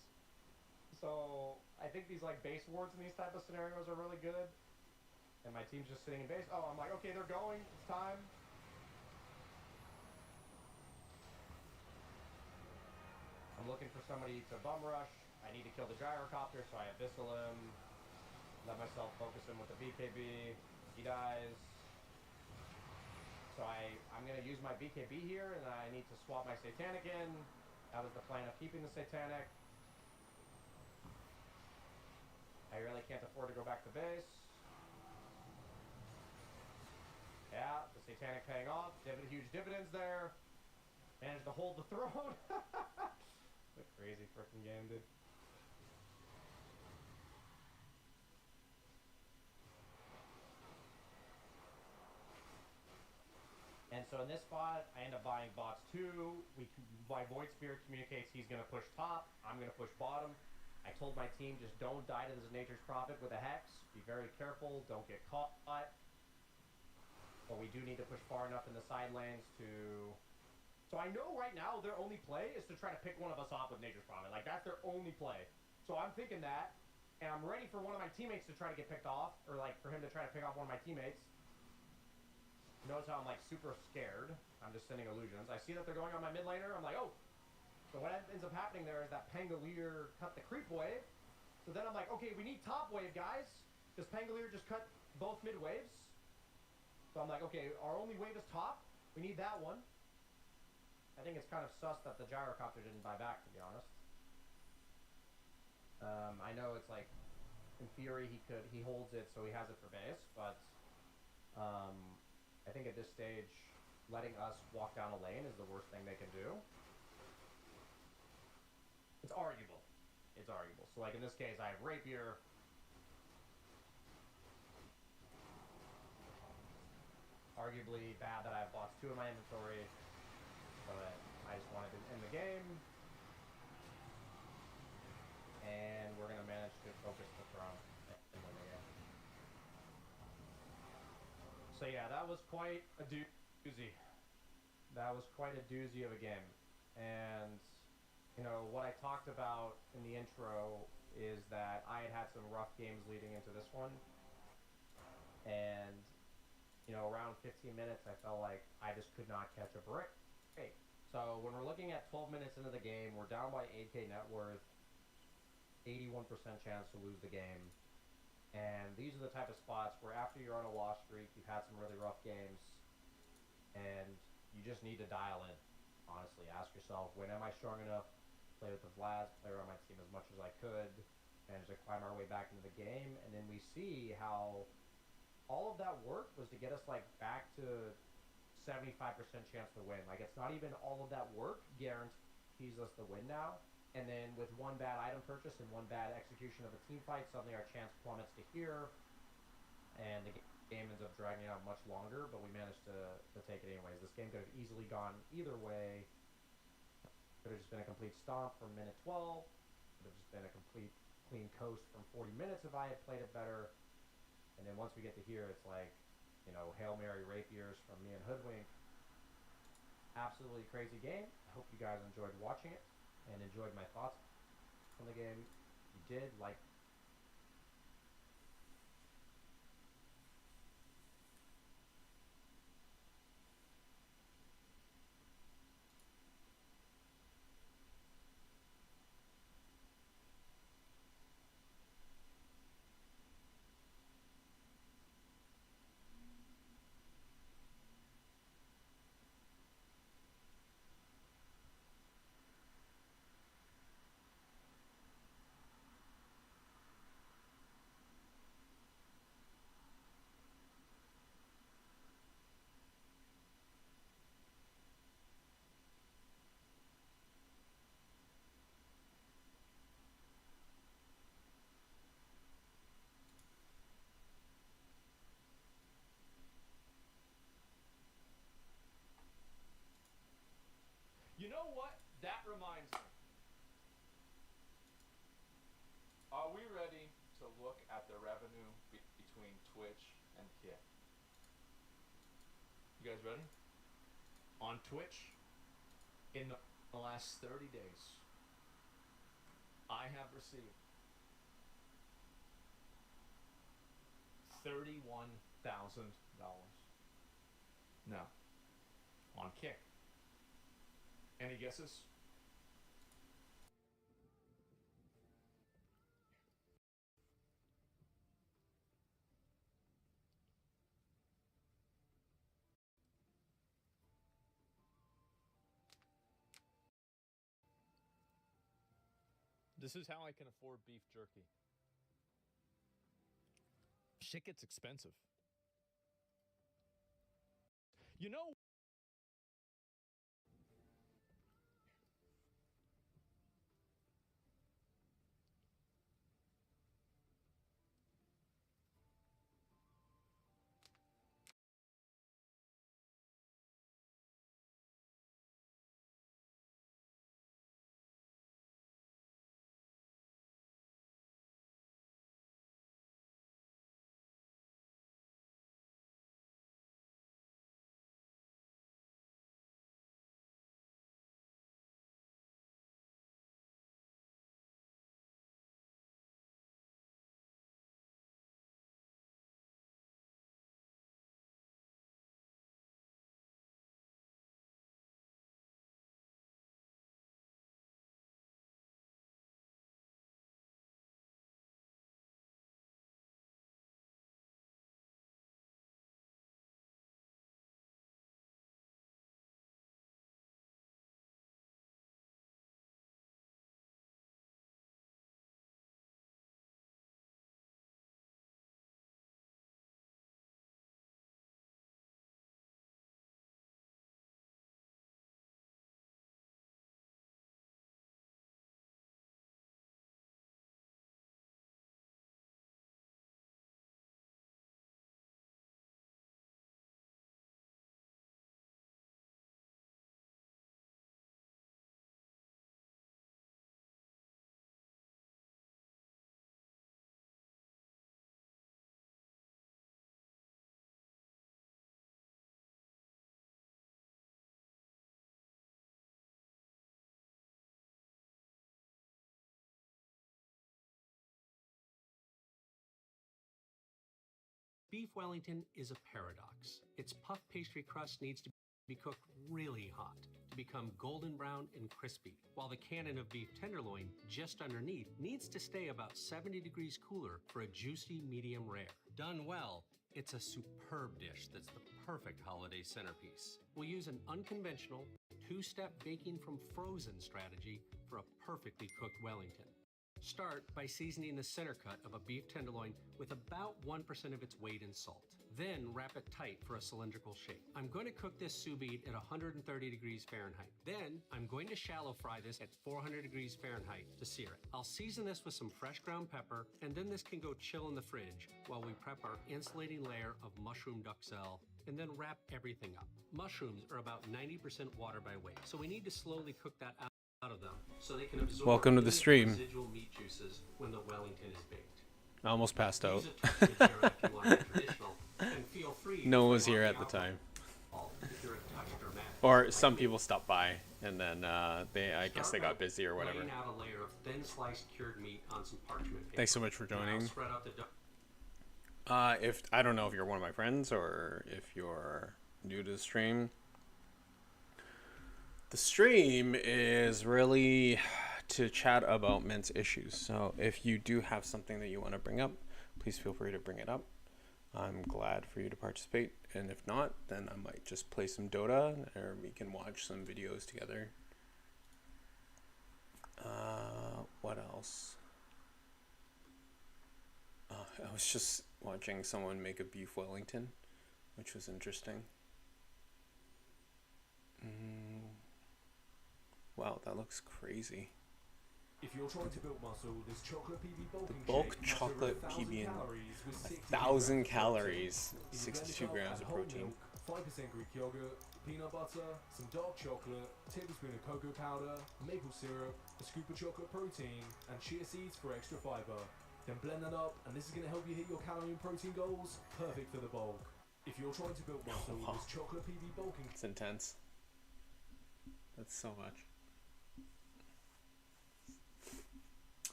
Speaker 10: So I think these like base wards in these type of scenarios are really good. And my team's just sitting in base. Oh, I'm like, okay, they're going. It's time. I'm looking for somebody to bum rush. I need to kill the gyrocopter, so I abyssal him. Let myself focus him with the BKB. He dies. So I'm going to use my BKB here, and I need to swap my Satanic in. That was the plan of keeping the Satanic. I really can't afford to go back to base. Yeah, the Satanic paying off. Huge dividends there. Managed to hold the throne. It's a crazy freaking game, dude. And so in this spot, I end up buying bots too. My Void Spirit communicates he's going to push top. I'm going to push bottom. I told my team, just don't die to this Nature's Prophet with a Hex. Be very careful. Don't get caught. But we do need to push far enough in the side lanes to... So I know right now their only play is to try to pick one of us off with Nature's Prophet. Like, that's their only play. So I'm thinking that, and I'm ready for one of my teammates to try to get picked off, or like for him to try to pick off one of my teammates. Notice how I'm like super scared. I'm just sending illusions. I see that they're going on my mid laner. I'm like, oh. So what ends up happening there is that Pangolier cut the creep wave. So then I'm like, okay, we need top wave, guys. Because Pangolier just cut both mid waves. So I'm like, okay, our only wave is top. We need that one. I think it's kind of sus that the gyrocopter didn't buy back, to be honest. I know it's like, in theory, he holds it, so he has it for base, but I think at this stage, letting us walk down a lane is the worst thing they can do. It's arguable. It's arguable. So like in this case, I have Rapier. Arguably bad that I have bots 2 in my inventory, but I just wanted to end the game. And we're going to manage to focus the throne and win the game. So yeah, that was quite a doozy. That was quite a doozy of a game. And, you know, what I talked about in the intro is that I had some rough games leading into this one. And, you know, around 15 minutes, I felt like I just could not catch a break. So when we're looking at 12 minutes into the game, we're down by 8k net worth, 81% chance to lose the game. And these are the type of spots where after you're on a loss streak, you've had some really rough games, and you just need to dial in. Honestly, ask yourself, when am I strong enough to play with the Vlads, play around my team as much as I could, manage to climb our way back into the game. And then we see how all of that work was to get us like back to 75% chance to win. Like, it's not even all of that work guarantees us the win now. And then with one bad item purchase and one bad execution of a team fight, suddenly our chance plummets to here, and the game ends up dragging out much longer, but we managed to take it anyways. This game could have easily gone either way. Could have just been a complete stomp from minute 12. Could have just been a complete clean coast from 40 minutes if I had played it better. And then once we get to here, it's like, you know, Hail Mary Rapiers from me and Hoodwink. Absolutely crazy game. I hope you guys enjoyed watching it and enjoyed my thoughts on the game. If you did, like,
Speaker 11: You know what? That reminds me. Are we ready to look at the revenue between Twitch and Kick? You guys ready? On Twitch, in the last 30 days, I have received $31,000. Now, on Kick. Any guesses? This is how I can afford beef jerky. Shit gets expensive. You know,
Speaker 12: Beef Wellington is a paradox. Its puff pastry crust needs to be cooked really hot to become golden brown and crispy, while the cannon of beef tenderloin just underneath needs to stay about 70 degrees cooler for a juicy medium rare. Done well, it's a superb dish that's the perfect holiday centerpiece. We'll use an unconventional, two-step baking from frozen strategy for a perfectly cooked Wellington. Start by seasoning the center cut of a beef tenderloin with about 1% of its weight in salt. Then wrap it tight for a cylindrical shape. I'm going to cook this sous vide at 130 degrees Fahrenheit. Then I'm going to shallow fry this at 400 degrees Fahrenheit to sear it. I'll season this with some fresh ground pepper, and then this can go chill in the fridge while we prep our insulating layer of mushroom duxelle and then wrap everything up. Mushrooms are about 90% water by weight, so we need to slowly cook that out of them so they can absorb
Speaker 1: Welcome to the stream.
Speaker 12: residual meat juices when the Wellington is baked.
Speaker 1: I almost passed out.
Speaker 12: Use a touch of Madeira if you want it traditional, and feel free
Speaker 1: No one
Speaker 12: to
Speaker 1: was
Speaker 12: try
Speaker 1: here
Speaker 12: the
Speaker 1: at the time.
Speaker 12: alcohol if you're a touch dramatic.
Speaker 1: Or some people stopped by, and then I guess they got busy or whatever.
Speaker 12: Laying out a layer of thin sliced cured meat on some parchment paper.
Speaker 1: Thanks so much for joining.
Speaker 12: Now spread out the dough.
Speaker 1: If I don't know if you're one of my friends or if you're new to the stream. The stream is really to chat about men's issues. So if you do have something that you want to bring up, please feel free to bring it up. I'm glad for you to participate. And if not, then I might just play some Dota or we can watch some videos together. What else? I was just watching someone make a beef Wellington, which was interesting. Wow, that looks crazy.
Speaker 13: If you're trying to build muscle, this chocolate PB bulking
Speaker 1: Bulk
Speaker 13: shake
Speaker 1: chocolate
Speaker 13: has over
Speaker 1: PB in
Speaker 13: 1,000
Speaker 1: 1,000 calories, 62 grams of protein.
Speaker 13: 5% Greek yogurt, peanut butter, some dark chocolate, tablespoon of cocoa powder, maple syrup, a scoop of chocolate protein, and chia seeds for extra fiber. Then blend that up, and this is going to help you hit your calorie and protein goals. Perfect for the bulk. If you're trying to build muscle, this chocolate PB bulking.
Speaker 1: It's intense. That's so much.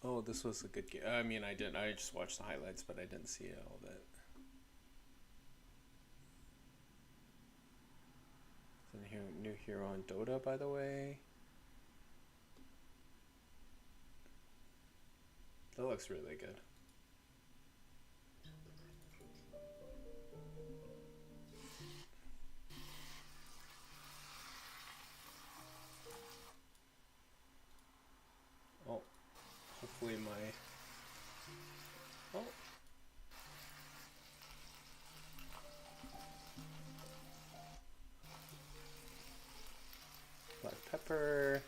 Speaker 1: Oh, this was a good game. I mean, I just watched the highlights, but I didn't see all of it. There's a new hero on Dota, by the way. That looks really good. Oh, hopefully my... Oh. Black pepper.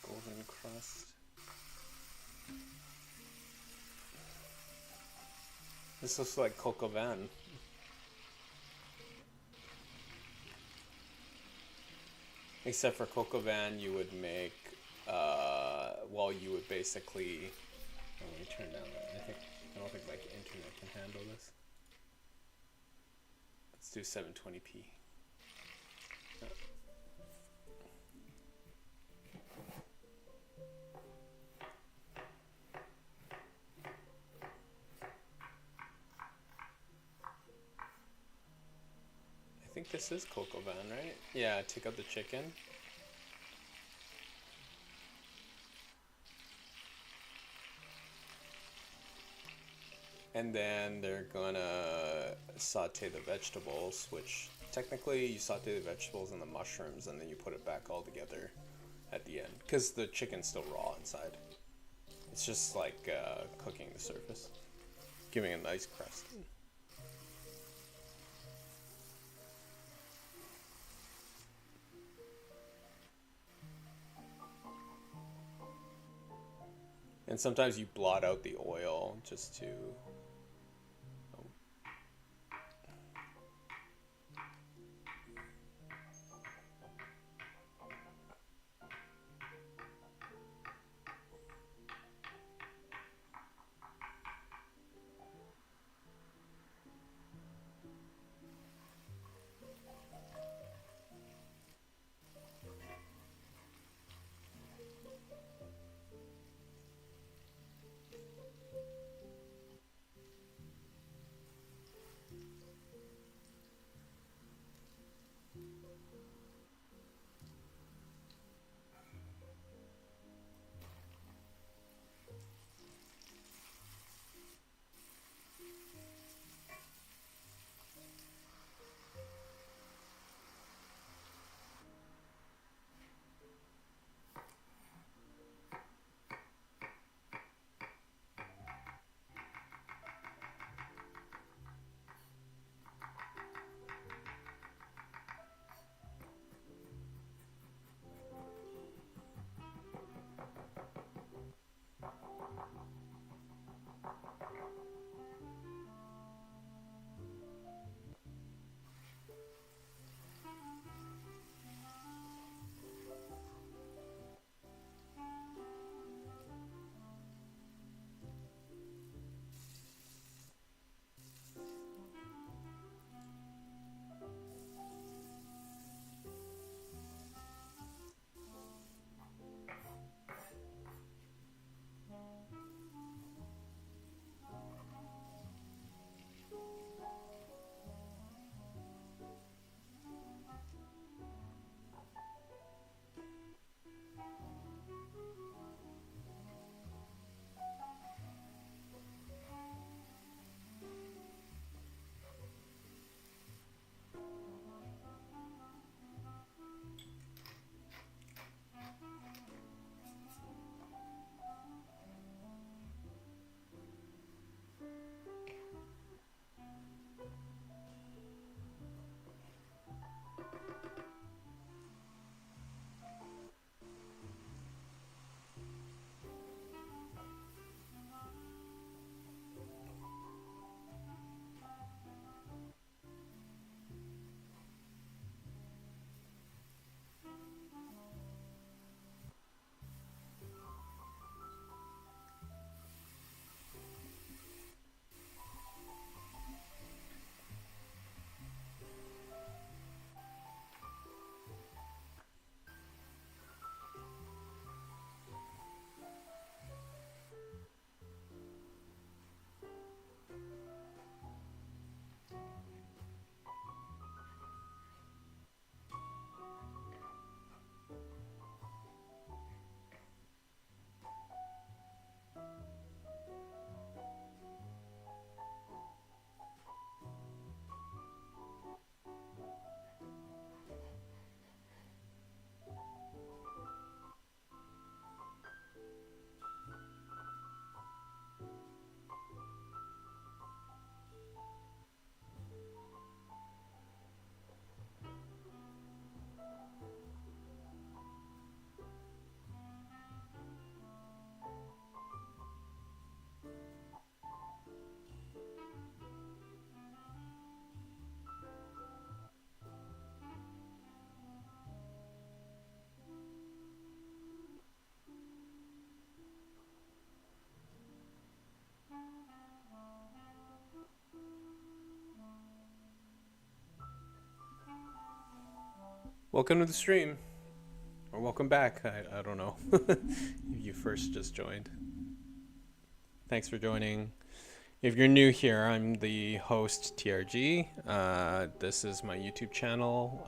Speaker 1: Golden crust. This looks like Coco Van. Except for Coco Van, you would make, well, you would basically, let me turn down, I don't think my internet can handle this. Let's do 720p. I think this is Coco Van, right? Yeah, take out the chicken. And then they're gonna saute the vegetables, which technically you saute the vegetables and the mushrooms and then you put it back all together at the end. Because the chicken's still raw inside. It's just like cooking the surface, giving a nice crust. And sometimes you blot out the oil just to... Oh. Welcome to the stream. Or welcome back. I don't know. You first just joined. Thanks for joining. If you're new here, I'm the host, TRG. This is my YouTube channel,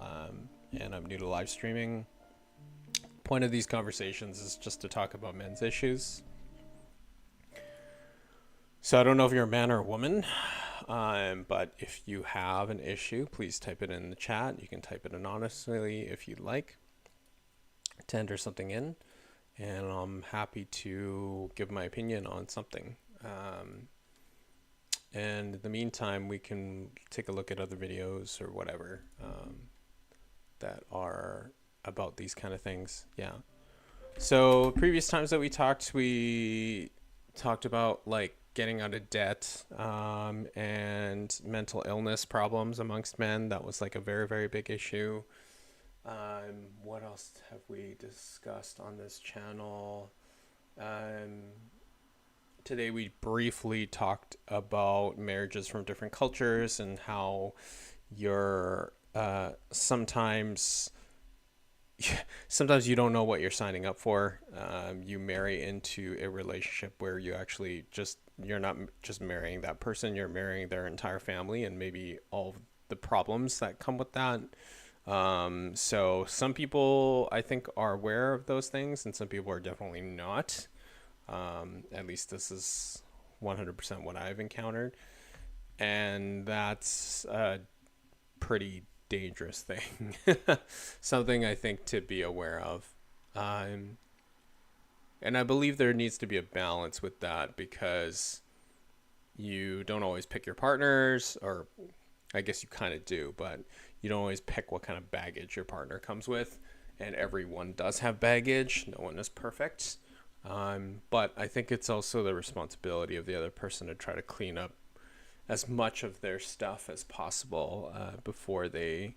Speaker 1: and I'm new to live streaming. Point of these conversations is just to talk about men's issues. So I don't know if you're a man or a woman, but if you have an issue, please type it in the chat. You can type it anonymously if you'd like to enter something in, and I'm happy to give my opinion on something. And in the meantime, we can take a look at other videos or whatever that are about these kind of things. Yeah. So previous times that we talked about like getting out of debt and mental illness problems amongst men. That was like a very, very big issue. What else have we discussed on this channel? Today we briefly talked about marriages from different cultures and how you're sometimes you don't know what you're signing up for. You marry into a relationship where you're not just marrying that person, you're marrying their entire family and maybe all of the problems that come with that. So some people I think are aware of those things and some people are definitely not. At least this is 100% what I've encountered. And that's a pretty dangerous thing. Something I think to be aware of. And I believe there needs to be a balance with that because you don't always pick your partners, or I guess you kind of do, but you don't always pick what kind of baggage your partner comes with. And everyone does have baggage. No one is perfect. But I think it's also the responsibility of the other person to try to clean up as much of their stuff as possible before they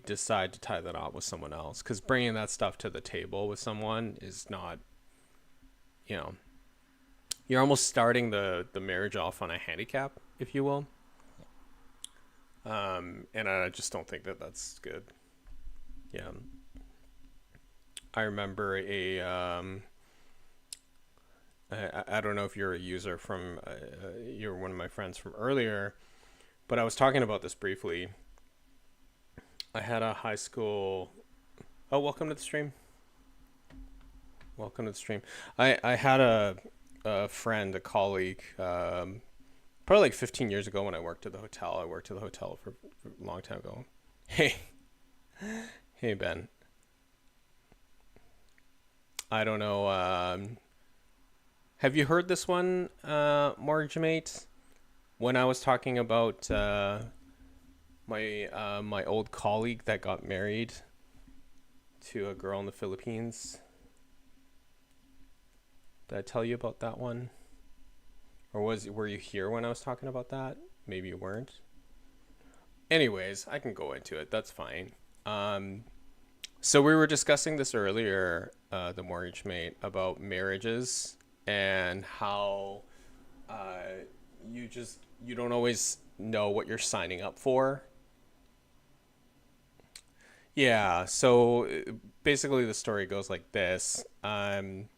Speaker 1: decide to tie that knot with someone else. Because bringing that stuff to the table with someone is not, you're almost starting the marriage off on a handicap, if you will. And I just don't think that that's good. Yeah. I remember I don't know if you're a user from, you're one of my friends from earlier, but I was talking about this briefly. I had a high school, welcome to the stream. Welcome to the stream. I had a friend, a colleague, probably like 15 years ago when I worked at the hotel. I worked at the hotel for a long time ago. Hey Ben. I don't know. Have you heard this one, Mortgage Mate? When I was talking about my old colleague that got married to a girl in the Philippines. Did I tell you about that one? Or were you here when I was talking about that? Maybe you weren't. Anyways, I can go into it. That's fine. So we were discussing this earlier, the Mortgage Mate, about marriages and how you don't always know what you're signing up for. Yeah, so basically the story goes like this. One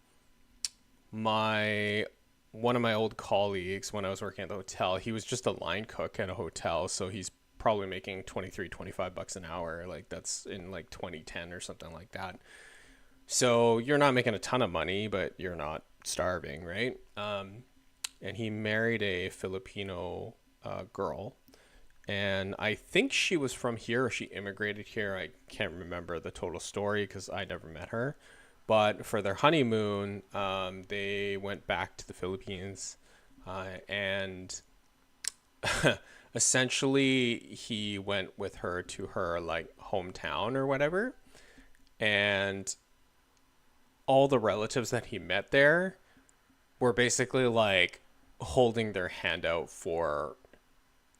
Speaker 1: of my old colleagues, when I was working at the hotel, he was just a line cook at a hotel, so he's probably making $23-25 an hour. Like that's in like 2010 or something like that. So you're not making a ton of money, but you're not starving, right? And he married a Filipino girl, and I think she was from here or she immigrated here. I can't remember the total story because I never met her. But for their honeymoon, they went back to the Philippines, and essentially he went with her to her like hometown or whatever, and all the relatives that he met there were basically like holding their hand out for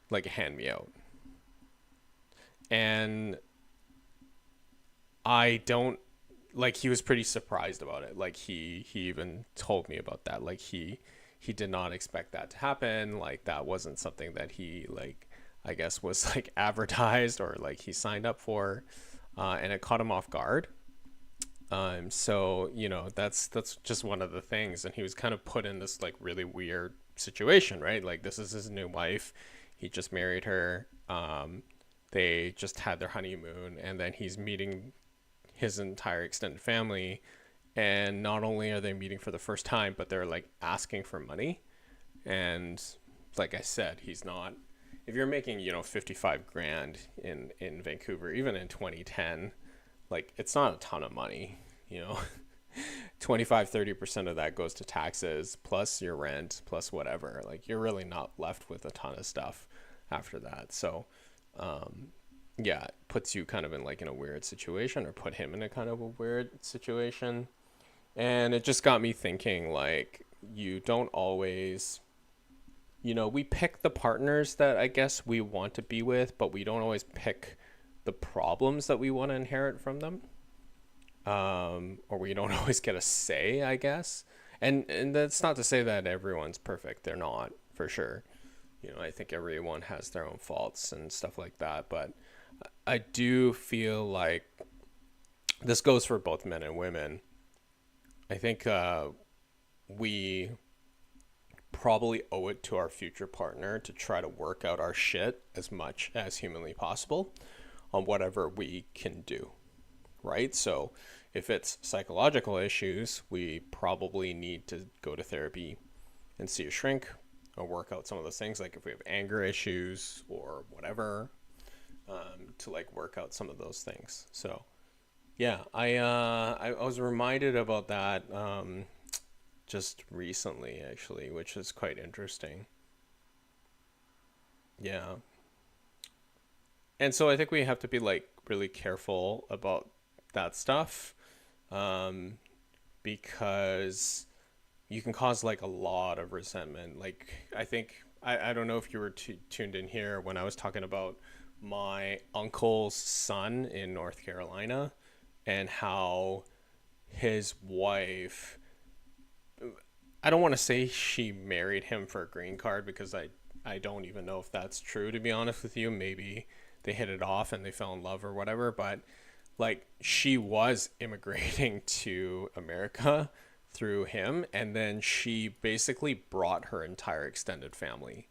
Speaker 1: like a hand me out. And I don't like, he was pretty surprised about it. Like he even told me about that. Like he did not expect that to happen. Like that wasn't something that he like I guess, was like advertised or like he signed up for, and it caught him off guard. So, you know, that's just one of the things. And he was kind of put in this like really weird situation, right? Like this is his new wife. He just married her. They just had their honeymoon, and then he's meeting his entire extended family. And not only are they meeting for the first time, but they're like asking for money. And like I said, he's not, if you're making, you know, 55 grand in Vancouver, even in 2010, like it's not a ton of money, you know. 25-30% of that goes to taxes plus your rent plus whatever. Like you're really not left with a ton of stuff after that. So yeah, it puts you kind of in like in a weird situation, or put him in a kind of a weird situation. And it just got me thinking, like, you don't always, you know, we pick the partners that I guess we want to be with, but we don't always pick the problems that we want to inherit from them. Or we don't always get a say, I guess. And that's not to say that everyone's perfect. They're not, for sure. You know, I think everyone has their own faults and stuff like that. But I do feel like this goes for both men and women. I think we probably owe it to our future partner to try to work out our shit as much as humanly possible on whatever we can do, right? So if it's psychological issues, we probably need to go to therapy and see a shrink or work out some of those things. Like if we have anger issues or whatever, to like work out some of those things. So yeah, I was reminded about that just recently, actually, which is quite interesting. Yeah. And so I think we have to be like really careful about that stuff, because you can cause like a lot of resentment. Like I think, I don't know if you were tuned in here when I was talking about my uncle's son in North Carolina, and how his wife, I don't want to say she married him for a green card, because I don't even know if that's true, to be honest with you. Maybe they hit it off and they fell in love or whatever, but like she was immigrating to America through him, and then she basically brought her entire extended family.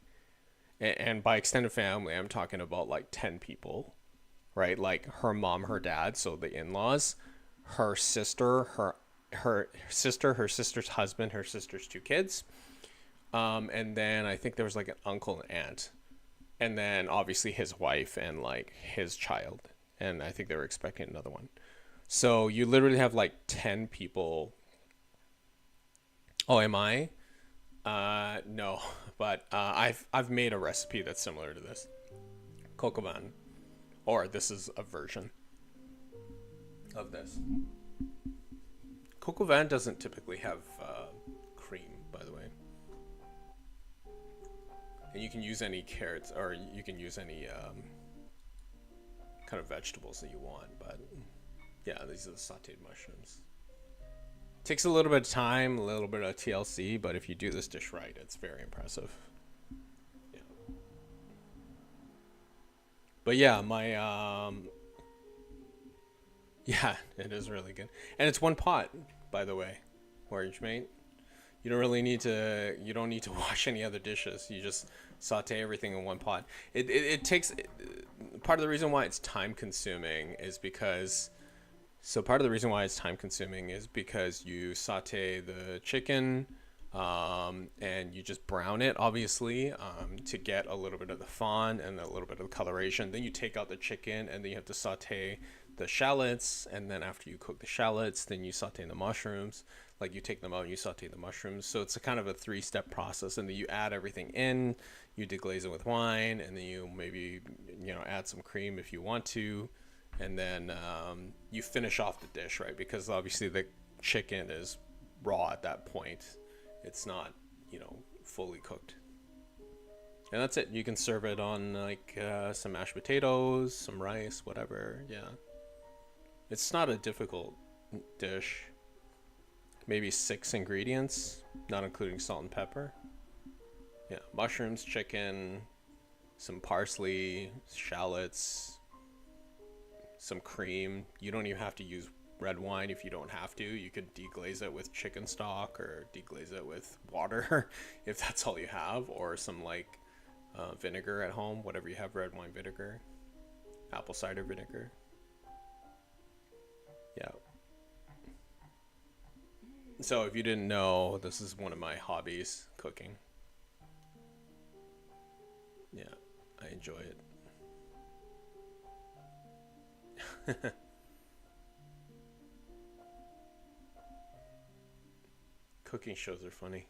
Speaker 1: And by extended family, I'm talking about like 10 people, right? Like her mom, her dad, so the in-laws, her sister, her sister's husband, her sister's 2 kids. And then I think there was like an uncle and aunt. And then obviously his wife and like his child. And I think they were expecting another one. So you literally have like 10 people. Oh, am I? No, but I've made a recipe that's similar to this. Coq au vin. Or this is a version of this. Coq au vin doesn't typically have cream, by the way. And you can use any carrots, or you can use any kind of vegetables that you want. But yeah, these are the sauteed mushrooms. Takes a little bit of time, a little bit of TLC, but if you do this dish right, it's very impressive. Yeah. But yeah, my yeah, it is really good. And it's one pot, by the way, Orange Mate. You don't really need to, you don't need to wash any other dishes. You just saute everything in one pot. It takes, part of the reason why it's time consuming is because, you saute the chicken, and you just brown it, obviously, to get a little bit of the fond and a little bit of the coloration. Then you take out the chicken, and then you have to saute the shallots, and then after you cook the shallots, then you saute the mushrooms. Like you take them out and you saute the mushrooms. So it's a kind of a 3-step process, and then you add everything in, you deglaze it with wine, and then you maybe, you know, add some cream if you want to, and then you finish off the dish, right? Because obviously the chicken is raw at that point. It's not, you know, fully cooked. And that's it. You can serve it on like some mashed potatoes, some rice, whatever. Yeah. It's not a difficult dish. Maybe 6 ingredients, not including salt and pepper. Yeah, mushrooms, chicken, some parsley, shallots, some cream. You don't even have to use red wine if you don't have to. You could deglaze it with chicken stock or deglaze it with water if that's all you have, or some like vinegar at home, whatever you have, red wine vinegar, apple cider vinegar. Yeah. So if you didn't know, this is one of my hobbies, cooking. Yeah, I enjoy it. Cooking shows are funny.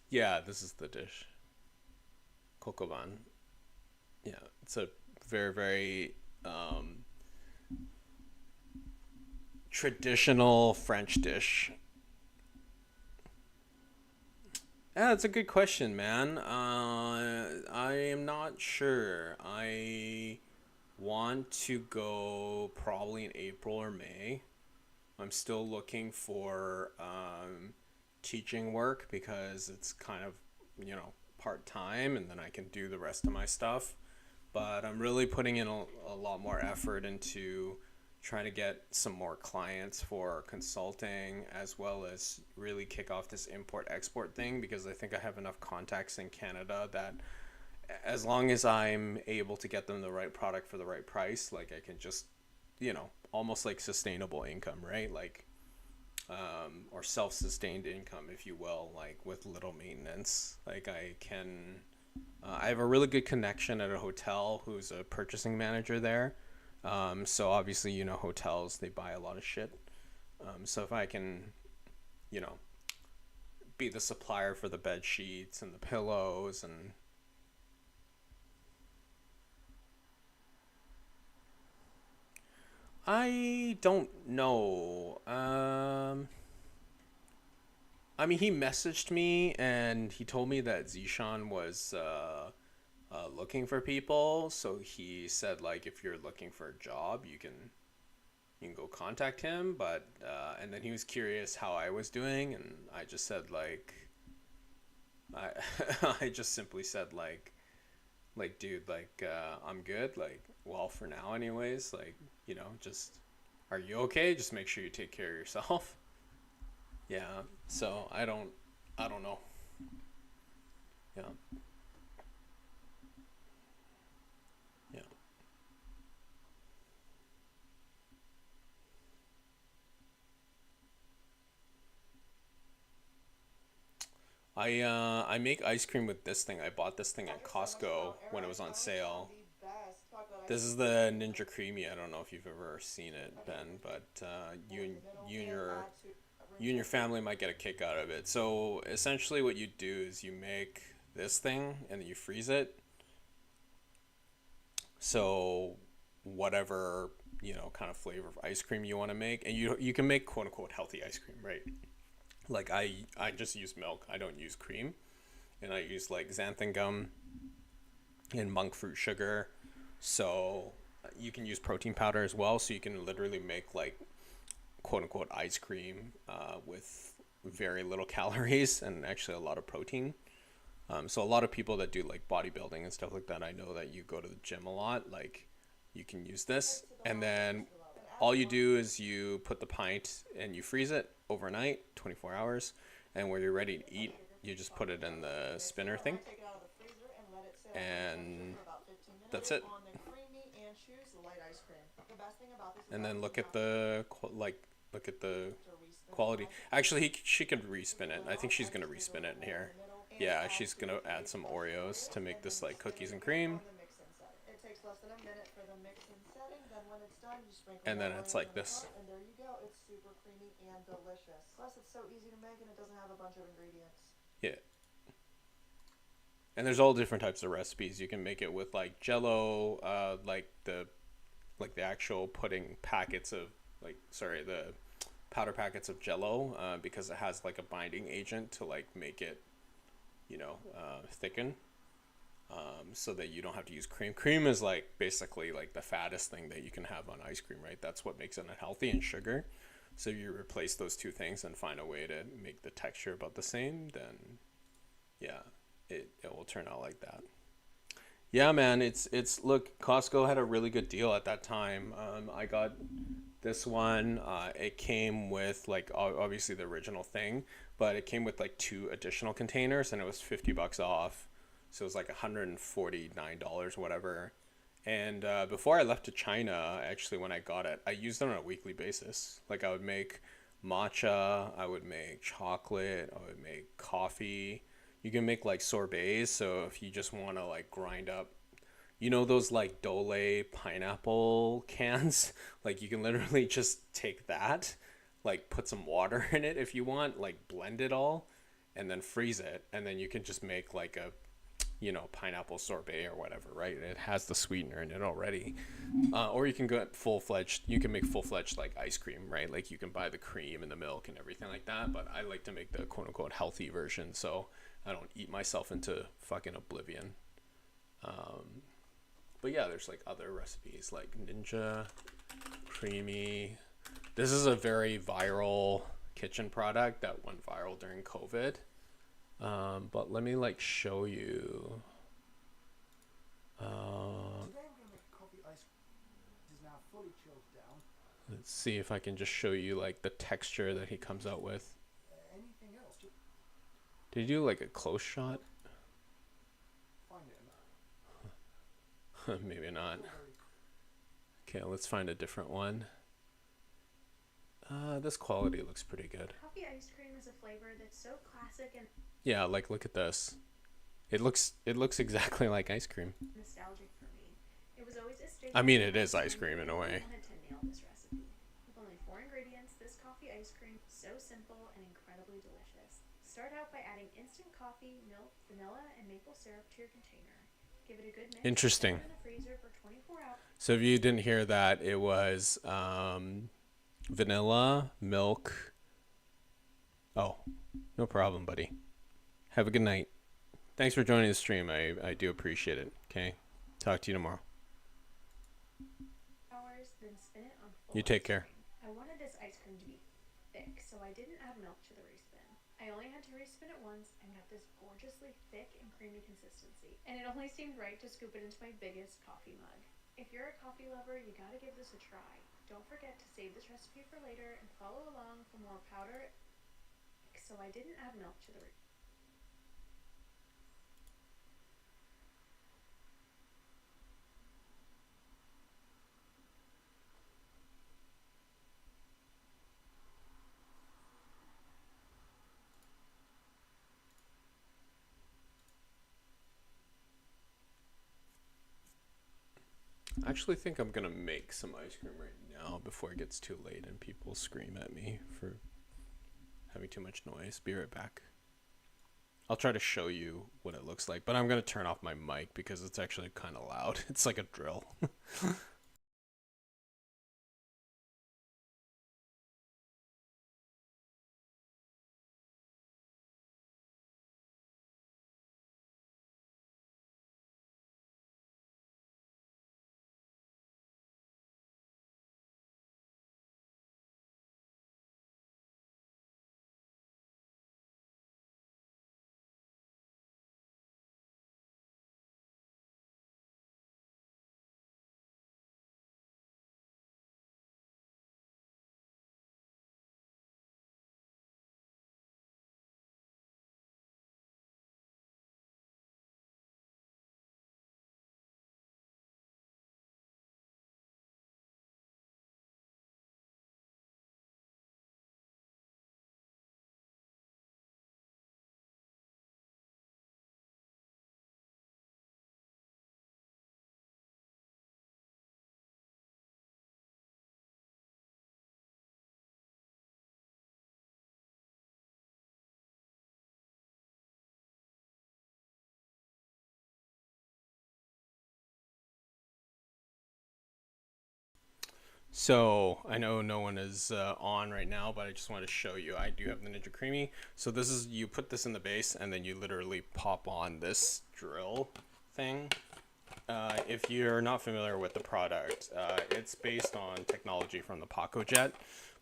Speaker 1: Yeah, this is the dish. Coq au vin. Yeah, it's a very, very traditional French dish. Yeah, that's a good question, man. I am not sure. I want to go probably in April or May. I'm still looking for teaching work because it's kind of, part-time, and then I can do the rest of my stuff. But I'm really putting in a lot more effort into trying to get some more clients for consulting, as well as really kick off this import-export thing, because I think I have enough contacts in Canada that as long as I'm able to get them the right product for the right price, like I can just, almost like sustainable income, right? Like, or self-sustained income, if you will, like with little maintenance. Like I have a really good connection at a hotel who's a purchasing manager there. So obviously, hotels, they buy a lot of shit. So if I can, be the supplier for the bed sheets and the pillows and I don't know. I mean, he messaged me and he told me that Zishan was looking for people. So he said, like, if you're looking for a job, you can go contact him. But and then he was curious how I was doing, and I just said, like, I just simply said, like, dude, like, I'm good. Like, well, for now, anyways. Like, just, are you okay? Just make sure you take care of yourself. Yeah. So I don't know. Yeah. Yeah. I make ice cream with this thing. I bought this thing at Costco when it was on sale. This is the Ninja Creamy. I don't know if you've ever seen it, Ben, but you and your family might get a kick out of it. So essentially, what you do is you make this thing and then you freeze it. So whatever kind of flavor of ice cream you want to make, and you can make quote unquote healthy ice cream, right? Like I just use milk. I don't use cream, and I use like xanthan gum and monk fruit sugar. So you can use protein powder as well. So you can literally make like quote unquote ice cream with very little calories and actually a lot of protein. So a lot of people that do like bodybuilding and stuff like that, I know that you go to the gym a lot, like you can use this. And then all you do is you put the pint and you freeze it overnight, 24 hours. And when you're ready to eat, you just put it in the spinner thing. And that's it. And then look at the quality. Actually, she could respin it. I think she's gonna respin it in here. Yeah, she's gonna add some Oreos to make this like cookies and cream. And then it's like this.
Speaker 14: And there you go. It's super creamy and delicious. Plus, it's so easy to make and it doesn't have a bunch of ingredients.
Speaker 1: Yeah. And there's all different types of recipes. You can make it with like Jello, like the actual pudding packets of the powder packets of Jello, because it has like a binding agent to like make it, thicken. so that you don't have to use cream. Cream is like basically like the fattest thing that you can have on ice cream, right? That's what makes it unhealthy, and sugar. So if you replace those two things and find a way to make the texture about the same, then yeah, it will turn out like that. Yeah, man, it's look, Costco had a really good deal at that time. I got this one. It came with like obviously the original thing, but it came with like 2 additional containers, and it was $50 off. So it was like $149, whatever. And before I left to China, actually, when I got it, I used it on a weekly basis. Like I would make matcha, I would make chocolate, I would make coffee. You can make like sorbets. So if you just want to like grind up, you know, those like Dole pineapple cans, like you can literally just take that, like put some water in it if you want, like blend it all, and then freeze it, and then you can just make like a, you know, pineapple sorbet or whatever, right? It has the sweetener in it already. Or you can go full-fledged, you can make full-fledged like ice cream, right? Like you can buy the cream and the milk and everything like that, but I like to make the quote-unquote healthy version, so I don't eat myself into fucking oblivion. But yeah, there's like other recipes like Ninja Creamy. This is a very viral kitchen product that went viral during COVID. But let me like show you. Let's see if I can just show you like the texture that he comes out with. Did you do like a close shot? Maybe not. Okay, let's find a different one. This quality looks pretty good.
Speaker 15: Coffee ice cream is a flavor that's so classic and
Speaker 1: Yeah, like look at this. It looks exactly like ice cream.
Speaker 15: nostalgic for me. It was always a staple.
Speaker 1: I mean, it is ice cream in a way.
Speaker 15: I wanted to nail this recipe. With only 4 ingredients, this coffee ice cream is so simple and incredibly delicious. Start out by adding instant coffee, milk, vanilla, and maple syrup to your container. Give it a good mix.
Speaker 1: Interesting.
Speaker 15: Put it in the freezer for 24 hours.
Speaker 1: So if you didn't hear that, it was vanilla, milk. Oh, no problem, buddy. Have a good night. Thanks for joining the stream. I do appreciate it. Okay. Talk to you tomorrow.
Speaker 15: Then spin it on full
Speaker 1: You take care.
Speaker 15: I wanted this ice cream to be thick, so I didn't add milk to the respin. I only had to respin it once and got this gorgeously thick and creamy consistency. And it only seemed right to scoop it into my biggest coffee mug. If you're a coffee lover, you gotta give this a try. Don't forget to save this recipe for later and follow along for more powder. So I didn't add milk to the
Speaker 1: I actually think I'm gonna make some ice cream right now before it gets too late and people scream at me for having too much noise. Be right back. I'll try to show you what it looks like, but I'm gonna turn off my mic because it's actually kind of loud. It's like a drill. So I know no one is on right now, but I just want to show you. I do have the Ninja Creamy. So this is, you put this in the base and then you literally pop on this drill thing. If you're not familiar with the product, it's based on technology from the PacoJet,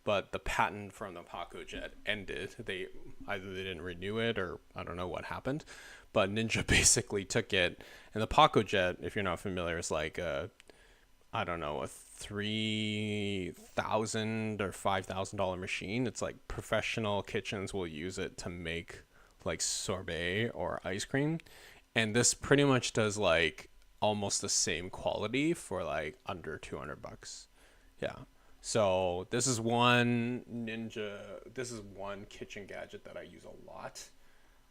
Speaker 1: but the patent from the PacoJet ended. They didn't renew it, or I don't know what happened, but Ninja basically took it. And the PacoJet, if you're not familiar, is like I don't know, a $3,000 or $5,000 machine. It's like professional kitchens will use it to make like sorbet or ice cream, and this pretty much does like almost the same quality for like under $200. Yeah. So this is one kitchen gadget that I use a lot.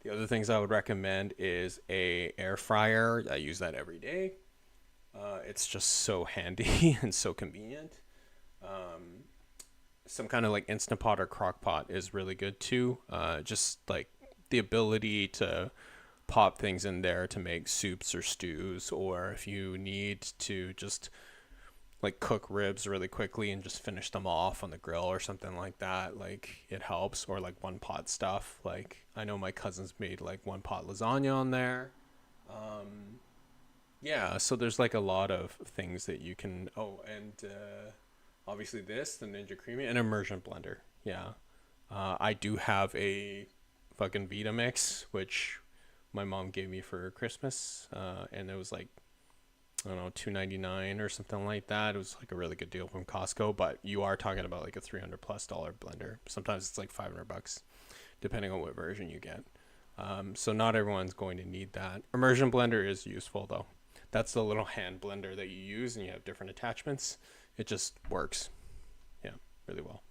Speaker 1: The other things I would recommend is a air fryer. I use that every day. It's just so handy and so convenient. Some kind of like Instant Pot or crock pot is really good too. Just like the ability to pop things in there to make soups or stews, or if you need to just like cook ribs really quickly and just finish them off on the grill or something like that, like it helps. Or like one pot stuff, like I know my cousins made like one pot lasagna on there. Yeah, so there's like a lot of things that you can. Oh, and obviously the Ninja Creamy, an immersion blender. Yeah, I do have a fucking Vitamix, which my mom gave me for Christmas, and it was like, I don't know, $2.99 or something like that. It was like a really good deal from Costco, but you are talking about like a $300+ blender. Sometimes it's like $500, depending on what version you get. So not everyone's going to need that. Immersion blender is useful though. That's the little hand blender that you use, and you have different attachments. It just works, yeah, really well.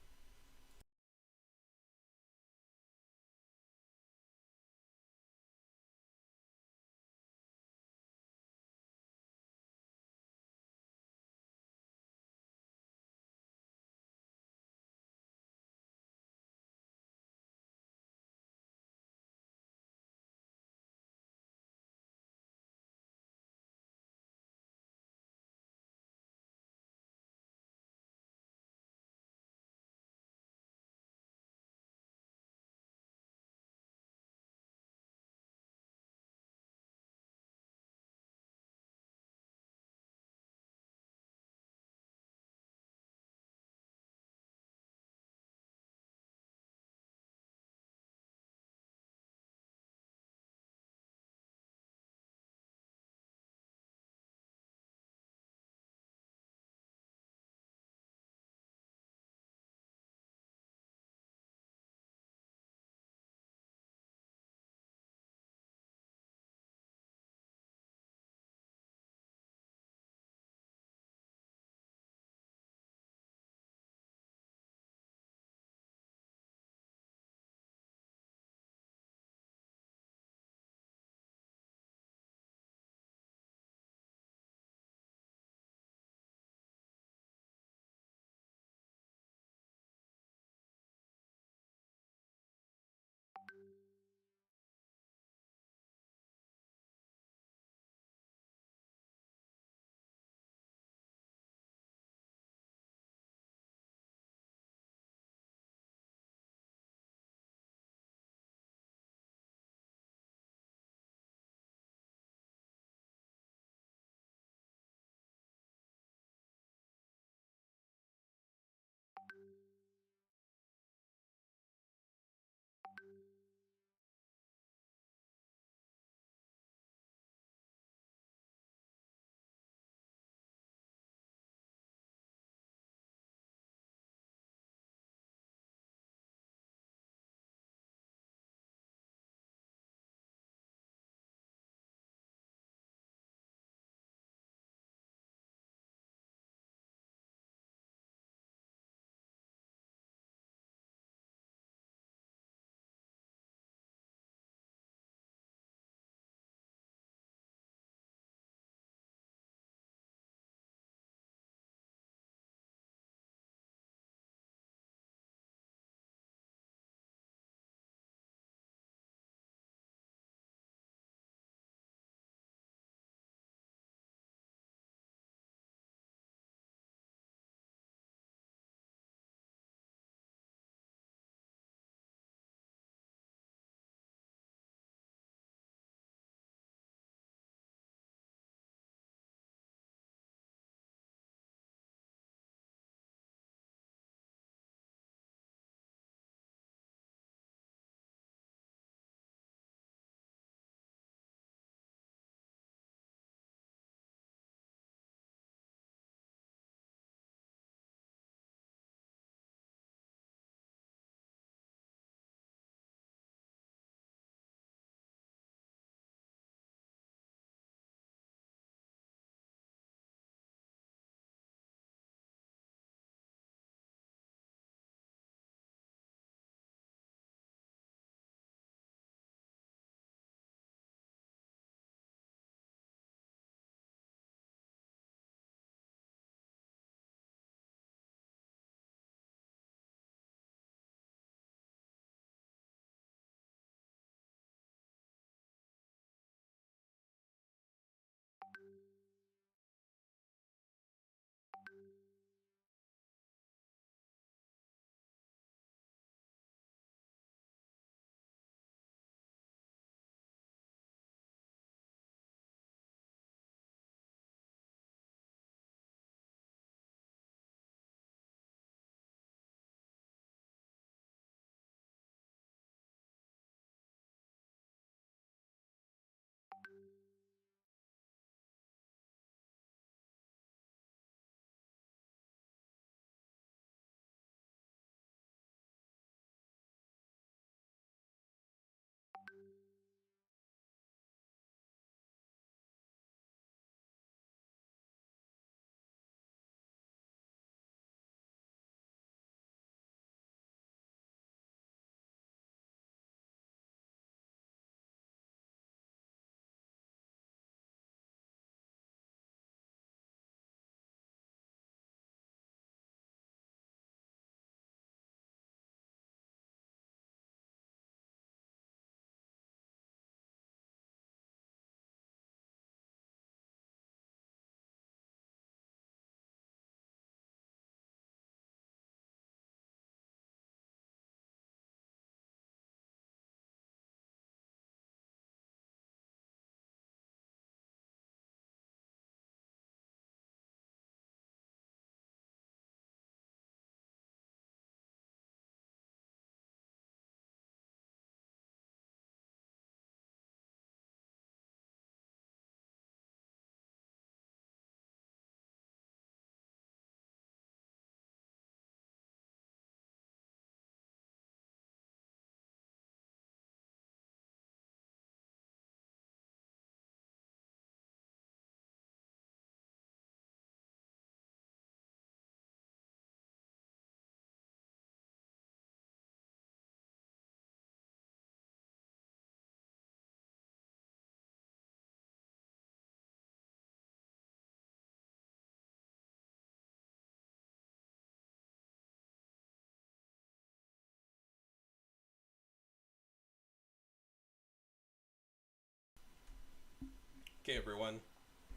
Speaker 1: Okay, everyone,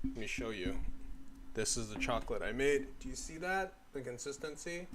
Speaker 1: let me show you. This is the chocolate I made. Do you see that? The consistency?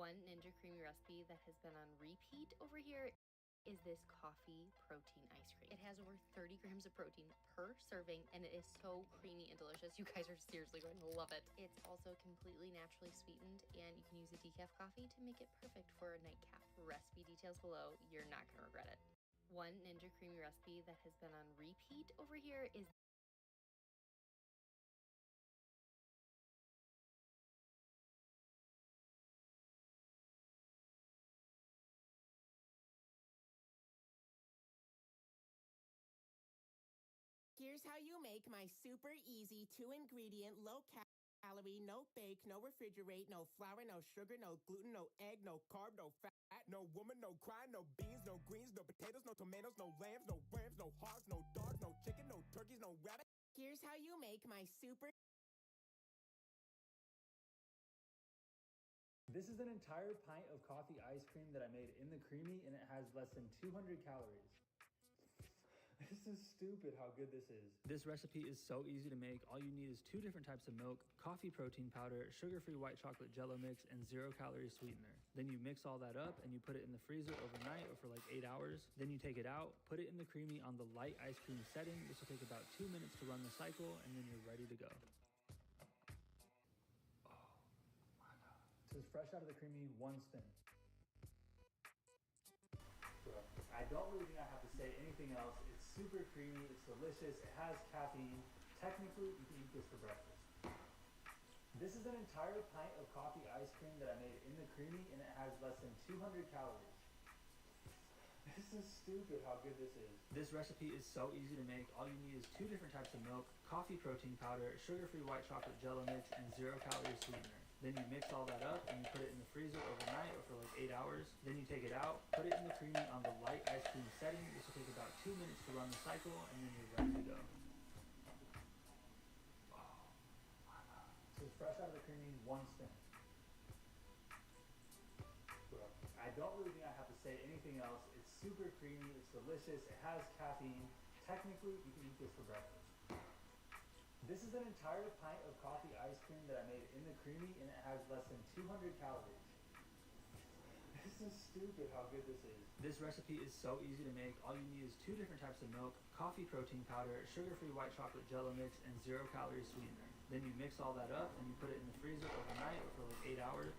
Speaker 16: One Ninja Creamy recipe that has been on repeat over here is this coffee protein ice cream. It has over 30 grams of protein per serving, and it is so creamy and delicious. You guys are seriously going to love it. It's also completely naturally sweetened, and you can use a decaf coffee to make it perfect for a nightcap. Recipe details below. You're not going to regret it. One Ninja Creamy recipe that has been on repeat over here is
Speaker 17: Here's how you make my super easy 2-ingredient, low-calorie, no bake, no refrigerate, no flour, no sugar, no gluten, no egg, no carb, no fat, no woman, no cry, no beans, no greens, no potatoes, no tomatoes, no lambs, no rams, no hogs, no dogs, no chicken, no turkeys, no rabbit. Here's how you make my super...
Speaker 18: This is an entire pint of coffee ice cream that I made in the Creamy, and it has less than 200 calories. This is stupid how good this is. This recipe is so easy to make. All you need is 2 different types of milk, coffee protein powder, sugar-free white chocolate jello mix, and 0-calorie sweetener. Then you mix all that up and you put it in the freezer overnight or for like 8 hours. Then you take it out, put it in the Creamy on the light ice cream setting. This will take about 2 minutes to run the cycle, and then you're ready to go. Oh my God. This is fresh out of the Creamy, 1 spin. I don't really think I have to say anything else. It's super creamy, it's delicious, it has caffeine. Technically, you can eat this for breakfast. This is an entire pint of coffee ice cream that I made in the Creamy, and it has less than 200 calories. This is stupid how good this is. This recipe is so easy to make. All you need is 2 different types of milk, coffee protein powder, sugar-free white chocolate jello mix, and 0-calorie sweetener. Then you mix all that up and you put it in the freezer overnight or for like 8 hours. Then you take it out, put it in the Creamy on the light ice cream setting. This will take about 2 minutes to run the cycle, and then you're ready to go. Oh my God. This is fresh out of the Creamy, 1 spin. I don't really think I have to say anything else. It's super creamy, it's delicious, it has caffeine. Technically, you can eat this for breakfast. This is an entire pint of coffee ice cream that I made in the Creamy, and it has less than 200 calories. This is stupid how good this is. This recipe is so easy to make. All you need is 2 different types of milk, coffee protein powder, sugar-free white chocolate jello mix, and 0-calorie sweetener. Then you mix all that up and you put it in the freezer overnight or for like 8 hours.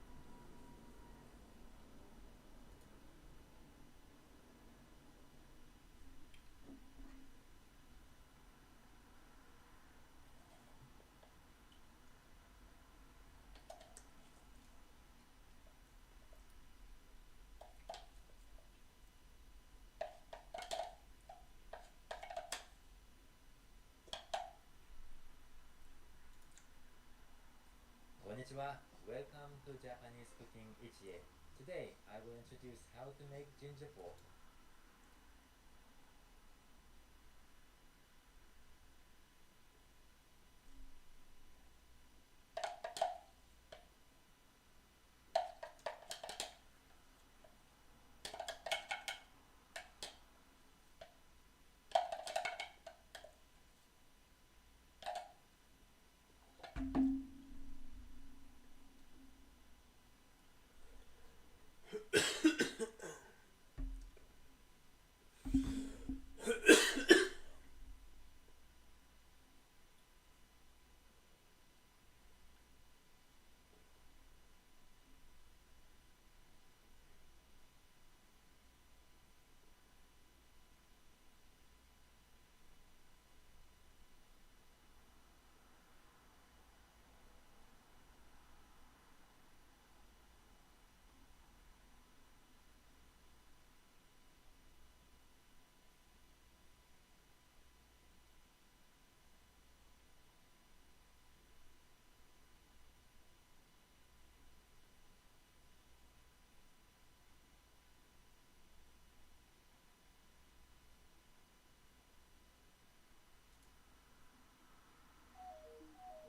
Speaker 19: Konnichiwa. Welcome to Japanese Cooking Ichie. Today I will introduce how to make ginger pork.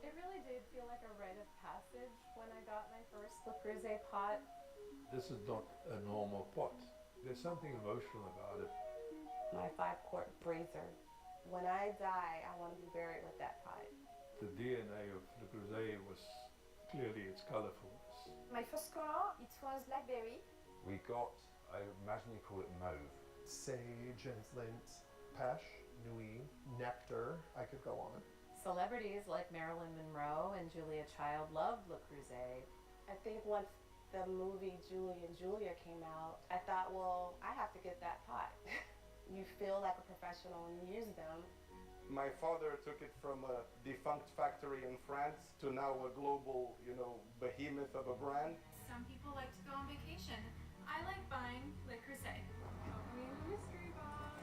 Speaker 20: It really did feel like a rite of passage when I got my first Le Creuset pot.
Speaker 21: This is not a normal pot. There's something emotional about it.
Speaker 20: My 5-quart brazier. When I die, I want to be buried with that pot.
Speaker 21: The DNA of Le Creuset was clearly its colorfulness.
Speaker 20: My first color, it was blackberry.
Speaker 4: We got, I imagine you call it mauve.
Speaker 22: Sage and flint, pêche, nuit, nectar. I could go on.
Speaker 23: Celebrities like Marilyn Monroe and Julia Child loved Le Creuset.
Speaker 20: I think once the movie Julie and Julia came out, I thought, well, I have to get that pot. You feel like a professional when you use them.
Speaker 24: My father took it from a defunct factory in France to now a global, behemoth of a brand.
Speaker 25: Some people like to go on vacation. I like buying Le Creuset. Opening the mystery box.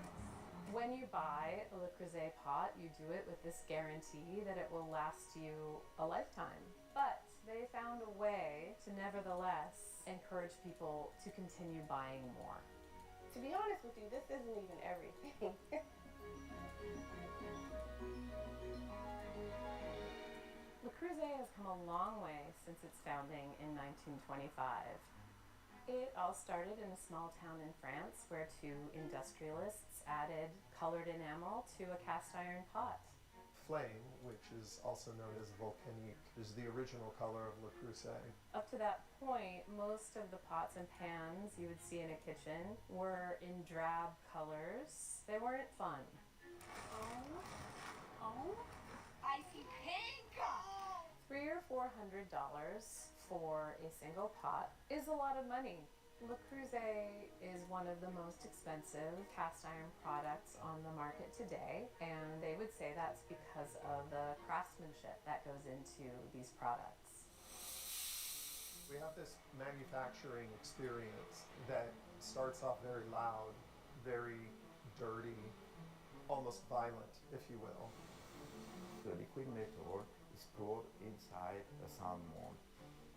Speaker 23: When you buy a Le Creuset pot, you do it with this guarantee that it will last you a lifetime. But they found a way to nevertheless encourage people to continue buying more.
Speaker 20: To be honest with you, this isn't even everything.
Speaker 23: Le Creuset has come a long way since its founding in 1925. It all started in a small town in France where two industrialists added colored enamel to a cast iron pot.
Speaker 22: Flame, which is also known as volcanique, is the original color of Le Creuset.
Speaker 23: Up to that point, most of the pots and pans you would see in a kitchen were in drab colors. They weren't fun.
Speaker 25: Oh, I see pink!
Speaker 23: $300 or $400 for a single pot is a lot of money. Le Creuset is one of the most expensive cast iron products on the market today, and they would say that's because of the craftsmanship that goes into these products.
Speaker 22: We have this manufacturing experience that starts off very loud, very dirty, almost violent, if you will.
Speaker 9: The liquid metal is poured inside a sand mold.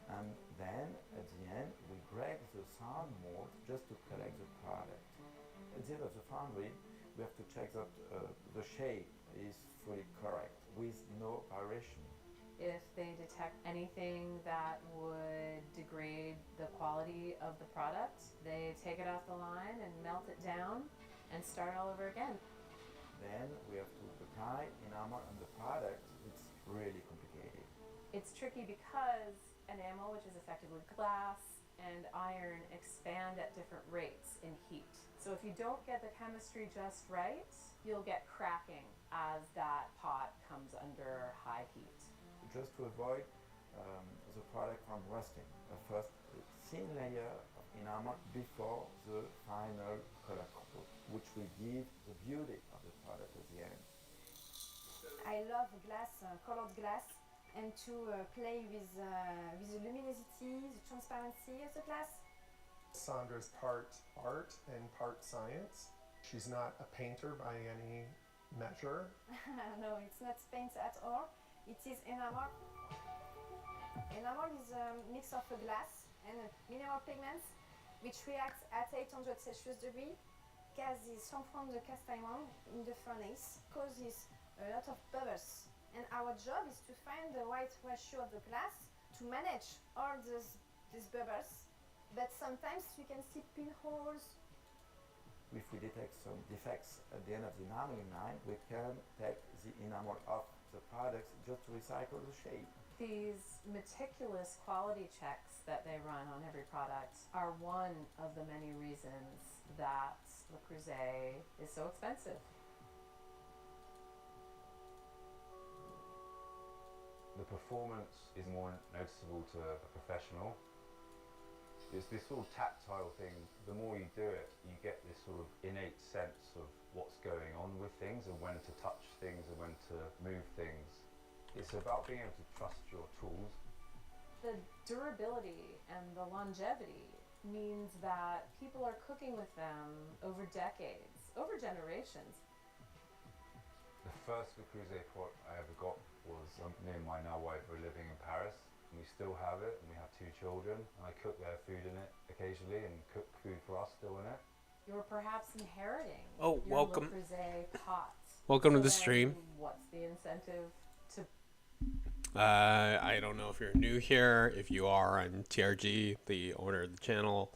Speaker 9: And then, at the end, we break the sand mold just to collect the product. At the end of the foundry, we have to check that the shape is fully correct, with no variation.
Speaker 23: If they detect anything that would degrade the quality of the product, they take it off the line and melt it down and start all over again.
Speaker 9: Then we have to apply enamel on the product. It's really complicated.
Speaker 23: It's tricky because enamel, which is effectively glass, and iron expand at different rates in heat. So if you don't get the chemistry just right, you'll get cracking as that pot comes under high heat.
Speaker 9: Just to avoid the product from rusting, first a thin layer of enamel before the final color coat, which will give the beauty of the product at the end.
Speaker 20: I love glass, colored glass, and to play with the luminosity, the transparency of the glass.
Speaker 22: Sandra's part art and part science. She's not a painter by any measure.
Speaker 20: No, it's not paint at all. It is enamel. Enamel is a mix of glass and mineral pigments which react at 800 Celsius degree. Gases come from the cast iron in the furnace, causes a lot of bubbles. And our job is to find the right ratio of the glass to manage all these bubbles. But sometimes we can see pinholes.
Speaker 9: If we detect some defects at the end of the enameling line, we can take the enamel off the products just to recycle the shape.
Speaker 23: These meticulous quality checks that they run on every product are one of the many reasons that Le Creuset is so expensive.
Speaker 4: The performance is more noticeable to a professional. It's this sort of tactile thing. The more you do it, you get this sort of innate sense of what's going on with things and when to touch things and when to move things. It's about being able to trust your tools.
Speaker 23: The durability and the longevity means that people are cooking with them over decades, over generations.
Speaker 4: The first Le Creuset pot I ever got was me and my now wife were living in Paris. And we still have it, and we have 2 children. And I cook their food in it occasionally and cook food for us still in it.
Speaker 23: You're perhaps inheriting
Speaker 1: Oh,
Speaker 23: your
Speaker 1: welcome.
Speaker 23: Le Creuset pot.
Speaker 1: Welcome to
Speaker 23: So
Speaker 1: the
Speaker 23: then
Speaker 1: stream.
Speaker 23: What's the incentive to...
Speaker 1: I don't know if you're new here. If you are, I'm TRG, the owner of the channel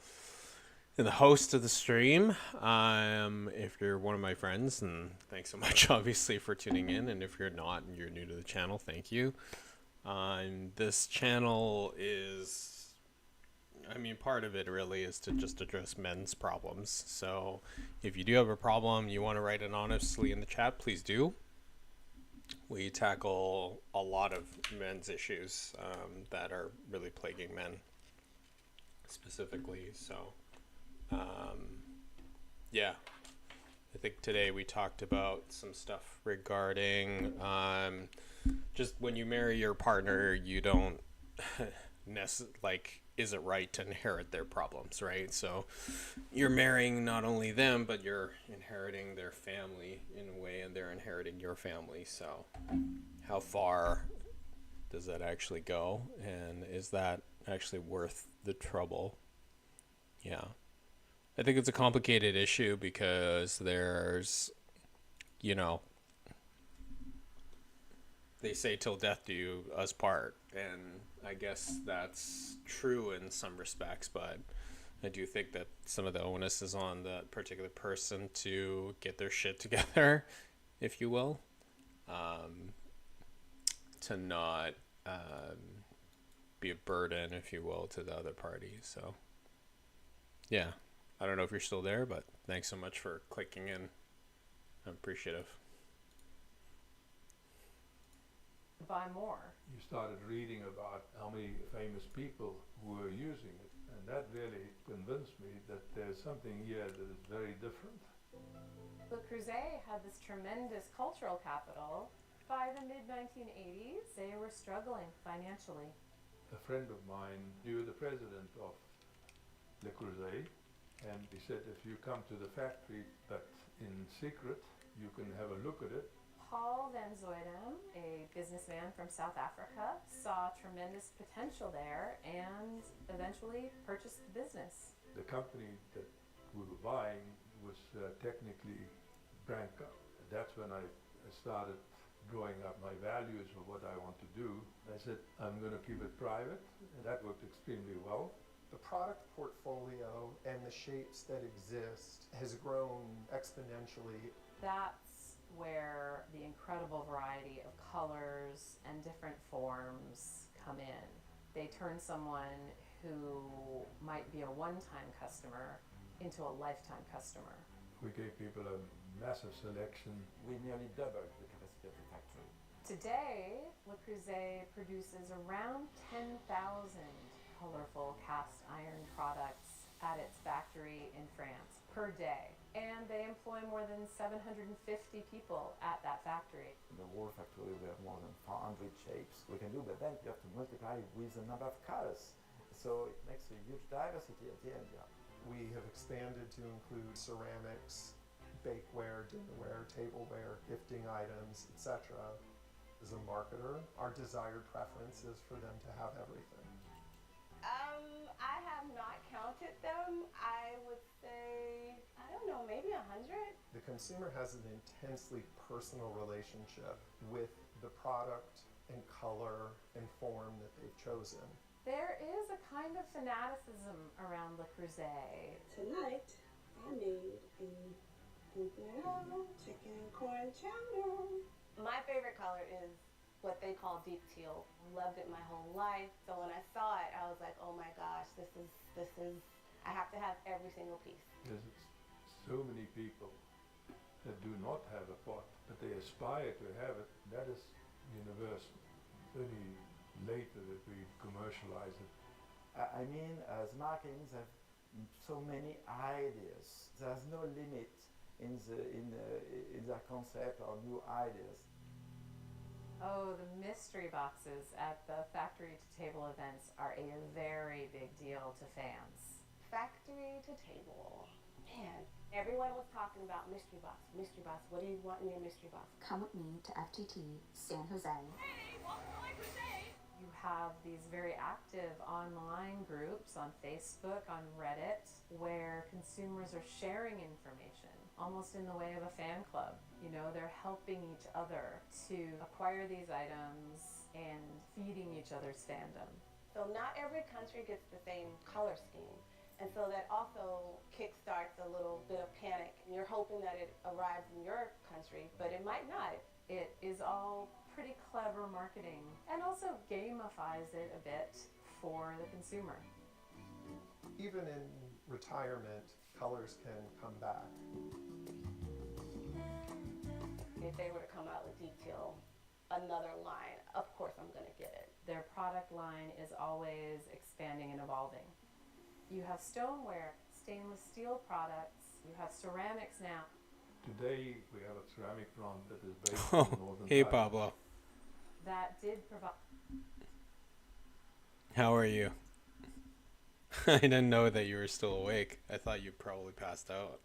Speaker 1: and the host of the stream. If you're one of my friends, and thanks so much, obviously, for tuning in. And if you're not and you're new to the channel, thank you. This channel is I mean, part of it really is to just address men's problems. So if you do have a problem, you want to write it honestly in the chat, please do. We tackle a lot of men's issues that are really plaguing men specifically. So, yeah. I think today we talked about some stuff regarding just when you marry your partner, you don't is it right to inherit their problems, right? So you're marrying not only them, but you're inheriting their family in a way, and they're inheriting your family. So how far does that actually go? And is that actually worth the trouble? Yeah. I think it's a complicated issue because there's, you know, they say till death do us part, and I guess that's true in some respects, but I do think that some of the onus is on that particular person to get their shit together, if you will, to not be a burden, if you will, to the other party. So yeah, I don't know if you're still there, but thanks so much for clicking in. I'm appreciative.
Speaker 23: Buy more.
Speaker 21: You started reading about how many famous people were using it, and that really convinced me that there's something here that is very different.
Speaker 23: Le Creuset had this tremendous cultural capital. By the mid-1980s, they were struggling financially.
Speaker 21: A friend of mine knew the president of Le Creuset, and he said if you come to the factory but in secret, you can have a look at it.
Speaker 23: Paul Van Zoydam, a businessman from South Africa, saw tremendous potential there and eventually purchased the business.
Speaker 21: The company that we were buying was technically bankrupt. That's when I started drawing up my values of what I want to do. I said, I'm going to keep it private, and that worked extremely well.
Speaker 22: The product portfolio and the shapes that exist has grown exponentially.
Speaker 23: That's where the incredible variety of colors and different forms come in. They turn someone who might be a one-time customer into a lifetime customer.
Speaker 21: We gave people a massive selection.
Speaker 3: We nearly doubled the capacity of the factory.
Speaker 23: Today, Le Creuset produces around 10,000 colorful cast iron products at its factory in France per day. And they employ more than 750 people at that factory.
Speaker 3: The whole factory, we have more than 400 shapes we can do, but then you have to multiply with the number of colors. So it makes a huge diversity at the end. Yeah.
Speaker 22: We have expanded to include ceramics, bakeware, dinnerware, tableware, gifting items, etc. As a marketer, our desired preference is for them to have everything.
Speaker 20: I have not counted them. I would say, I don't know, maybe 100?
Speaker 22: The consumer has an intensely personal relationship with the product and color and form that they've chosen.
Speaker 23: There is a kind of fanaticism around Le Creuset.
Speaker 5: Tonight, I made a chicken corn chowder.
Speaker 20: My favorite color is what they call deep teal. Loved it my whole life. So when I saw it, I was like, oh my gosh, this is, I have to have every single piece.
Speaker 21: There's so many people that do not have a pot, but they aspire to have it. That is universal. It's only later that we commercialize it.
Speaker 3: I mean, as marketings have so many ideas. There's no limit in their concept or new ideas.
Speaker 23: Oh, the mystery boxes at the factory to table events are a very big deal to fans.
Speaker 20: Factory to table. Man, everyone was talking about mystery box. Mystery box. What do you want in your mystery box?
Speaker 6: Come with me to FTT San Jose.
Speaker 25: Hey, welcome to my crusade!
Speaker 23: You have these very active online groups on Facebook, on Reddit, where consumers are sharing information, almost in the way of a fan club. You know, they're helping each other to acquire these items and feeding each other's fandom.
Speaker 20: So not every country gets the same color scheme. And so that also kickstarts a little bit of panic. And you're hoping that it arrives in your country, but it might not.
Speaker 23: It is all pretty clever marketing and also gamifies it a bit for the consumer.
Speaker 22: Even in retirement, colors can come back.
Speaker 2: If they were to come out with detail another line, of course I'm going to get it.
Speaker 23: Their product line is always expanding and evolving. You have stoneware, stainless steel products, you have ceramics now.
Speaker 21: Today we have a ceramic plant that is based
Speaker 1: Oh,
Speaker 21: in northern
Speaker 1: hey
Speaker 21: Thailand.
Speaker 1: Pablo.
Speaker 23: That did provide.
Speaker 1: How are you? I didn't know that you were still awake. I thought you probably passed out.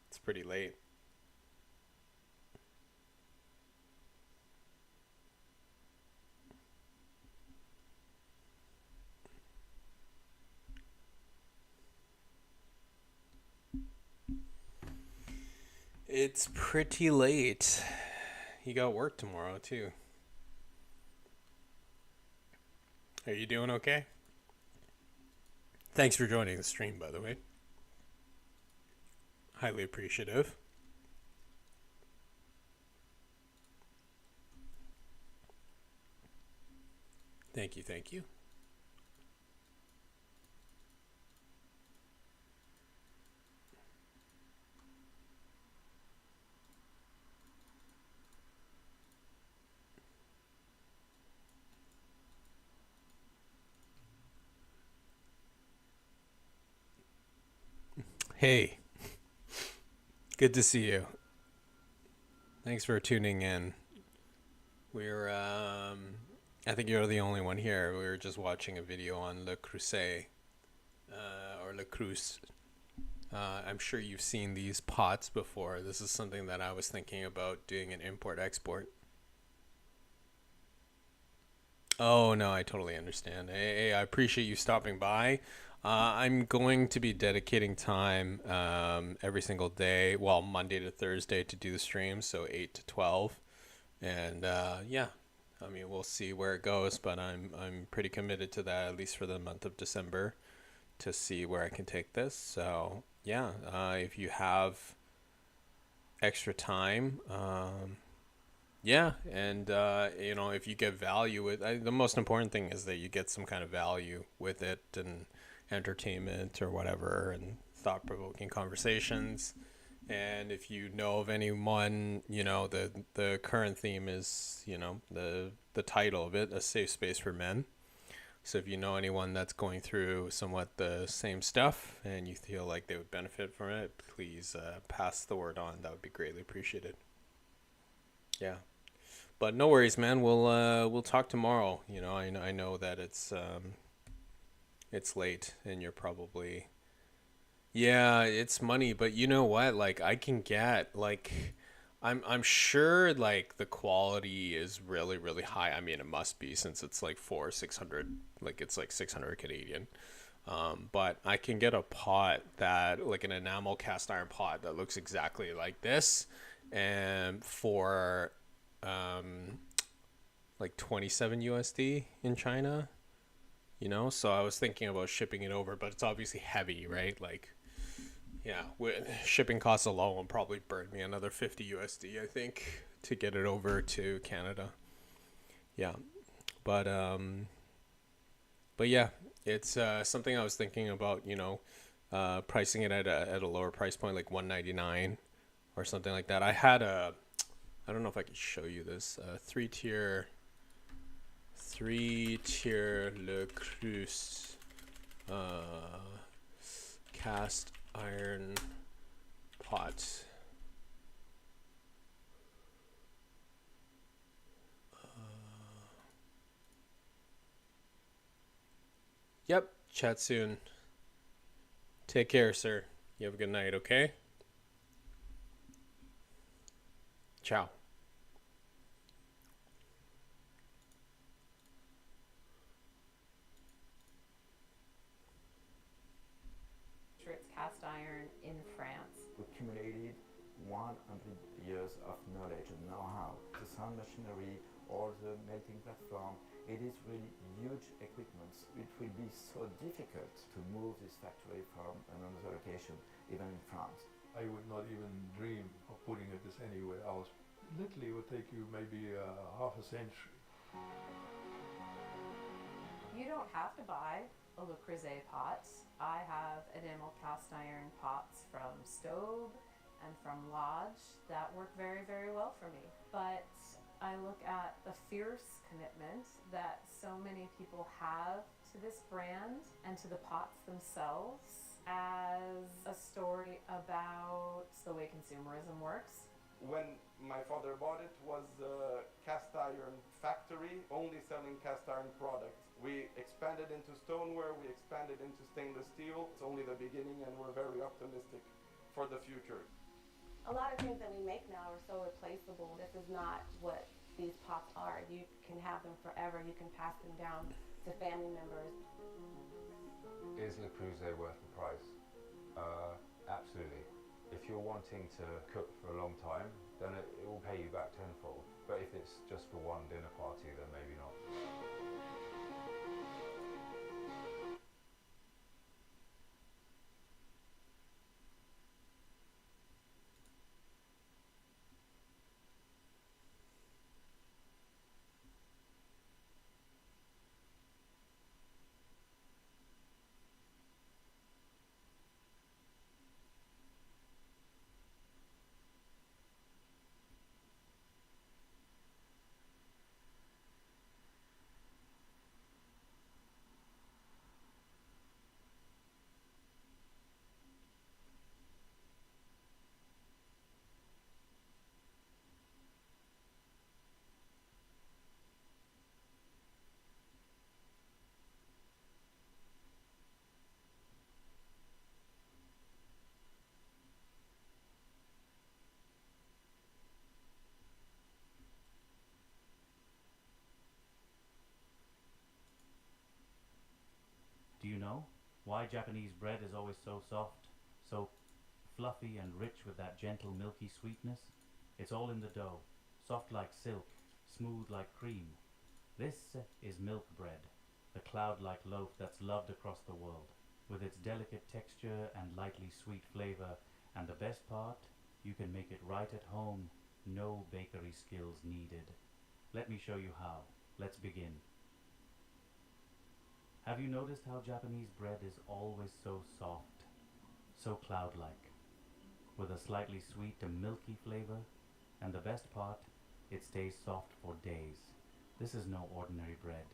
Speaker 1: It's pretty late. It's pretty late. You got work tomorrow too. Are you doing okay? Thanks for joining the stream, by the way. Highly appreciative. Thank you, thank you. Hey, good to see you. Thanks for tuning in. We're, I think you're the only one here. We were just watching a video on Le Creuset, or Le Creuse. I'm sure you've seen these pots before. This is something that I was thinking about doing an import-export. Oh, no, I totally understand. Hey, I appreciate you stopping by. I'm going to be dedicating time every single day, well, Monday to Thursday to do the stream, so 8 to 12. And yeah, I mean, we'll see where it goes, but I'm pretty committed to that, at least for the month of December, to see where I can take this. So yeah, if you have extra time, yeah, and you know, if you get value with the most important thing is that you get some kind of value with it, and entertainment or whatever, and thought-provoking conversations. And if you know of anyone, you know, the current theme is, you know, the title of it, A Safe Space for Men. So if you know anyone that's going through somewhat the same stuff and you feel like they would benefit from it, please pass the word on. That would be greatly appreciated. Yeah. But no worries, man. We'll talk tomorrow. You know, I know that it's late and you're probably, yeah, it's money, but you know what? Like I can get like, I'm sure like the quality is really, really high. I mean, it must be since it's like 600, like it's like 600 Canadian. But I can get a pot that like an enamel cast iron pot that looks exactly like this, and for like 27 USD in China, you know. So I was thinking about shipping it over, but it's obviously heavy, right? Like, yeah, with shipping costs alone will probably burn me another 50 USD, I think, to get it over to Canada. Yeah, but yeah, it's something I was thinking about, you know, pricing it at a lower price point, like 199 or something like that. I had I don't know if I could show you this, three-tier Le Creuse cast iron pot. Yep, chat soon. Take care, sir. You have a good night, okay? Ciao.
Speaker 23: It's cast iron in France.
Speaker 3: We accumulated 100 years of knowledge and know-how. The sound machinery, all the melting platform, it is really huge equipment. It will be so difficult to move this factory from another location, even in France.
Speaker 21: I would not even dream of putting it this anywhere else. Literally, it would take you maybe half a century.
Speaker 23: You don't have to buy Le Creuset pot. I have enamel cast iron pots from Stove and from Lodge that work very, very well for me. But I look at the fierce commitment that so many people have to this brand and to the pots themselves as a story about the way consumerism works.
Speaker 24: When my father bought it was a cast iron factory only selling cast iron products. We expanded into stoneware, we expanded into stainless steel. It's only the beginning and we're very optimistic for the future.
Speaker 2: A lot of things that we make now are so replaceable. This is not what these pots are. You can have them forever. You can pass them down to family members.
Speaker 4: Is Le Creuset worth the price? Absolutely. If you're wanting to cook for a long time, then it will pay you back tenfold. But if it's just for one dinner party, then maybe not.
Speaker 7: Do you know why Japanese bread is always so soft, so fluffy and rich with that gentle milky sweetness? It's all in the dough, soft like silk, smooth like cream. This is milk bread, the cloud-like loaf that's loved across the world, with its delicate texture and lightly sweet flavor, and the best part, you can make it right at home, no bakery skills needed. Let me show you how. Let's begin. Have you noticed how Japanese bread is always so soft, so cloud-like, with a slightly sweet and milky flavor? And the best part, it stays soft for days. This is no ordinary bread.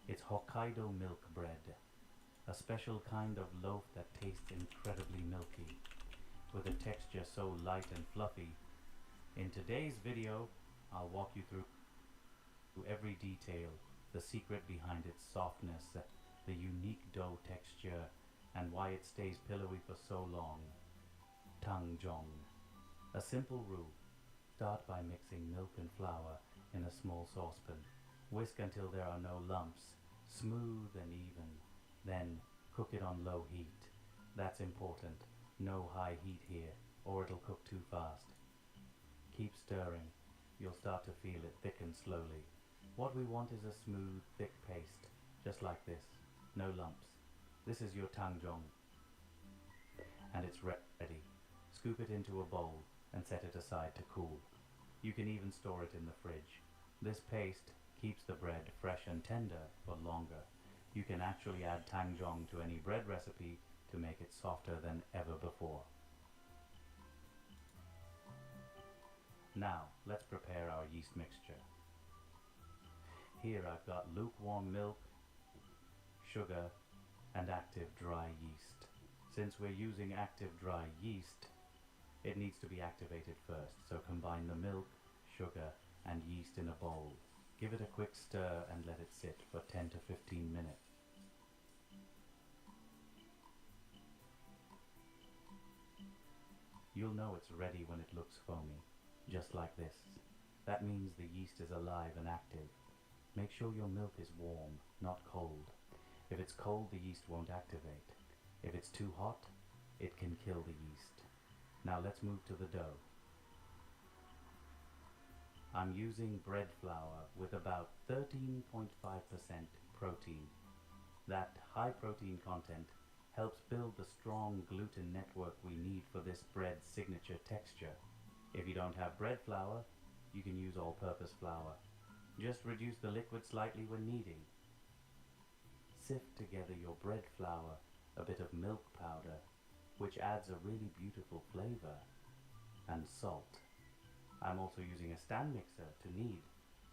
Speaker 7: It's Hokkaido milk bread, a special kind of loaf that tastes incredibly milky, with a texture so light and fluffy. In today's video, I'll walk you through every detail, the secret behind its softness, the unique dough texture, and why it stays pillowy for so long. Tangjong. A simple rule. Start by mixing milk and flour in a small saucepan. Whisk until there are no lumps, smooth and even. Then cook it on low heat. That's important. No high heat here, or it'll cook too fast. Keep stirring. You'll start to feel it thicken slowly. What we want is a smooth, thick paste, just like this. No lumps. This is your tangjong. And it's ready. Scoop it into a bowl and set it aside to cool. You can even store it in the fridge. This paste keeps the bread fresh and tender for longer. You can actually add tangjong to any bread recipe to make it softer than ever before. Now, let's prepare our yeast mixture. Here I've got lukewarm milk, sugar, and active dry yeast. Since we're using active dry yeast, it needs to be activated first, so combine the milk, sugar, and yeast in a bowl. Give it a quick stir and let it sit for 10 to 15 minutes. You'll know it's ready when it looks foamy, just like this. That means the yeast is alive and active. Make sure your milk is warm, not cold. If it's cold, the yeast won't activate. If it's too hot, it can kill the yeast. Now let's move to the dough. I'm using bread flour with about 13.5% protein. That high protein content helps build the strong gluten network we need for this bread's signature texture. If you don't have bread flour, you can use all-purpose flour. Just reduce the liquid slightly when kneading. sift together your bread flour, a bit of milk powder, which adds a really beautiful flavor, and salt. I'm also using a stand mixer to knead.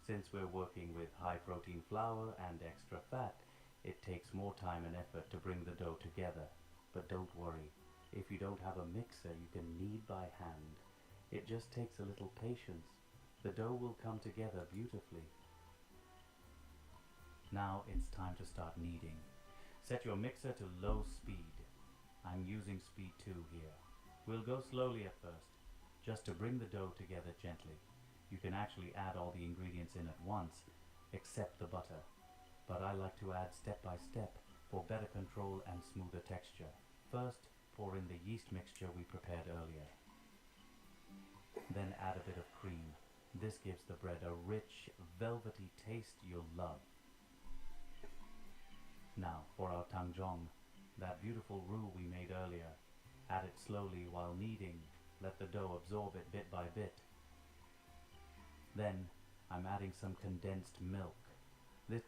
Speaker 7: Since we're working with high protein flour and extra fat, it takes more time and effort to bring the dough together. But don't worry, if you don't have a mixer, you can knead by hand. It just takes a little patience. The dough will come together beautifully. Now it's time to start kneading. Set your mixer to low speed. I'm using speed 2 here. We'll go slowly at first, just to bring the dough together gently. You can actually add all the ingredients in at once, except the butter. But I like to add step by step for better control and smoother texture. First, pour in the yeast mixture we prepared earlier. Then add a bit of cream. This gives the bread a rich, velvety taste you'll love. Now for our tangjong, that beautiful roux we made earlier. Add it slowly while kneading. Let the dough absorb it bit by bit. Then I'm adding some condensed milk. This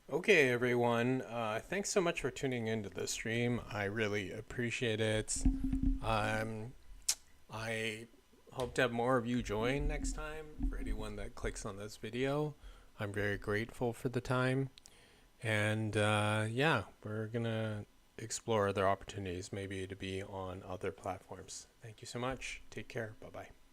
Speaker 1: Okay, everyone. Thanks so much for tuning into the stream. I really appreciate it. I hope to have more of you join next time. For anyone that clicks on this video, I'm very grateful for the time. And yeah, we're going to explore other opportunities, maybe to be on other platforms. Thank you so much. Take care. Bye-bye.